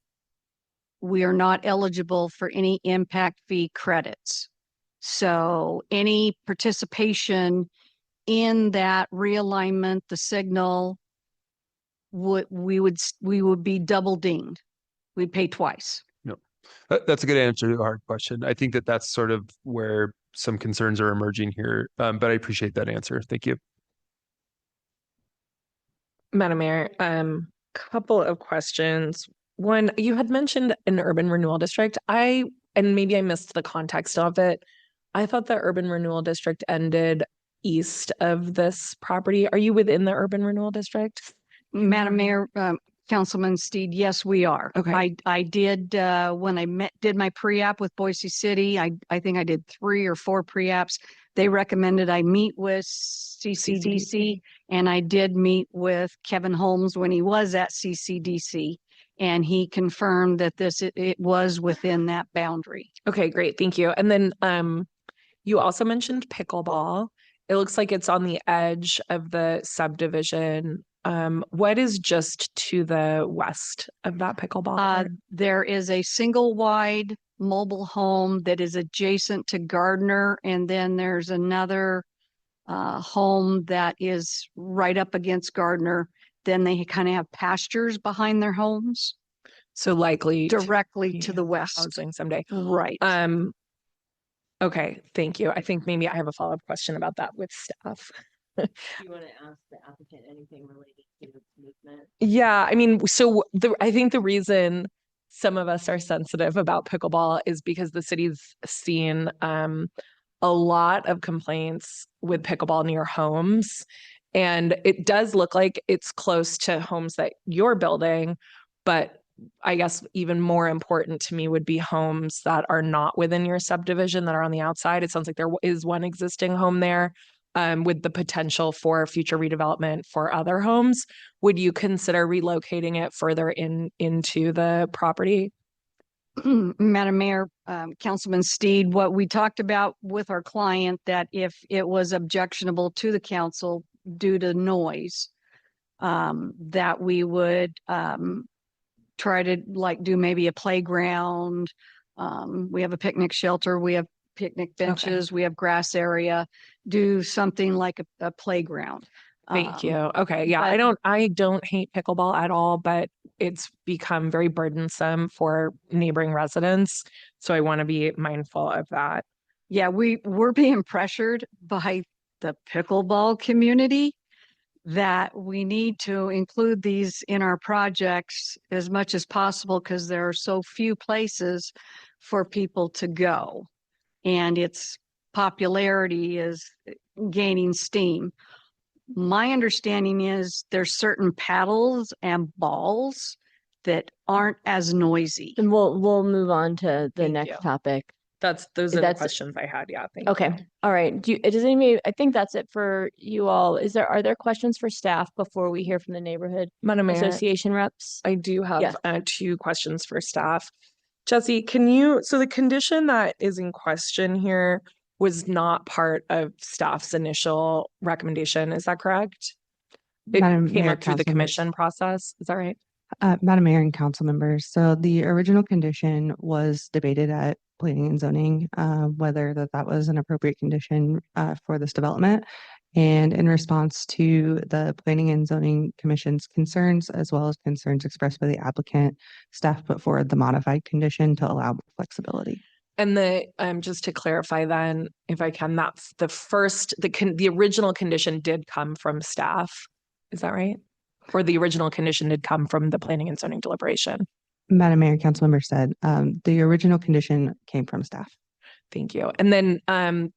we are not eligible for any impact fee credits. So any participation in that realignment, the signal, we would be double dinged. We'd pay twice. No, that's a good answer to a hard question. I think that that's sort of where some concerns are emerging here, but I appreciate that answer. Thank you. Madam Mayor, couple of questions. One, you had mentioned an urban renewal district. And maybe I missed the context of it. I thought the urban renewal district ended east of this property. Are you within the urban renewal district? Madam Mayor, Councilman Steed, yes, we are. Okay. I did, when I did my pre-app with Boise City, I think I did 3 or 4 pre-apps. They recommended I meet with CCDC, and I did meet with Kevin Holmes when he was at CCDC. And he confirmed that it was within that boundary. Okay, great. Thank you. And then you also mentioned pickleball. It looks like it's on the edge of the subdivision. What is just to the west of that pickleball court? There is a single wide mobile home that is adjacent to Gardner, and then there's another home that is right up against Gardner. Then they kind of have pastures behind their homes. So likely Directly to the west. housing someday. Right. Okay, thank you. I think maybe I have a follow-up question about that with staff. Do you want to ask the applicant anything related to movement? Yeah, I mean, I think the reason some of us are sensitive about pickleball is because the city's seen a lot of complaints with pickleball near homes. And it does look like it's close to homes that you're building, but I guess even more important to me would be homes that are not within your subdivision that are on the outside. It sounds like there is one existing home there with the potential for future redevelopment for other homes. Would you consider relocating it further into the property? Madam Mayor, Councilman Steed, what we talked about with our client, that if it was objectionable to the council due to noise, that we would try to do maybe a playground. We have a picnic shelter, we have picnic benches, we have grass area, do something like a playground. Thank you. Okay. Yeah. I don't hate pickleball at all, but it's become very burdensome for neighboring residents. So I want to be mindful of that. Yeah, we're being pressured by the pickleball community that we need to include these in our projects as much as possible because there are so few places for people to go. And its popularity is gaining steam. My understanding is there's certain paddles and balls that aren't as noisy. And we'll move on to the Thank next you. topic. Those are the That's- questions I had. Yeah. Thank Okay. you. All right. Does anybody, I think that's it for you all. Are there questions for staff before we hear from the neighborhood Madam Mayor, association reps? I do have Yes. 2 questions for staff. Jesse, so the condition that is in question here was not part of staff's initial recommendation. Is that correct? It Madam came Mayor, up through the council members. commission process. Is that right? Madam Mayor and council members, so the original condition was debated at planning and zoning, whether that was an appropriate condition for this development. And in response to the planning and zoning commission's concerns, as well as concerns expressed by the applicant, staff put forward the modified condition to allow more flexibility. And just to clarify then, if I can, that's the original condition did come from staff. Is that right? Or the original condition did come from the planning and zoning deliberation? Madam Mayor, council member said, the original condition came from staff. Thank you. And then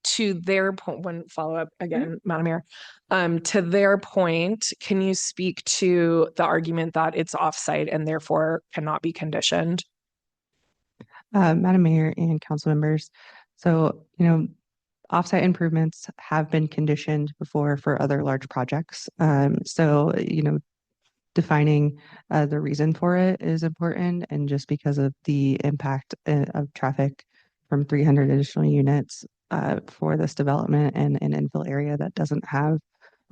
to their point, one follow-up again, Madam Mayor, to their point, can you speak to the argument that it's offsite and therefore cannot be conditioned? Madam Mayor and council members, so, offsite improvements have been conditioned before for other large projects. So, defining the reason for it is important, and just because of the impact of traffic from 300 additional units for this development and an infill area that doesn't have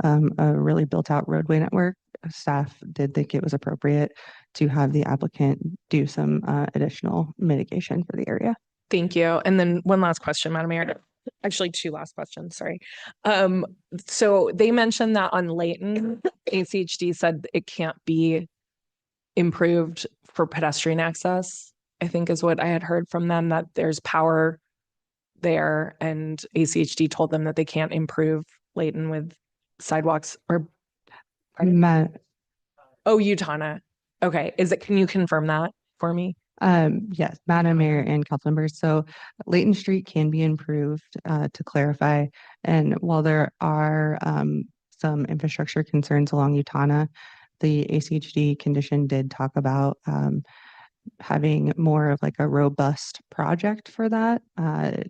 a really built out roadway network, staff did think it was appropriate to have the applicant do some additional mitigation for the area. Thank you. And then one last question, Madam Mayor. Actually, 2 last questions, sorry. So they mentioned that on Layton, ACHD said it can't be improved for pedestrian access, I think is what I had heard from them, that there's power there and ACHD told them that they can't improve Layton with sidewalks or Utana. Okay. Can you confirm that for me? Yes, Madam Mayor and council members. So Layton Street can be improved to clarify. And while there are some infrastructure concerns along Utana, the ACHD condition did talk about having more of like a robust project for that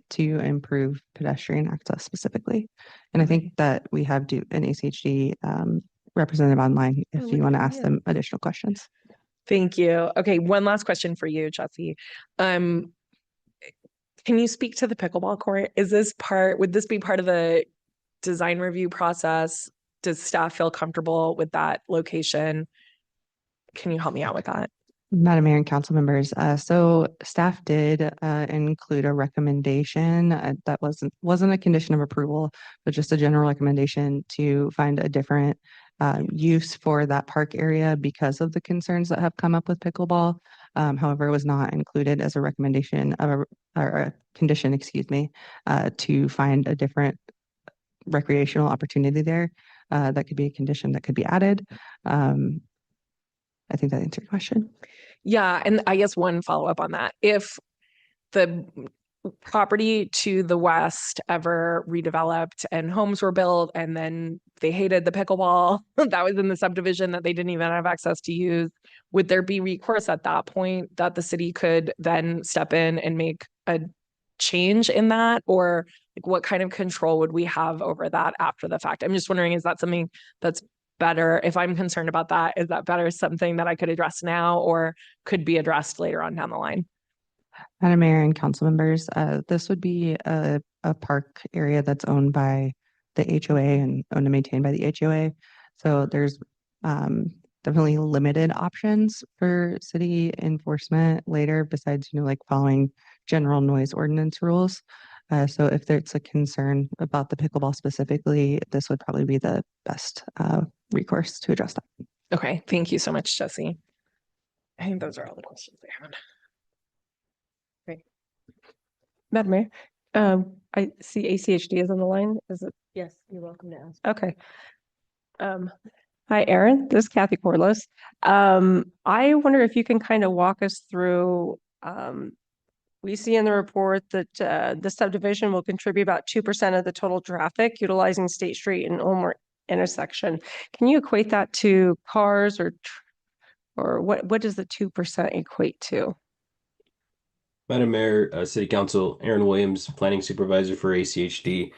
to improve pedestrian access specifically. And I think that we have an ACHD representative online if you want to ask them additional questions. Thank you. Okay, one last question for you, Jesse. Can you speak to the pickleball court? Would this be part of the design review process? Does staff feel comfortable with that location? Can you help me out with that? Madam Mayor and council members, so staff did include a recommendation that wasn't a condition of approval, but just a general recommendation to find a different use for that park area because of the concerns that have come up with pickleball. However, it was not included as a recommendation or a condition, excuse me, to find a different recreational opportunity there. That could be a condition that could be added. I think that answered your question. Yeah, and I guess one follow-up on that. If the property to the west ever redeveloped and homes were built and then they hated the pickleball that was in the subdivision that they didn't even have access to use, would there be recourse at that point that the city could then step in and make a change in that? Or like what kind of control would we have over that after the fact? I'm just wondering, is that something that's better? If I'm concerned about that, is that better something that I could address now or could be addressed later on down the line? Madam Mayor and council members, this would be a park area that's owned by the HOA and owned and maintained by the HOA. So there's definitely limited options for city enforcement later besides, like following general noise ordinance rules. So if there's a concern about the pickleball specifically, this would probably be the best recourse to address that. Okay, thank you so much, Jesse. I think those are all the questions I had. Madam Mayor, I see ACHD is on the line. Is it? Yes, you're welcome to ask. Okay. Hi, Erin. This is Kathy Corlos. I wonder if you can kind of walk us through, we see in the report that the subdivision will contribute about 2% of the total traffic utilizing State Street and Ulmer intersection. Can you equate that to cars or what does the 2% equate to? Madam Mayor, City Council, Aaron Williams, Planning Supervisor for ACHD.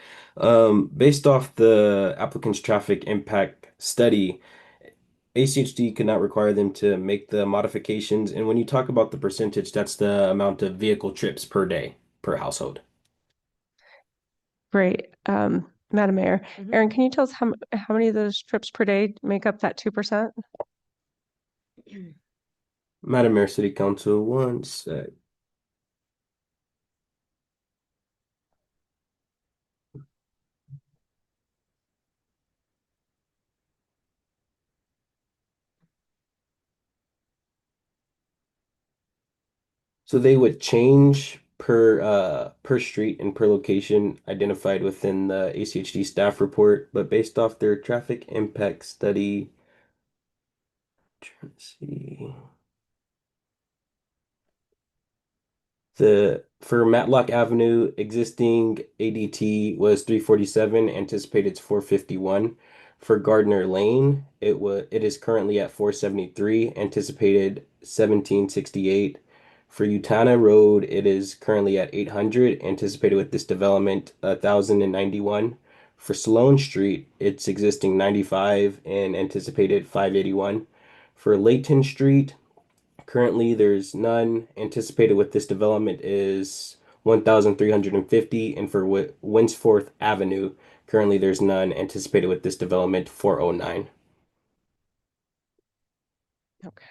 Based off the applicant's traffic impact study, ACHD could not require them to make the modifications. And when you talk about the percentage, that's the amount of vehicle trips per day per household. Great. Madam Mayor, Erin, can you tell us how many of those trips per day make up that 2%? Madam Mayor, City Council, one sec. So they would change per street and per location identified within the ACHD staff report, but based off their traffic impact study, trying to see. For Matlock Avenue, existing ADT was 347, anticipated 451. For Gardner Lane, it is currently at 473, anticipated 1768. For Utana Road, it is currently at 800, anticipated with this development 1091. For Sloan Street, it's existing 95 and anticipated 581. For Layton Street, currently there's none. Anticipated with this development is 1,350, and for Winsforth Avenue, currently there's none. Anticipated with this development 409. Okay.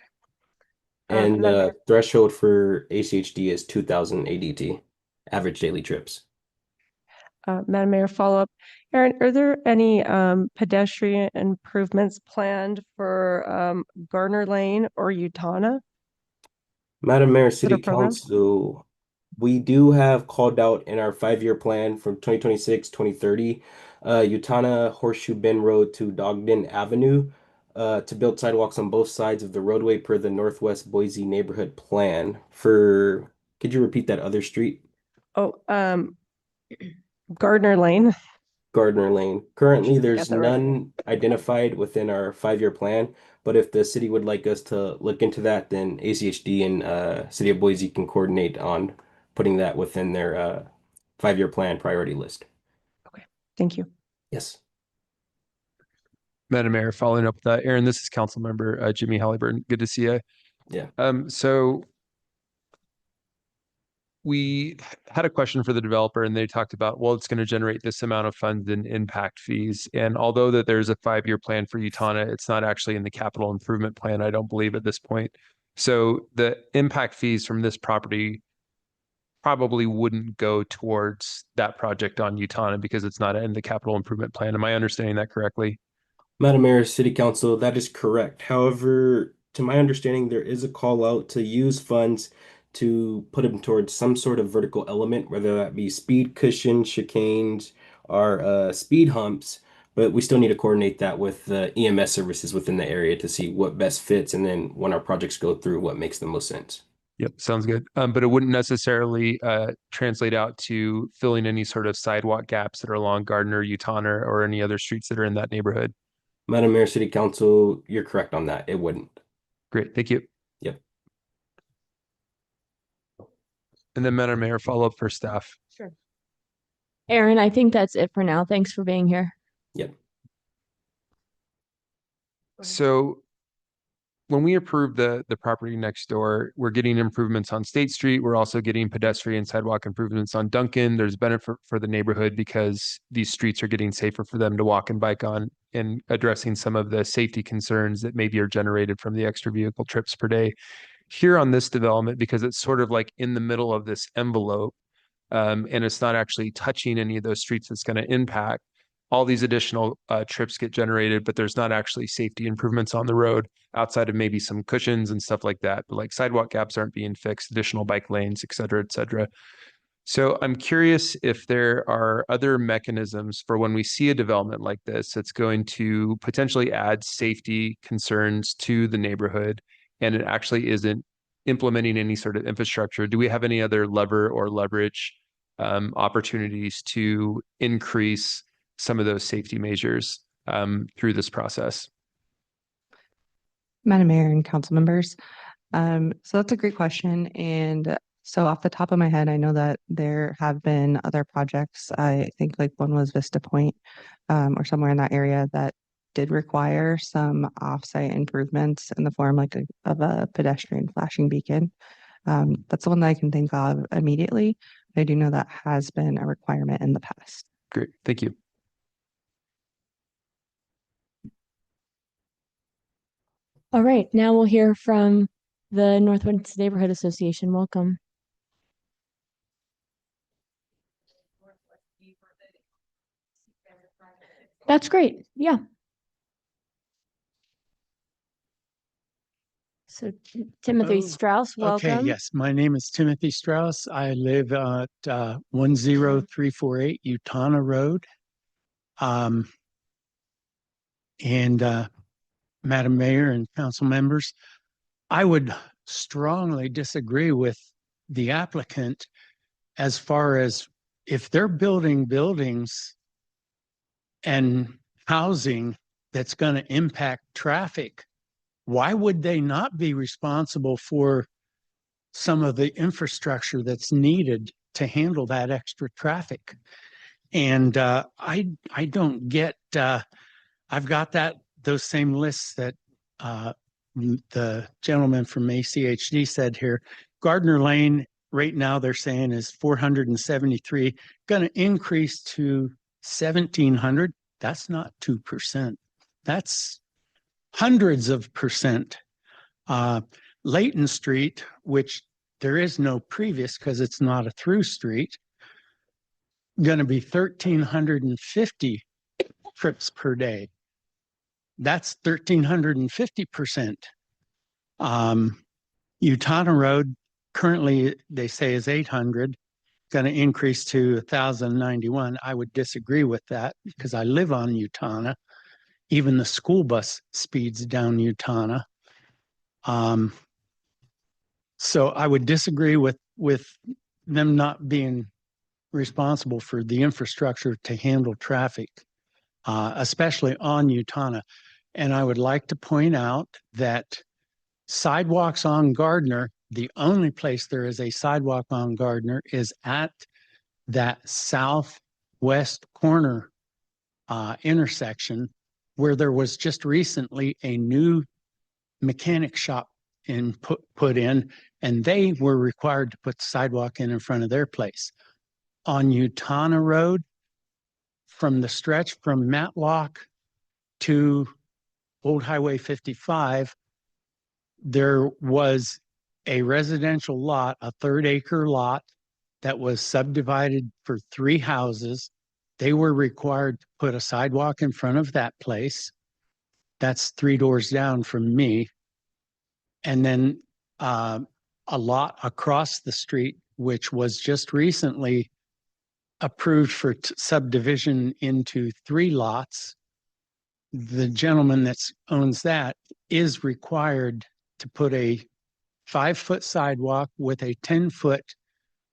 And the threshold for ACHD is 2,000 ADT, average daily trips. Madam Mayor, follow up. Erin, are there any pedestrian improvements planned for Gardner Lane or Utana? Madam Mayor, City programmed? Council, we do have called out in our 5-year plan from 2026, 2030, Utana Horseshoe Bend Road to Dogden Avenue, to build sidewalks on both sides of the roadway per the Northwest Boise Neighborhood Plan. Could you repeat that other street? Oh, Gardner Lane. Gardner Lane. Currently, there's that right. none identified within our 5-year plan, But if the city would like us to look into that, then ACHD and City of Boise can coordinate on putting that within their 5-year plan priority list. Thank you. Yes. Madam Mayor, following up with that, Aaron, this is Councilmember Jimmy Halliburton. Good to see you. Yeah. So we had a question for the developer and they talked about, well, it's going to generate this amount of funds in impact fees. And although that there's a 5-year plan for Utana, it's not actually in the capital improvement plan, I don't believe at this point. So the impact fees from this property probably wouldn't go towards that project on Utana because it's not in the capital improvement plan. Am I understanding that correctly? Madam Mayor, City Council, that is correct. However, to my understanding, there is a call out to use funds to put them towards some sort of vertical element, whether that be speed cushions, chicanes, or speed humps. But we still need to coordinate that with the EMS services within the area to see what best fits, and then when our projects go through, what makes the most sense. Yep, sounds good. But it wouldn't necessarily translate out to filling any sort of sidewalk gaps that are along Gardner, Utana, or any other streets that are in that neighborhood. Madam Mayor, City Council, you're correct on that. It wouldn't. Great, thank you. Yep. And then Madam Mayor, follow up for staff. Sure. Aaron, I think that's it for now. Thanks for being here. Yep. So when we approve the property next door, we're getting improvements on State Street. We're also getting pedestrian sidewalk improvements on Duncan. There's benefit for the neighborhood because these streets are getting safer for them to walk and bike on, and addressing some of the safety concerns that maybe are generated from the extra vehicle trips per day. Here on this development, because it's sort of like in the middle of this envelope, and it's not actually touching any of those streets that's going to impact, all these additional trips get generated, but there's not actually safety improvements on the road outside of maybe some cushions and stuff like that. But like sidewalk gaps aren't being fixed, additional bike lanes, et cetera, et cetera. So I'm curious if there are other mechanisms for when we see a development like this that's going to potentially add safety concerns to the neighborhood, and it actually isn't implementing any sort of infrastructure. Do we have any other lever or leverage opportunities to increase some of those safety measures through this process? Madam Mayor and council members. So that's a great question. And so off the top of my head, I know that there have been other projects. I think like one was Vista Point or somewhere in that area that did require some offsite improvements in the form of a pedestrian flashing beacon. That's the one that I can think of immediately. I do know that has been a requirement in the past. Great, thank you. All right, now we'll hear from the Northwoods Neighborhood Association. Welcome. That's great. Yeah. So Timothy Strauss, welcome. Okay, yes, my name is Timothy Strauss. I live at 10348 Utana Road. Madam Mayor and council members, I would strongly disagree with the applicant as far as if they're building buildings and housing that's going to impact traffic, why would they not be responsible for some of the infrastructure that's needed to handle that extra traffic? And I don't get, I've got those same lists that the gentleman from ACHD said here. Gardner Lane, right now they're saying is 473, going to increase to 1,700. That's not 2%. That's hundreds of percent. Layton Street, which there is no previous because it's not a through street, going to be 1,350 trips per day. That's 1,350%. Utana Road currently they say is 800, going to increase to 1,091. I would disagree with that because I live on Utana. Even the school bus speeds down Utana. So I would disagree with them not being responsible for the infrastructure to handle traffic, especially on Utana. And I would like to point out that sidewalks on Gardner, the only place there is a sidewalk on Gardner is at that southwest corner intersection where there was just recently a new mechanic shop put in, and they were required to put the sidewalk in front of their place. On Utah Road, from the stretch from Matlock to Old Highway 55, there was a residential lot, a 3rd-acre lot that was subdivided for 3 houses. They were required to put a sidewalk in front of that place. That's 3 doors down from me. And then a lot across the street, which was just recently approved for subdivision into 3 lots. The gentleman that owns that is required to put a 5-foot sidewalk with a 10-foot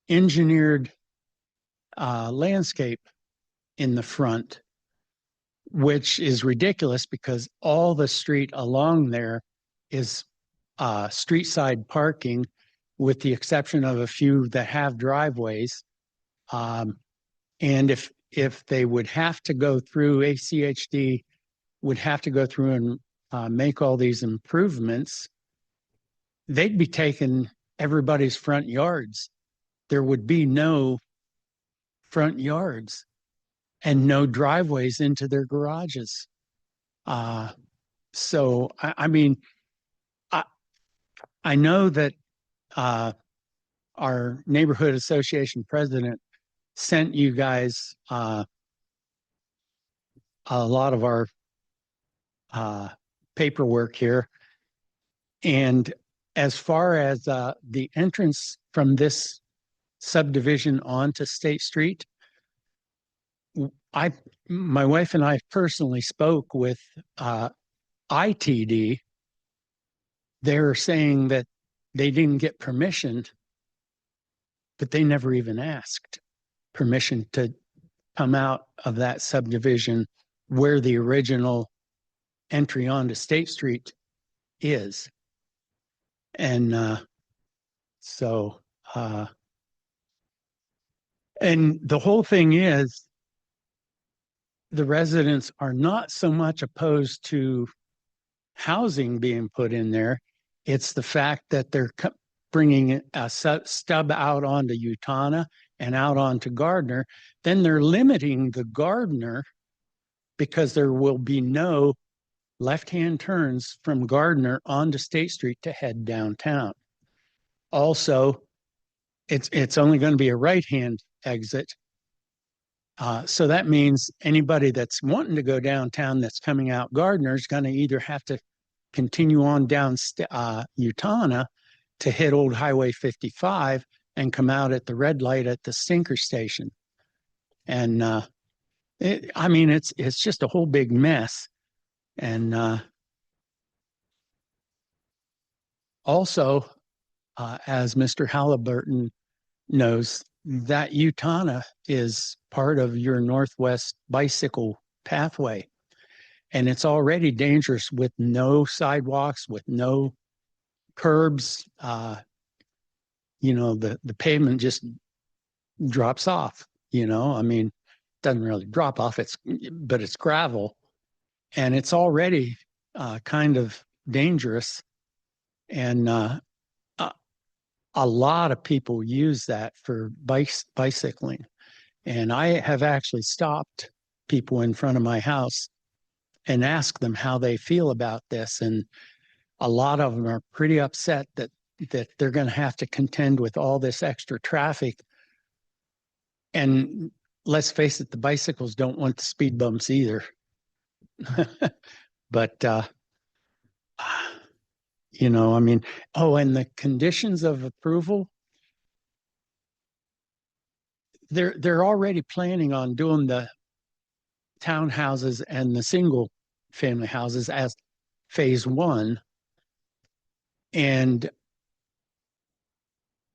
engineered landscape in the front, which is ridiculous because all the street along there is street side parking, with the exception of a few that have driveways. And if they would have to go through, ACHD would have to go through and make all these improvements, they'd be taking everybody's front yards. There would be no front yards and no driveways into their garages. So, I mean, I know that our neighborhood association president sent you guys a lot of our paperwork here. And as far as the entrance from this subdivision onto State Street, my wife and I personally spoke with ITD. They're saying that they didn't get permission, but they never even asked permission to come out of that subdivision where the original entry onto State Street is. And so, and the whole thing is, the residents are not so much opposed to housing being put in there. It's the fact that they're bringing a stub out onto Utah and out onto Gardner. Then they're limiting the Gardner because there will be no left-hand turns from Gardner onto State Street to head downtown. Also, it's only going to be a right-hand exit. So that means anybody that's wanting to go downtown that's coming out Gardner is going to either have to continue on down Utah to hit Old Highway 55 and come out at the red light at the Stinker station. And I mean, it's just a whole big mess. And also, as Mr. Halliburton knows, that Utah is part of your Northwest bicycle pathway. And it's already dangerous with no sidewalks, with no curbs. You know, the pavement just drops off, you know, I mean, doesn't really drop off, but it's gravel. And it's already kind of dangerous. And a lot of people use that for bicycling. And I have actually stopped people in front of my house and asked them how they feel about this. And a lot of them are pretty upset that they're going to have to contend with all this extra traffic. And let's face it, the bicycles don't want the speed bumps either. But, you know, I mean, oh, and the conditions of approval, they're already planning on doing the townhouses and the single family houses as phase 1. And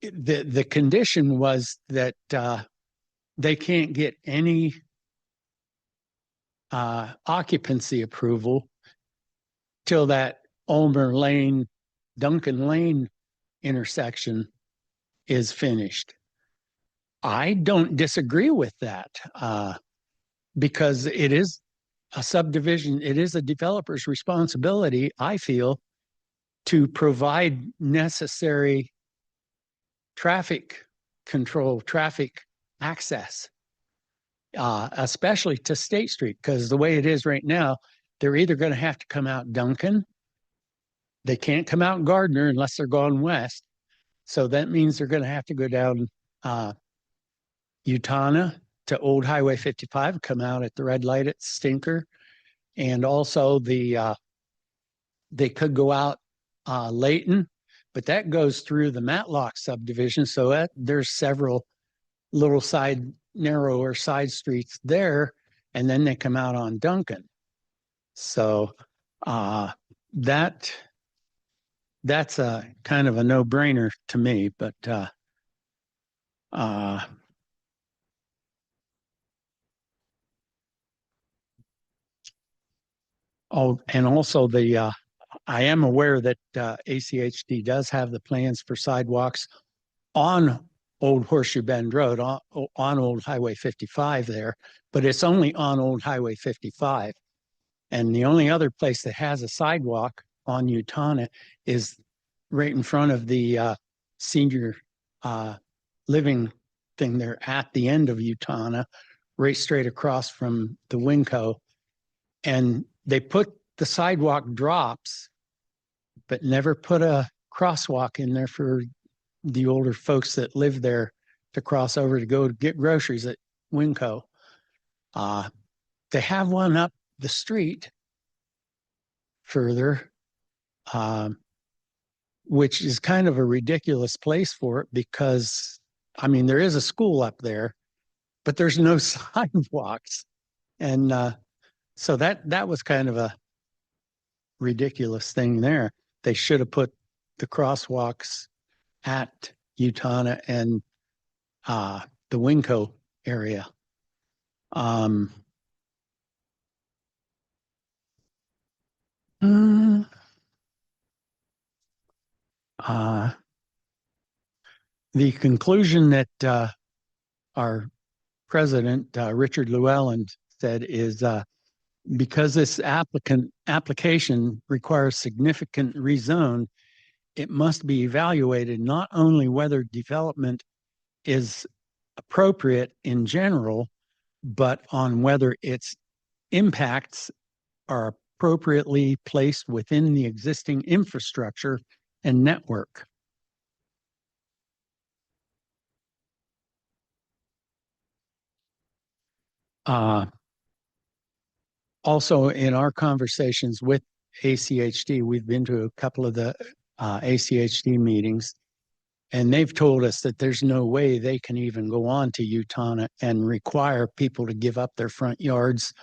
the condition was that they can't get any occupancy approval till that Ulmer Lane, Duncan Lane intersection is finished. I don't disagree with that because it is a subdivision. It is a developer's responsibility, I feel, to provide necessary traffic control, traffic access, especially to State Street, because the way it is right now, they're either going to have to come out Duncan. They can't come out Gardner unless they're going west. So that means they're going to have to go down Utana to Old Highway 55, come out at the red light at Stinker. And also they could go out Layton, but that goes through the Matlock subdivision. So there's several little narrower side streets there, and then they come out on Duncan. So that's a kind of a no-brainer to me, but and also I am aware that ACHD does have the plans for sidewalks on Old Horseshoe Bend Road, on Old Highway 55 there, but it's only on Old Highway 55. And the only other place that has a sidewalk on Utana is right in front of the senior living thing there at the end of Utana, right straight across from the Winco. And they put the sidewalk drops, but never put a crosswalk in there for the older folks that live there to cross over to go get groceries at Winco. They have one up the street further, which is kind of a ridiculous place for it because, I mean, there is a school up there, but there's no sidewalks. And so that was kind of a ridiculous thing there. They should have put the crosswalks at Utana and the Winco area. The conclusion that our president, Richard Llewellyn, said is because this application requires significant rezone, it must be evaluated not only whether development is appropriate in general, but on whether its impacts are appropriately placed within the existing infrastructure and network. Also, in our conversations with ACHD, we've been to a couple of the ACHD meetings, and they've told us that there's no way they can even go on to Utana and require people to give up their front yards.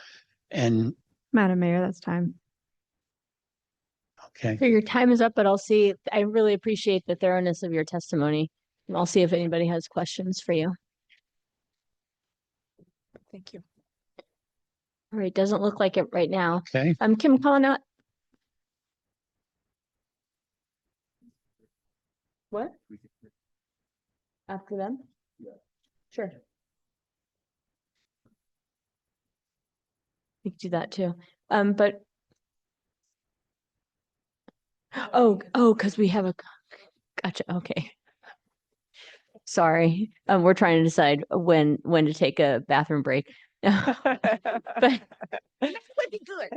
And Madam Mayor, that's time. Okay. So your time is up, but I really appreciate the thoroughness of your testimony. And I'll see if anybody has questions for you. Thank you. All right, doesn't look like it right now. Okay. Kim calling out. What? After them? Yeah. Sure. We could do that too. But because we have gotcha. Okay. Sorry. We're trying to decide when to take a bathroom break. But Would be good.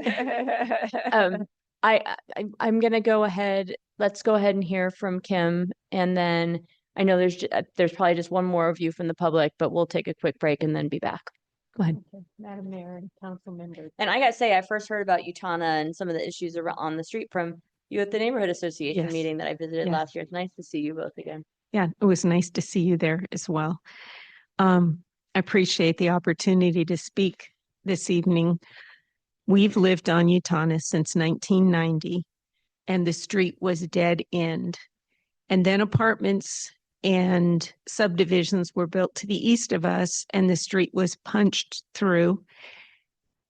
I'm gonna go ahead. Let's go ahead and hear from Kim, and then I know there's probably just one more of you from the public, but we'll take a quick break and then be back. Go ahead. Madam Mayor and council members. And I gotta say, I first heard about Utana and some of the issues around on the street from you at the neighborhood association Yes. meeting that I visited Yes. last year. It's nice to see you both again. Yeah, it was nice to see you there as well. I appreciate the opportunity to speak this evening. We've lived on Utana since 1990, and the street was dead end. And then apartments and subdivisions were built to the east of us, and the street was punched through.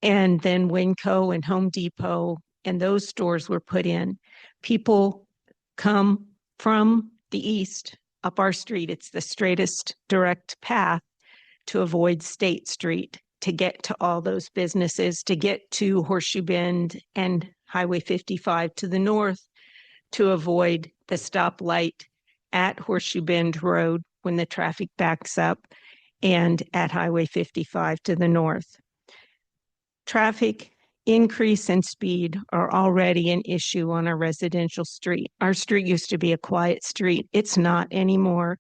And then Winco and Home Depot and those stores were put in. People come from the east up our street. It's the straightest direct path to avoid State Street, to get to all those businesses, to get to Horseshoe Bend and Highway 55 to the north, to avoid the stoplight at Horseshoe Bend Road when the traffic backs up, and at Highway 55 to the north. Traffic increase and speed are already an issue on a residential street. Our street used to be a quiet street. It's not anymore.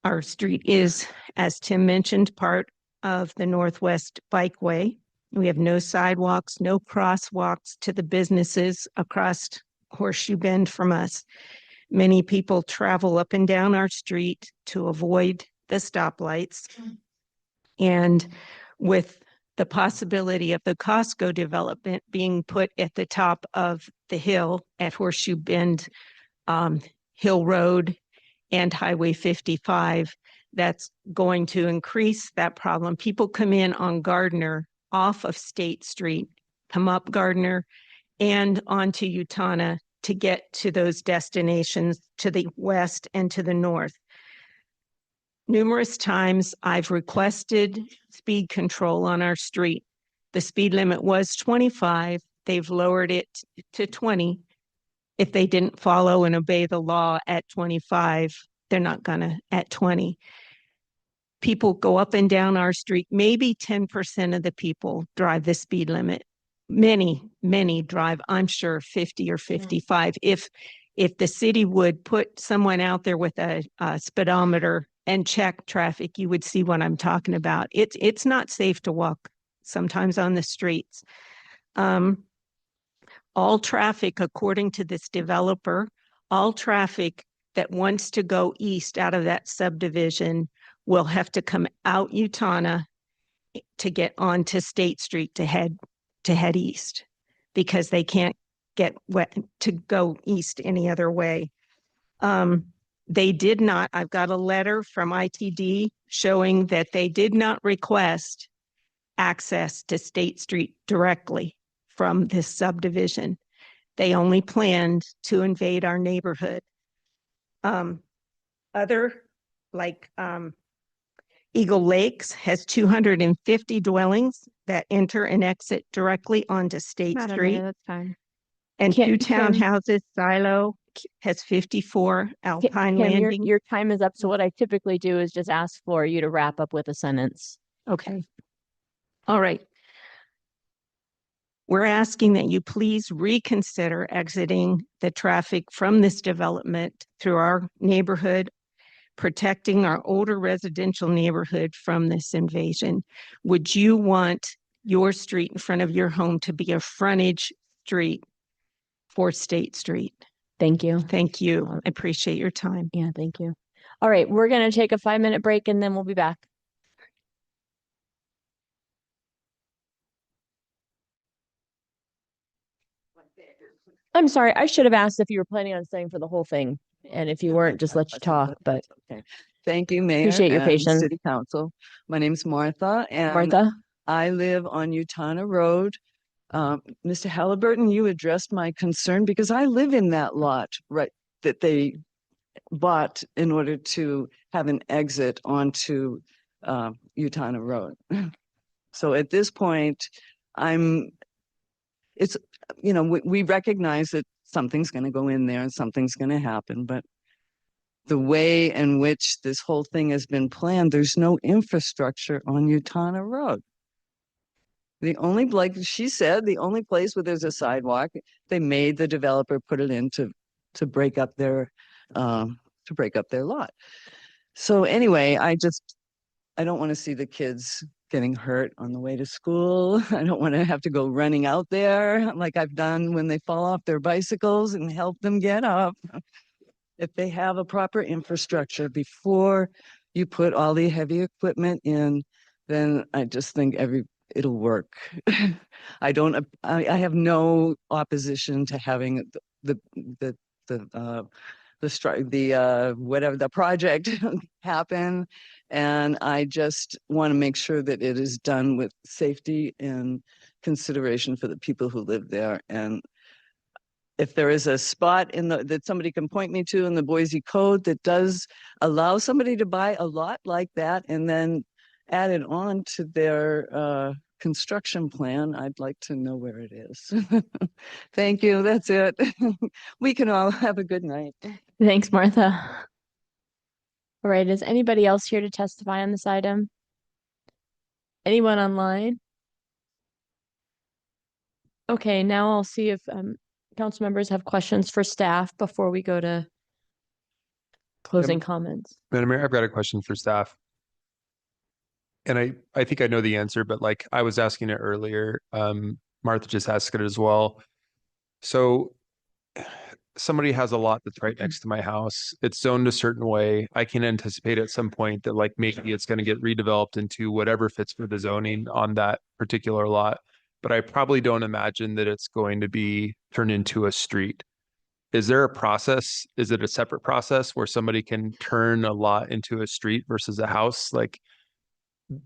Our street is, as Tim mentioned, part of the Northwest Bikeway. We have no sidewalks, no crosswalks to the businesses across Horseshoe Bend from us. Many people travel up and down our street to avoid the stoplights. And with the possibility of the Costco development being put at the top of the hill at Horseshoe Bend, Hill Road and Highway 55, that's going to increase that problem. People come in on Gardner off of State Street, come up Gardner and onto Utana to get to those destinations to the west and to the north. Numerous times I've requested speed control on our street. The speed limit was 25. They've lowered it to 20. If they didn't follow and obey the law at 25, they're not gonna at 20. People go up and down our street. Maybe 10% of the people drive the speed limit. Many drive, I'm sure, 50 or 55. If the city would put someone out there with a speedometer and check traffic, you would see what I'm talking about. It's not safe to walk sometimes on the streets. All traffic, according to this developer, all traffic that wants to go east out of that subdivision will have to come out Utana to get onto State Street to head east, because they can't get to go east any other way. They did not, I've got a letter from ITD showing that they did not request access to State Street directly from this subdivision. They only planned to invade our neighborhood. Other, like Eagle Lakes has 250 dwellings that enter and exit directly onto State Madam Street. Mayor, that's time. And Kim- two Kim- townhouses, Silo has 54, Alpine Kim, Landing. your time is up. So what I typically do is just ask for you to wrap up with a sentence. Okay. All right. We're asking that you please reconsider exiting the traffic from this development through our neighborhood, protecting our older residential neighborhood from this invasion. Would you want your street in front of your home to be a frontage street for State Street? Thank you. Thank you. I appreciate your time. Yeah, thank you. All right, we're going to take a 5-minute break and then we'll be back. I'm sorry, I should have asked if you were planning on staying for the whole thing. And if you weren't, just let you talk, but Okay. Thank you, Mayor. appreciate your and patience. City Council. My name's Martha and Martha? I live on Utana Road. Mr. Halliburton, you addressed my concern because I live in that lot, right, that they bought in order to have an exit onto Utana Road. So at this point, we recognize that something's going to go in there and something's going to happen, but the way in which this whole thing has been planned, there's no infrastructure on Utana Road. The only, like she said, the only place where there's a sidewalk, they made the developer put it in to break up their lot. So anyway, I don't want to see the kids getting hurt on the way to school. I don't want to have to go running out there like I've done when they fall off their bicycles and help them get up. If they have a proper infrastructure before you put all the heavy equipment in, then I just think it'll work. I have no opposition to having the project happen. And I just want to make sure that it is done with safety and consideration for the people who live there. And if there is a spot that somebody can point me to in the Boise code that does allow somebody to buy a lot like that and then add it on to their construction plan, I'd like to know where it is. Thank you. That's it. We can all have a good night. Thanks, Martha. All right, is anybody else here to testify on this item? Anyone online? Okay, now I'll see if council members have questions for staff before we go to closing comments. Madam Mayor, I've got a question for staff. And I think I know the answer, but like I was asking it earlier, Martha just asked it as well. So somebody has a lot that's right next to my house. It's zoned a certain way. I can anticipate at some point that like maybe it's going to get redeveloped into whatever fits for the zoning on that particular lot. But I probably don't imagine that it's going to be turned into a street. Is there a process? Is it a separate process where somebody can turn a lot into a street versus a house? Like,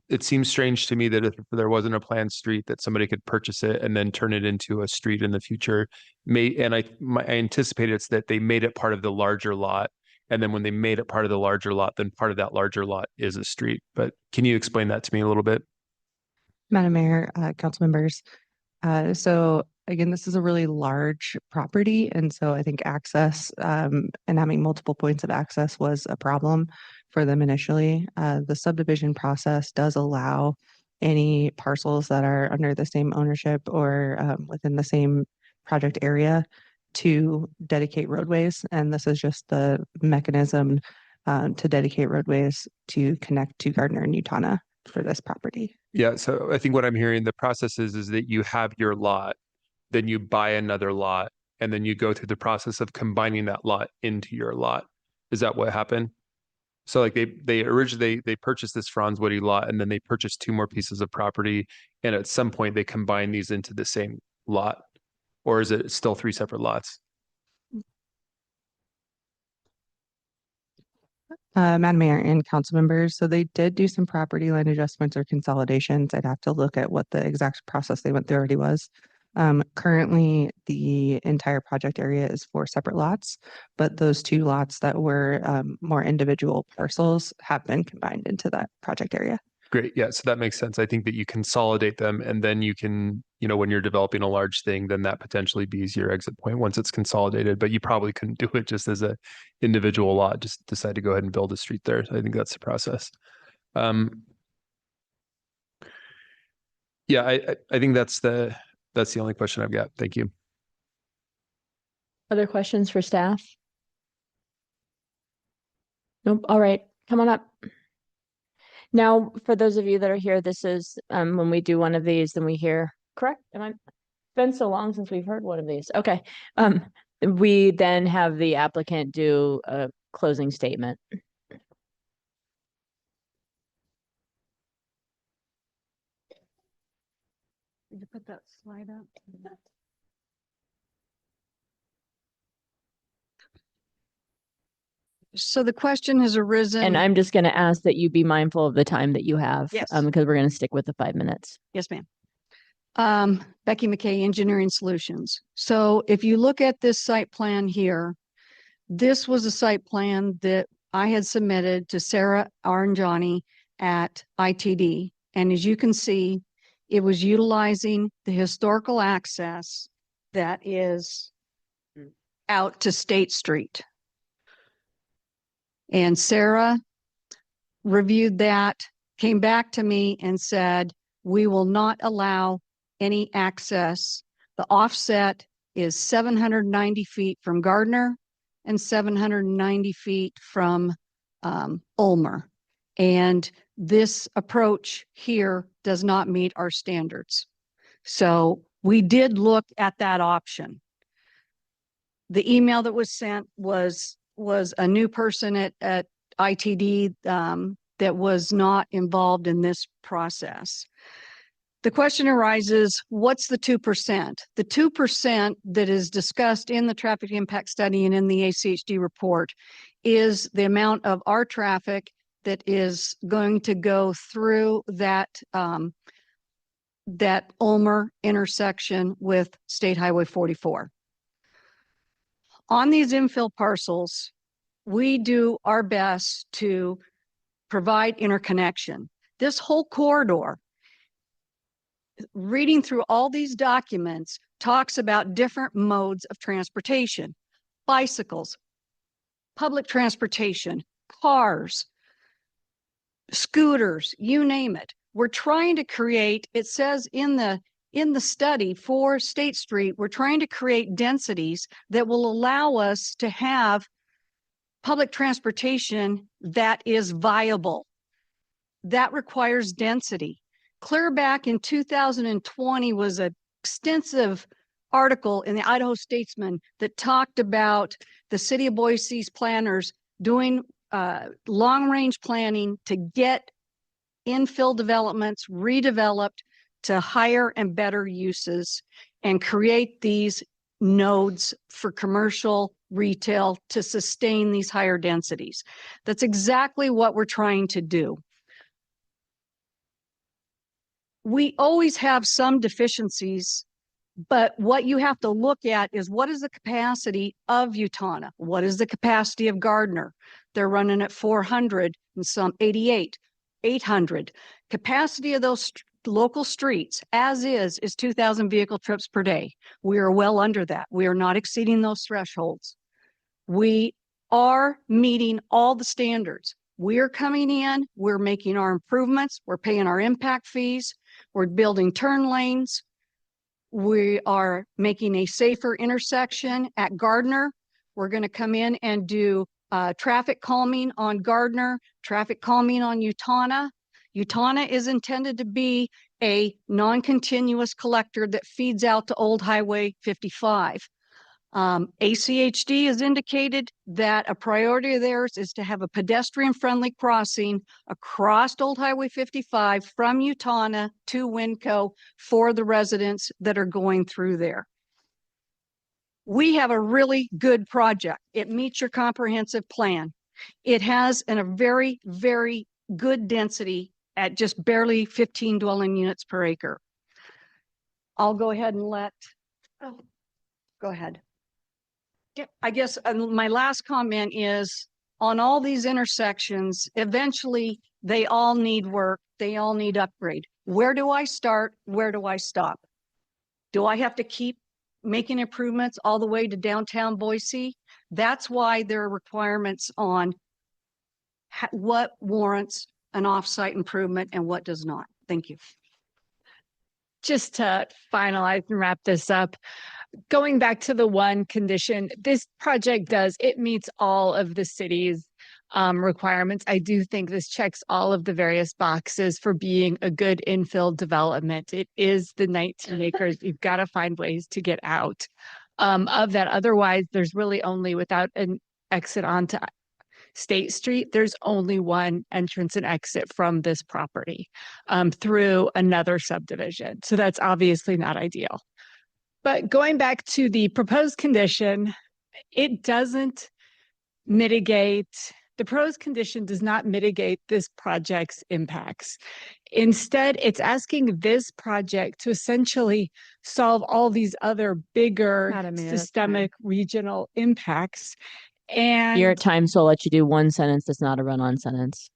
it seems strange to me that if there wasn't a planned street that somebody could purchase it and then turn it into a street in the future. I anticipate it's that they made it part of the larger lot. And then when they made it part of the larger lot, then part of that larger lot is a street. But can you explain that to me a little bit? Madam Mayor, council members. So again, this is a really large property. And so I think access and having multiple points of access was a problem for them initially. The subdivision process does allow any parcels that are under the same ownership or within the same project area to dedicate roadways. And this is just the mechanism to dedicate roadways to connect to Gardner and Utah for this property. Yeah, so I think what I'm hearing, the process is that you have your lot, then you buy another lot, and then you go through the process of combining that lot into your lot. Is that what happened? So like they originally they purchased this Franz Woody lot, and then they purchased 2 more pieces of property, and at some point they combine these into the same lot, or is it still 3 separate lots? Madam Mayor and council members, so they did do some property line adjustments or consolidations. I'd have to look at what the exact process they went through already was. Currently, the entire project area is 4 separate lots, but those 2 lots that were more individual parcels have been combined into that project area. Great. Yeah. So that makes sense. I think that you consolidate them and then you can, when you're developing a large thing, then that potentially be your exit point once it's consolidated, but you probably couldn't do it just as a individual lot, just decide to go ahead and build a street there. So I think that's the process. Yeah, I think that's the only question I've got. Thank you. Other questions for staff? Nope. All right, come on up. Now, for those of you that are here, this is when we do one of these, then we hear, correct? It's been so long since we've heard one of these. Okay. We then have the applicant do a closing statement. Did you put that slide up? So the question has arisen. And I'm just going to ask that you be mindful of the time that you have. Yes. Because we're going to stick with the 5 minutes. Yes, ma'am. Becky McKay, Engineering Solutions. So if you look at this site plan here, this was a site plan that I had submitted to Sarah Aranjani at ITD. And as you can see, it was utilizing the historical access that is out to State Street. And Sarah reviewed that, came back to me and said, we will not allow any access. The offset is 790 feet from Gardner and 790 feet from Ulmer. And this approach here does not meet our standards. So we did look at that option. The email that was sent was a new person at ITD that was not involved in this process. The question arises, what's the 2%? The 2% that is discussed in the traffic impact study and in the ACHD report is the amount of our traffic that is going to go through that that Ulmer intersection with State Highway 44. On these infill parcels, we do our best to provide interconnection. This whole corridor, reading through all these documents, talks about different modes of transportation: bicycles, public transportation, cars, scooters, you name it. We're trying to create, it says in the study for State Street, we're trying to create densities that will allow us to have public transportation that is viable. That requires density. Clear back in 2020 was an extensive article in the Idaho Statesman that talked about the city of Boise's planners doing long-range planning to get infill developments redeveloped to higher and better uses and create these nodes for commercial retail to sustain these higher densities. That's exactly what we're trying to do. We always have some deficiencies, but what you have to look at is what is the capacity of Utana? What is the capacity of Gardner? They're running at 400 and some 88, 800. Capacity of those local streets as is 2,000 vehicle trips per day. We are well under that. We are not exceeding those thresholds. We are meeting all the standards. We're coming in, we're making our improvements, we're paying our impact fees, we're building turn lanes, we are making a safer intersection at Gardner. We're going to come in and do traffic calming on Gardner, traffic calming on Utana. Utana is intended to be a non-continuous collector that feeds out to Old Highway 55. ACHD has indicated that a priority of theirs is to have a pedestrian-friendly crossing across Old Highway 55 from Utana to Winco for the residents that are going through there. We have a really good project. It meets your comprehensive plan. It has a very, very good density at just barely 15 dwelling units per acre. I'll go ahead and go ahead. I guess my last comment is on all these intersections, eventually they all need work. They all need upgrade. Where do I start? Where do I stop? Do I have to keep making improvements all the way to downtown Boise? That's why there are requirements on what warrants an offsite improvement and what does not. Thank you. Just to finalize and wrap this up, going back to the one condition, this project it meets all of the city's requirements. I do think this checks all of the various boxes for being a good infill development. It is the 19 acres. You've got to find ways to get out of that. Otherwise, there's really only, without an exit onto State Street, there's only one entrance and exit from this property through another subdivision. So that's obviously not ideal. But going back to the proposed condition, it doesn't mitigate, the proposed condition does not mitigate this project's impacts. Instead, it's asking this project to essentially solve all these other bigger systemic regional impacts. And You're at time, so I'll let you do one sentence that's not a run-on sentence.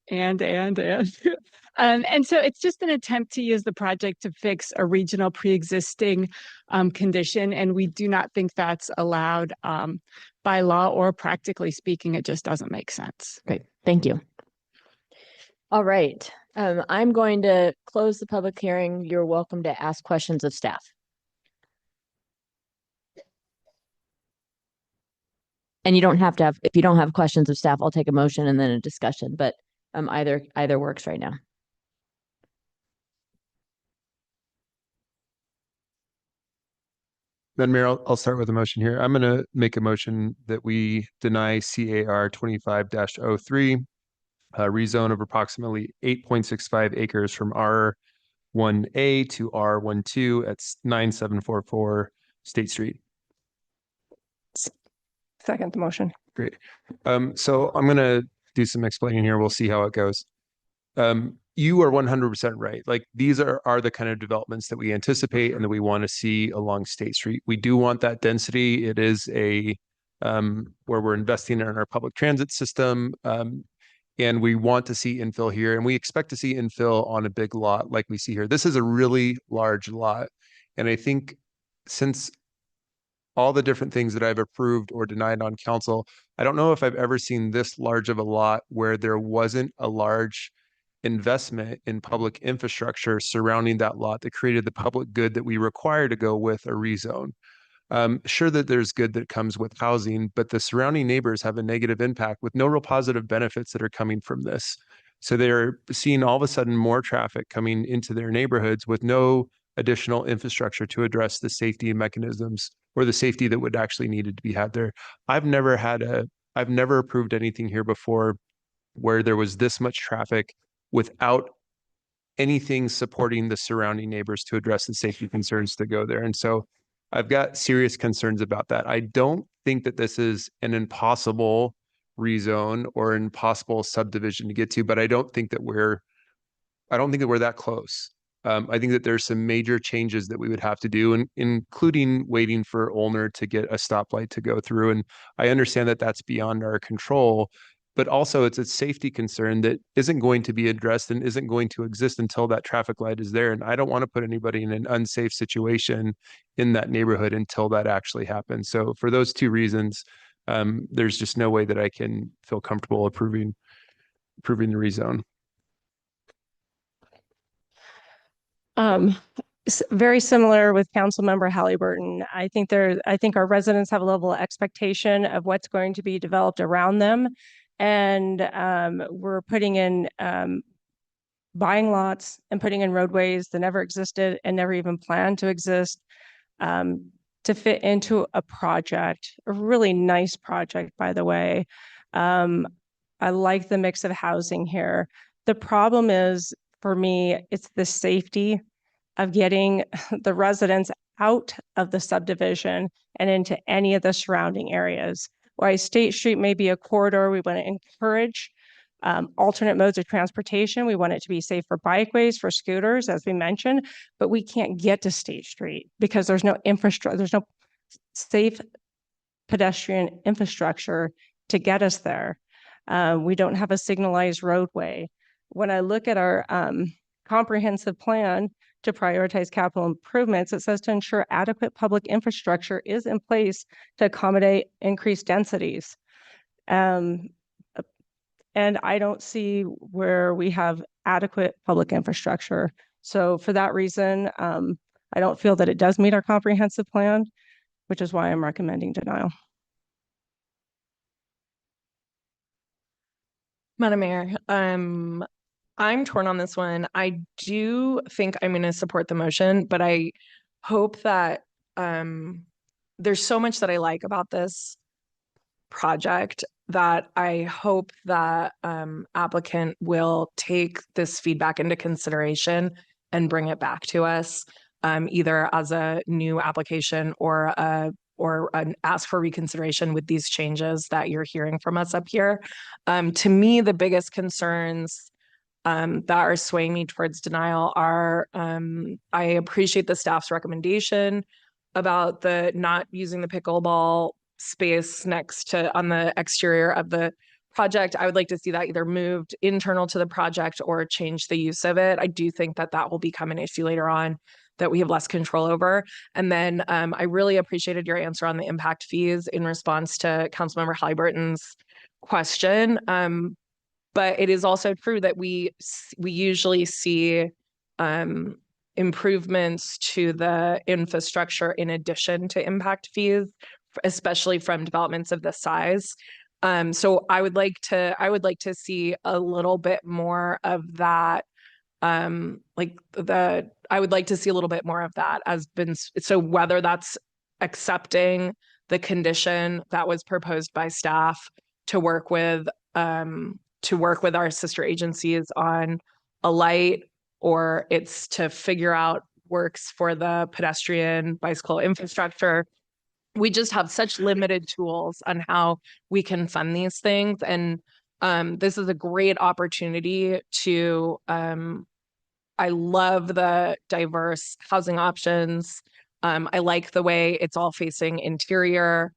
And so it's just an attempt to use the project to fix a regional pre-existing condition, and we do not think that's allowed by law, or practically speaking, it just doesn't make sense. Great, thank you. All right, I'm going to close the public hearing. You're welcome to ask questions of staff. And you don't have to have, if you don't have questions of staff, I'll take a motion and then a discussion, but either works right now. Madam Mayor, I'll start with a motion here. I'm going to make a motion that we deny CAR 25-03, rezone of approximately 8.65 acres from R1A to R12 at 9744 State Street. Second the motion. Great. So I'm going to do some explaining here. We'll see how it goes. you are 100% right. Like these are the kind of developments that we anticipate and that we want to see along State Street. We do want that density. It is a where we're investing in our public transit system. And we want to see infill here, and we expect to see infill on a big lot like we see here. This is a really large lot. And I think since all the different things that I've approved or denied on council, I don't know if I've ever seen this large of a lot where there wasn't a large investment in public infrastructure surrounding that lot that created the public good that we require to go with a rezone. Sure that there's good that comes with housing, but the surrounding neighbors have a negative impact with no real positive benefits that are coming from this. So they're seeing all of a sudden more traffic coming into their neighborhoods with no additional infrastructure to address the safety mechanisms or the safety that would actually needed to be had there. I've never approved anything here before where there was this much traffic without anything supporting the surrounding neighbors to address the safety concerns to go there. And so I've got serious concerns about that. I don't think that this is an impossible rezone or impossible subdivision to get to, but I don't think that we're that close. I think that there's some major changes that we would have to do, including waiting for Olner to get a stoplight to go through. And I understand that that's beyond our control, but also it's a safety concern that isn't going to be addressed and isn't going to exist until that traffic light is there. And I don't want to put anybody in an unsafe situation in that neighborhood until that actually happens. So for those two reasons, there's just no way that I can feel comfortable approving the rezone. Very similar with Councilmember Halliburton. I think our residents have a level of expectation of what's going to be developed around them. And we're putting in buying lots and putting in roadways that never existed and never even planned to exist to fit into a project, a really nice project, by the way. I like the mix of housing here. The problem is, for me, it's the safety of getting the residents out of the subdivision and into any of the surrounding areas. While State Street may be a corridor, we want to encourage alternate modes of transportation. We want it to be safe for bikeways, for scooters, as we mentioned, but we can't get to State Street because there's no infrastructure, there's no safe pedestrian infrastructure to get us there. We don't have a signalized roadway. When I look at our comprehensive plan to prioritize capital improvements, it says to ensure adequate public infrastructure is in place to accommodate increased densities. And I don't see where we have adequate public infrastructure. So for that reason, I don't feel that it does meet our comprehensive plan, which is why I'm recommending denial. Madam Mayor, I'm torn on this one. I do think I'm going to support the motion, but I hope that there's so much that I like about this project that I hope that applicant will take this feedback into consideration and bring it back to us, either as a new application or an ask for reconsideration with these changes that you're hearing from us up here. To me, the biggest concerns that are swaying me towards denial are, I appreciate the staff's recommendation about the not using the pickleball space on the exterior of the project. I would like to see that either moved internal to the project or change the use of it. I do think that that will become an issue later on that we have less control over. And then I really appreciated your answer on the impact fees in response to Councilmember Halliburton's question. But it is also true that we usually see improvements to the infrastructure in addition to impact fees, especially from developments of this size. So I would like to see a little bit more of that. I would like to see a little bit more of that so whether that's accepting the condition that was proposed by staff to work with our sister agencies on a light, or it's to figure out works for the pedestrian bicycle infrastructure. We just have such limited tools on how we can fund these things. And This is a great opportunity to, I love the diverse housing options. I like the way it's all facing interior.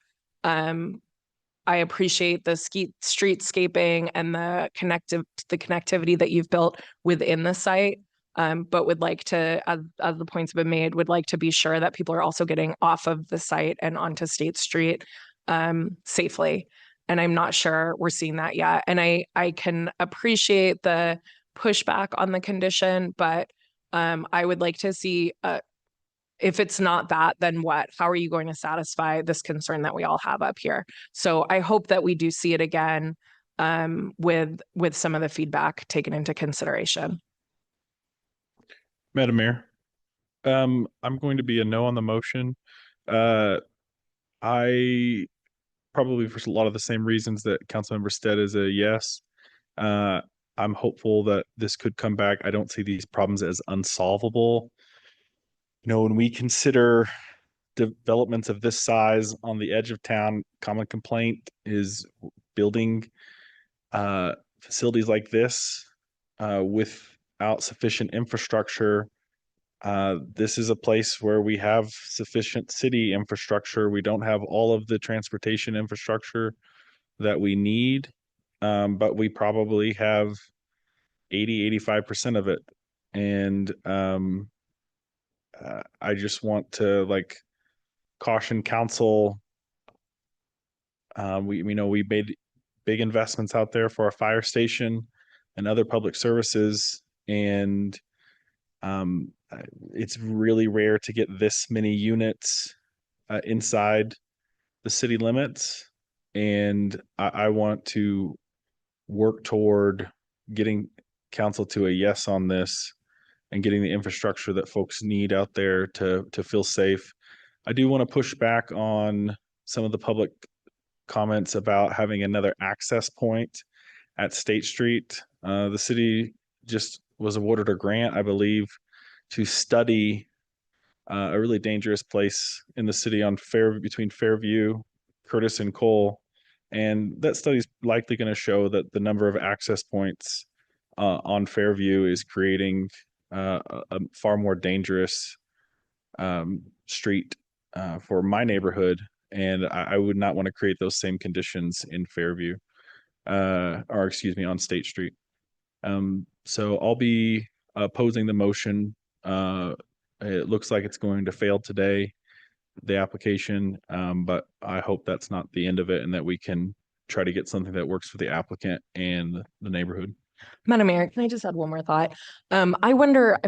I appreciate the streetscaping and the connectivity that you've built within the site. But would like to, as the points have been made, would like to be sure that people are also getting off of the site and onto State Street safely. And I'm not sure we're seeing that yet. And I can appreciate the pushback on the condition, but I would like to see if it's not that, then what? How are you going to satisfy this concern that we all have up here? So I hope that we do see it again with some of the feedback taken into consideration. Madam Mayor, I'm going to be a no on the motion. I probably for a lot of the same reasons that Councilmember Stead is a yes. I'm hopeful that this could come back. I don't see these problems as unsolvable. You know, when we consider developments of this size on the edge of town, common complaint is building facilities like this without sufficient infrastructure. This is a place where we have sufficient city infrastructure. We don't have all of the transportation infrastructure that we need, but we probably have 85% of it. And I just want to caution council. We know we made big investments out there for our fire station and other public services, and it's really rare to get this many units inside the city limits. And I want to work toward getting council to a yes on this and getting the infrastructure that folks need out there to feel safe. I do want to push back on some of the public comments about having another access point at State Street. The city just was awarded a grant, I believe, to study a really dangerous place in the city on between Fairview, Curtis, and Cole. And that study is likely going to show that the number of access points on Fairview is creating a far more dangerous street for my neighborhood. And I would not want to create those same conditions in Fairview, or excuse me, on State Street. So I'll be opposing the motion. It looks like it's going to fail today, the application, but I hope that's not the end of it and that we can try to get something that works for the applicant and the neighborhood. Madam Mayor, can I just add one more thought? I wonder,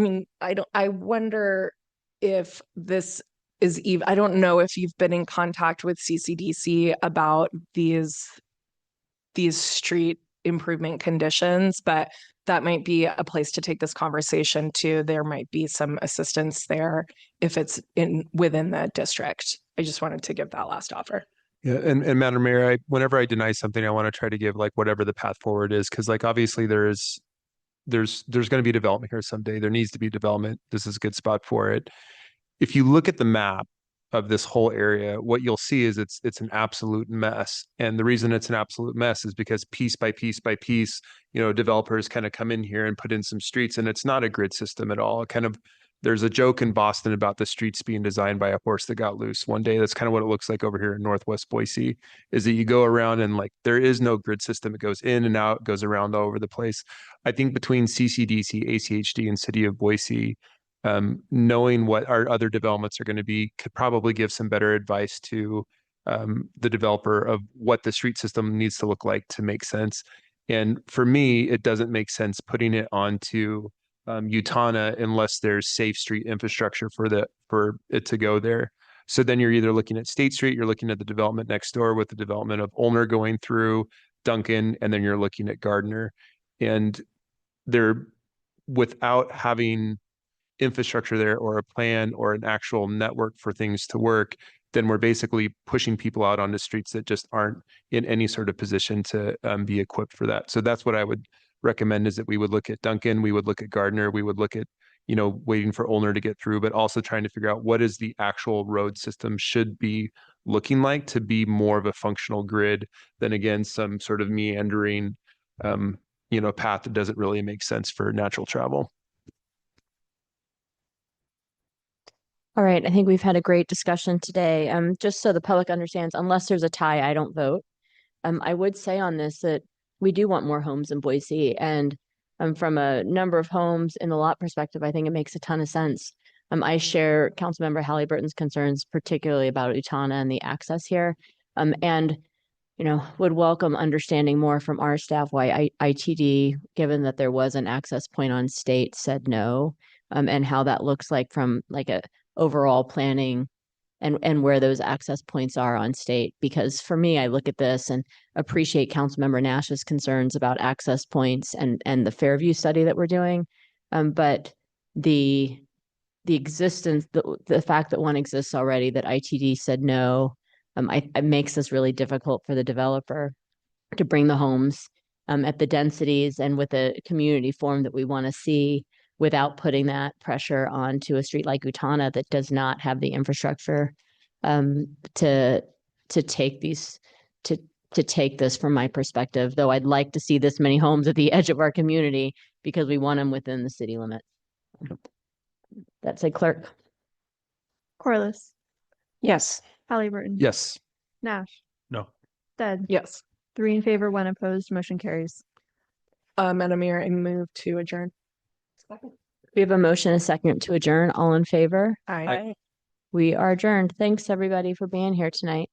I wonder if this is even, I don't know if you've been in contact with CCDC about these street improvement conditions, but that might be a place to take this conversation to. There might be some assistance there if it's within the district. I just wanted to give that last offer. Yeah, and Madam Mayor, whenever I deny something, I want to try to give whatever the path forward is, because obviously there's going to be development here someday. There needs to be development. This is a good spot for it. If you look at the map of this whole area, what you'll see is it's an absolute mess. And the reason it's an absolute mess is because piece by piece by piece, developers kind of come in here and put in some streets, and it's not a grid system at all. There's a joke in Boston about the streets being designed by a horse that got loose one day. That's kind of what it looks like over here in Northwest Boise, is that you go around and there is no grid system. It goes in and out, goes around all over the place. I think between CCDC, ACHD, and City of Boise, knowing what our other developments are going to be could probably give some better advice to the developer of what the street system needs to look like to make sense. And for me, it doesn't make sense putting it onto Utana unless there's safe street infrastructure for it to go there. So then you're either looking at State Street, you're looking at the development next door with the development of Ulmer going through Duncan, and then you're looking at Gardner. And they're, without having infrastructure there or a plan or an actual network for things to work, then we're basically pushing people out onto streets that just aren't in any sort of position to be equipped for that. So that's what I would recommend, is that we would look at Duncan, we would look at Gardner, we would look at, waiting for Ulner to get through, but also trying to figure out what is the actual road system should be looking like to be more of a functional grid than, again, some sort of meandering path that doesn't really make sense for natural travel. All right, I think we've had a great discussion today. Just so the public understands, unless there's a tie, I don't vote. I would say on this that we do want more homes in Boise, and from a number of homes in the lot perspective, I think it makes a ton of sense. I share Councilmember Halliburton's concerns, particularly about Utana and the access here, and would welcome understanding more from our staff why ITD, given that there was an access point on state, said no, and how that looks like from like a overall planning and where those access points are on state. Because for me, I look at this and appreciate Councilmember Nash's concerns about access points and the Fairview study that we're doing. But the existence, the fact that one exists already, that ITD said no, it makes this really difficult for the developer to bring the homes at the densities and with a community form that we want to see, without putting that pressure onto a street like Utana that does not have the infrastructure to take these to take this from my perspective. Though I'd like to see this many homes at the edge of our community because we want them within the city limits. That's a clerk. Corliss, Yes. Halliburton. Yes. Nash, No. Stead, Yes. 3 in favor, 1 opposed, motion carries. Madam Mayor, I move to adjourn. We have a motion, a second to adjourn. All in favor? Aye. We are adjourned. Thanks, everybody, for being here tonight.